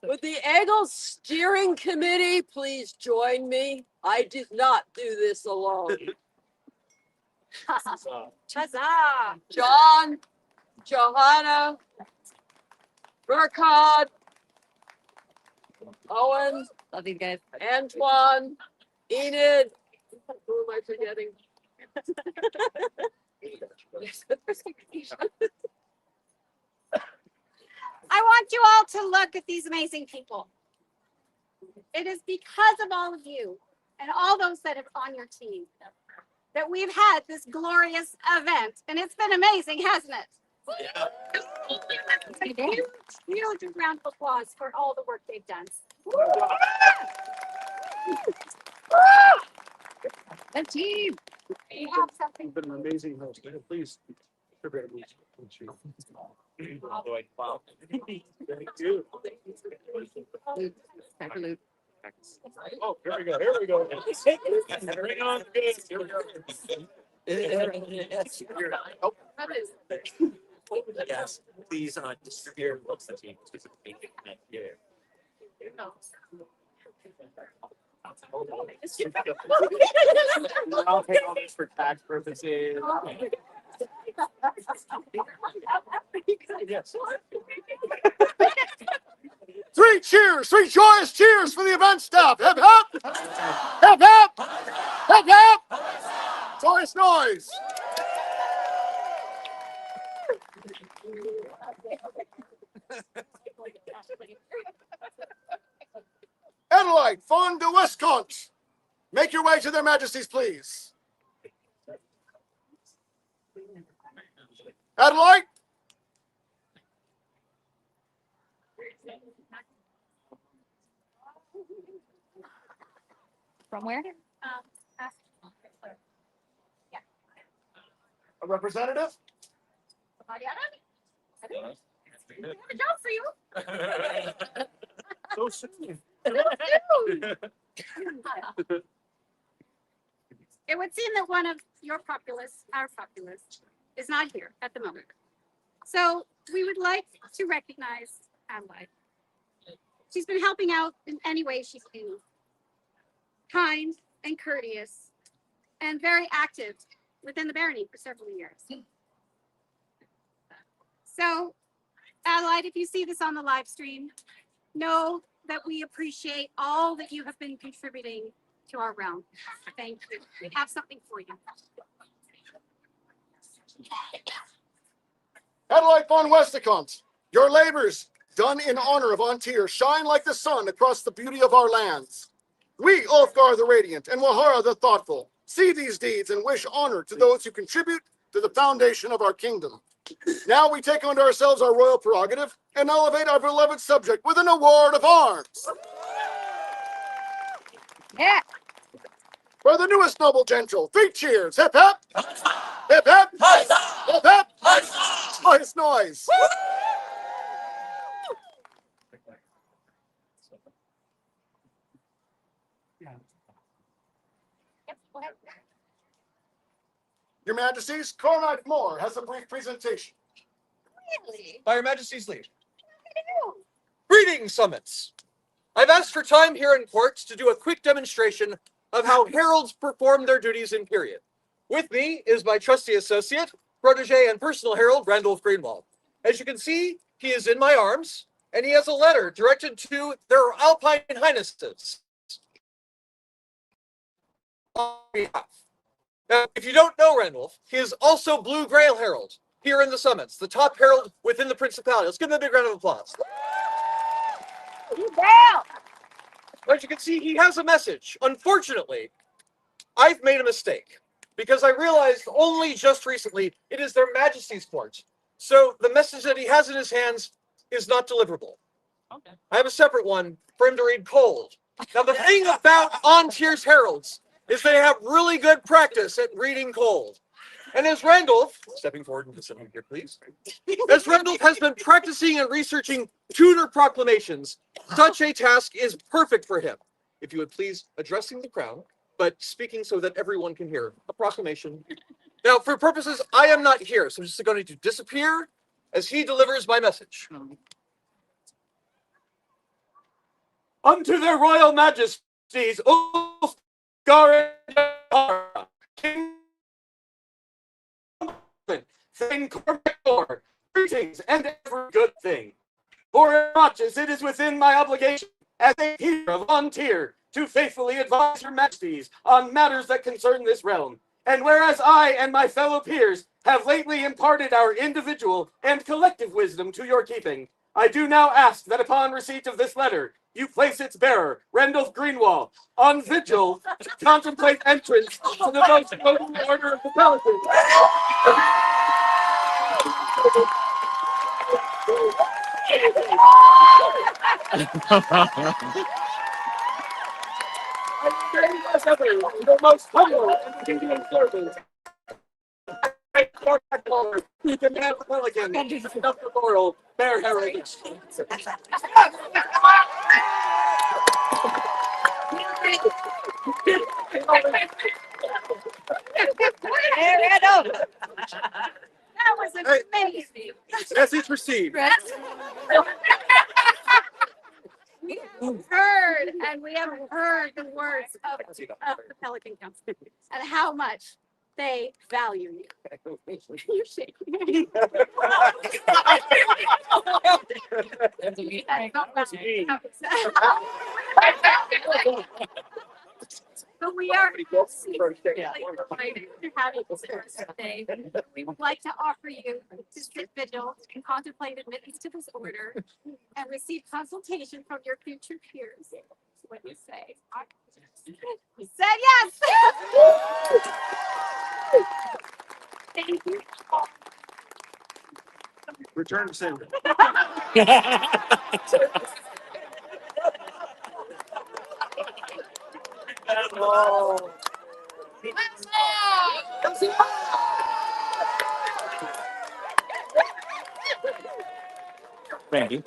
Would the Egils steering committee please join me? I did not do this alone. Huzzah! John, Johanna, Burkhard, Owen, love you guys. Antoine, Enid. Who am I forgetting? I want you all to look at these amazing people. It is because of all of you and all those that are on your team that we've had this glorious event. And it's been amazing, hasn't it? Yeah. A huge round of applause for all the work they've done. The team. We have something. You've been an amazing host. Please. Prepare me. Wow. Thank you. Salute. Oh, here we go. Here we go. Bring on this. Here we go. Oh. Yes, please distribute books that you yeah. I'll take all these for tax purposes. Yes. 3 cheers, 3 joyous cheers for the event staff. Hip hip! Hip hip! Hip hip! Joyous noise. Adelaide, Fawn de Westcont. Make your way to their majesties, please. Adelaide? From where? A representative? I have a job for you. So soon. It would seem that one of your populace, our populace, is not here at the moment. So we would like to recognize Adelaide. She's been helping out in any way she can. Kind and courteous and very active within the barony for several years. So, Adelaide, if you see this on the live stream, know that we appreciate all that you have been contributing to our realm. Thank you. We have something for you. Adelaide von Westacont, your labors, done in honor of Antir, shine like the sun across the beauty of our lands. We, Ulfgar the Radiant and Wahara the Thoughtful, see these deeds and wish honor to those who contribute to the foundation of our kingdom. Now we take unto ourselves our royal prerogative and elevate our beloved subject with an award of arms. Yeah. For the newest noble gentile, 3 cheers. Hip hip! Hip hip! Hip hip! Joyous noise. Your Majesties, Cormac Moore has a brief presentation. Really? By Your Majesty's leave. Greetings, summits. I've asked for time here in court to do a quick demonstration of how heralds perform their duties in period. With me is my trusty associate, protege, and personal herald, Randolph Greenwald. As you can see, he is in my arms, and he has a letter directed to their Alpine Highnesses. On behalf. Now, if you don't know Randolph, he is also Blue Grail Herald here in the summits, the top herald within the Principality. Let's give him a big round of applause. As you can see, he has a message. Unfortunately, I've made a mistake because I realized only just recently it is their Majesty's court. So the message that he has in his hands is not deliverable. Okay. I have a separate one for him to read cold. Now, the thing about Antier's heralds is they have really good practice at reading cold. And as Randolph, stepping forward and sitting here, please. As Randolph has been practicing and researching Tudor proclamations, such a task is perfect for him. If you would please addressing the crowd, but speaking so that everyone can hear a proclamation. Now, for purposes, I am not here, so I'm just going to disappear as he delivers my message. Unto their royal majesties, Ulfgar and King Thane Cormac, greetings and every good thing. For as much as it is within my obligation as a peer of Antir to faithfully advise your majesties on matters that concern this realm, and whereas I and my fellow peers have lately imparted our individual and collective wisdom to your keeping, I do now ask that upon receipt of this letter, you place its bearer, Randolph Greenwald, on vigil to contemplate entrance to the most noble order of the Pelicans. as ever, the most humble and obedient servant. You can have the pelican, of the laurel, bear heritage. That was amazing. Message received. We have heard, and we have heard the words of the Pelican Council and how much they value you. You're shaking. But we are extremely delighted to have you with us today. We would like to offer you to sit vigil and contemplate admittance to this order and receive consultation from your future peers. What do you say? You said yes. Thank you. Return to sender. Oh. Randy.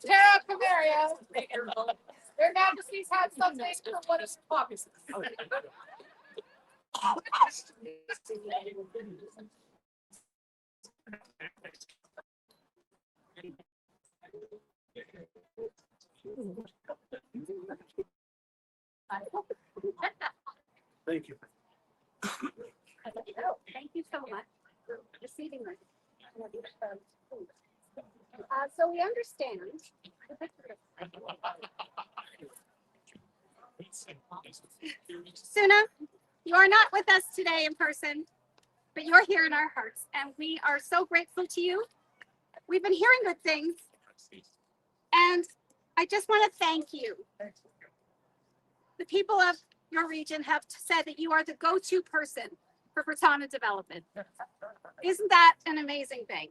Terra Camaria. Their Majesties had something for one of the puppies. Thank you. Thank you so much for receiving this. So we understand. Suna, you are not with us today in person, but you're here in our hearts, and we are so grateful to you. We've been hearing good things, and I just want to thank you. The people of your region have said that you are the go-to person for persona development. Isn't that an amazing thing?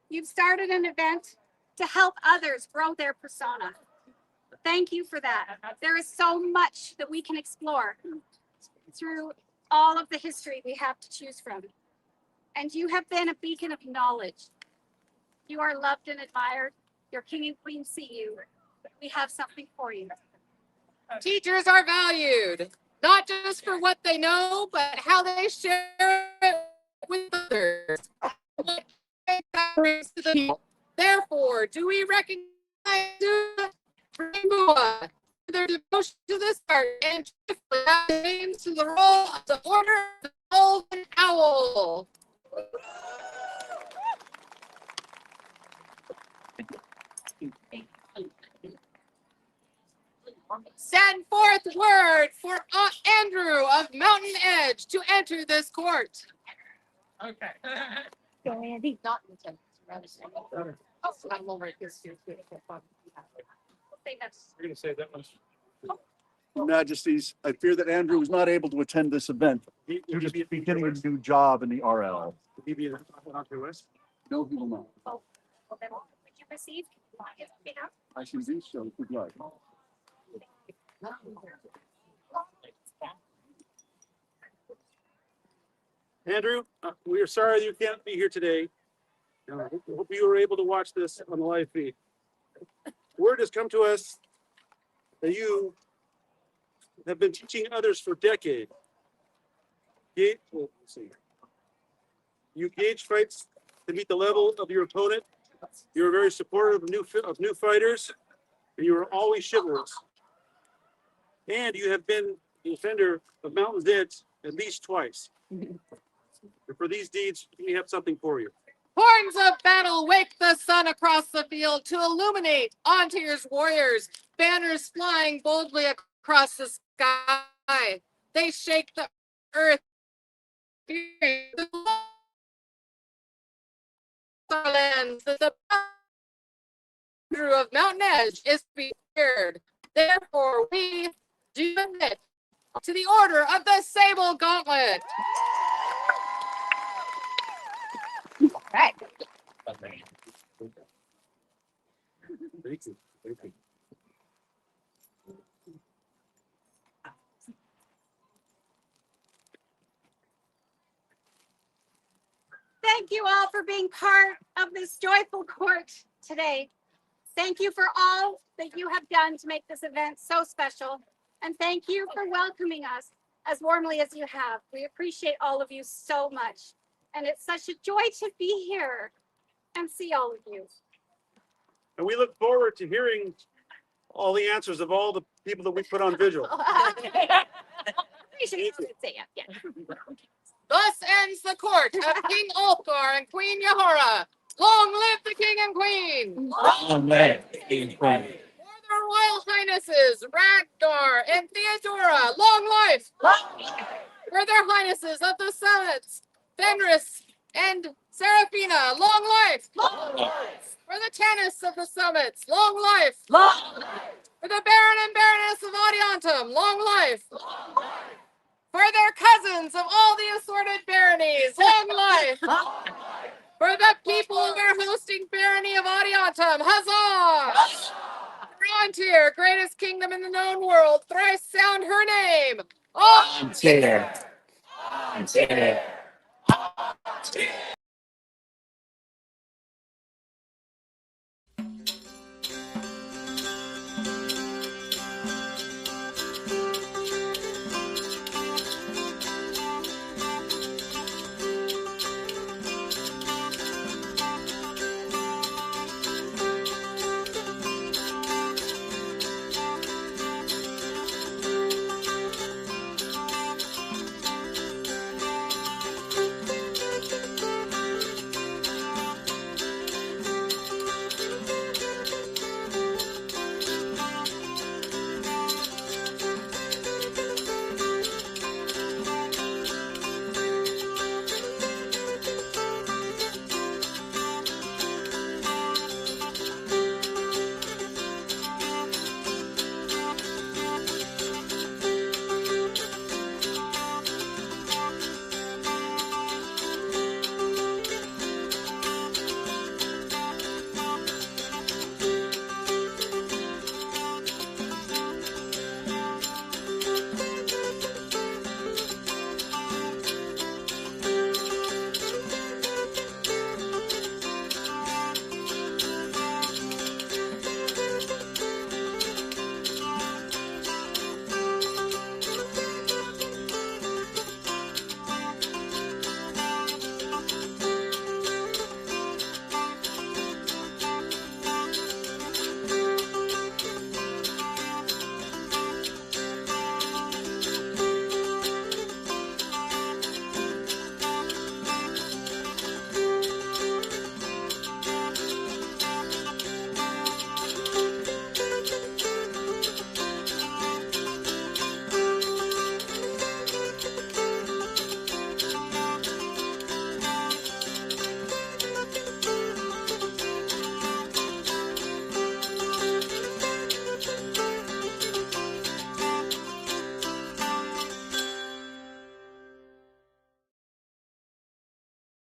You've started an event to help others grow their persona. Thank you for that. There is so much that we can explore through all of the history we have to choose from. And you have been a beacon of knowledge. You are loved and admired. Your king and queen see you. We have something for you. Teachers are valued, not just for what they know, but how they share it with others. What that brings to the people. Therefore, do we recognize Rainbow, their devotion to this art, and names to the role of the Order of the Golden Owl? Send forth word for Andrew of Mountain Edge to enter this court. Okay. Go, Andy. Not in the Oh, I'm over it. You're gonna say that much. Majesties, I fear that Andrew was not able to attend this event due to beginning a new job in the RL. Will he be on to us? No, he will not. Well, then, would you receive? I can do so if you'd like. Andrew, we are sorry you can't be here today. Hope you were able to watch this on the live feed. Word has come to us that you have been teaching others for decades. You gauge fights to meet the level of your opponent. You are very supportive of new fighters, and you are always chivalrous. And you have been the defender of Mountain's Edge at least twice. And for these deeds, we have something for you. Horns of battle wake the sun across the field to illuminate Ontier's warriors, banners flying boldly across the sky. They shake the earth. The lands that the Andrew of Mountain Edge is feared. Therefore, we do admit to the Order of the Sable Gauntlet. Right. Thank you. Thank you. Thank you all for being part of this joyful court today. Thank you for all that you have done to make this event so special. And thank you for welcoming us as warmly as you have. We appreciate all of you so much. And it's such a joy to be here and see all of you. And we look forward to hearing all the answers of all the people that we put on vigil. Thus ends the court of King Ulfgar and Queen Yahara. Long live the king and queen! Long live the king and queen! For their royal highnesses, Ragnar and Theodora, long life! For their highnesses of the summits, Fenris and Seraphina, long life! For the Tanis of the summits, long life! For the Baron and Baroness of Adiantum, long life! For their cousins of all the assorted baronies, long life! For the people of our hosting Barony of Adiantum, huzzah! Frontier, greatest kingdom in the known world, thrice sound her name. Frontier! Frontier! Frontier!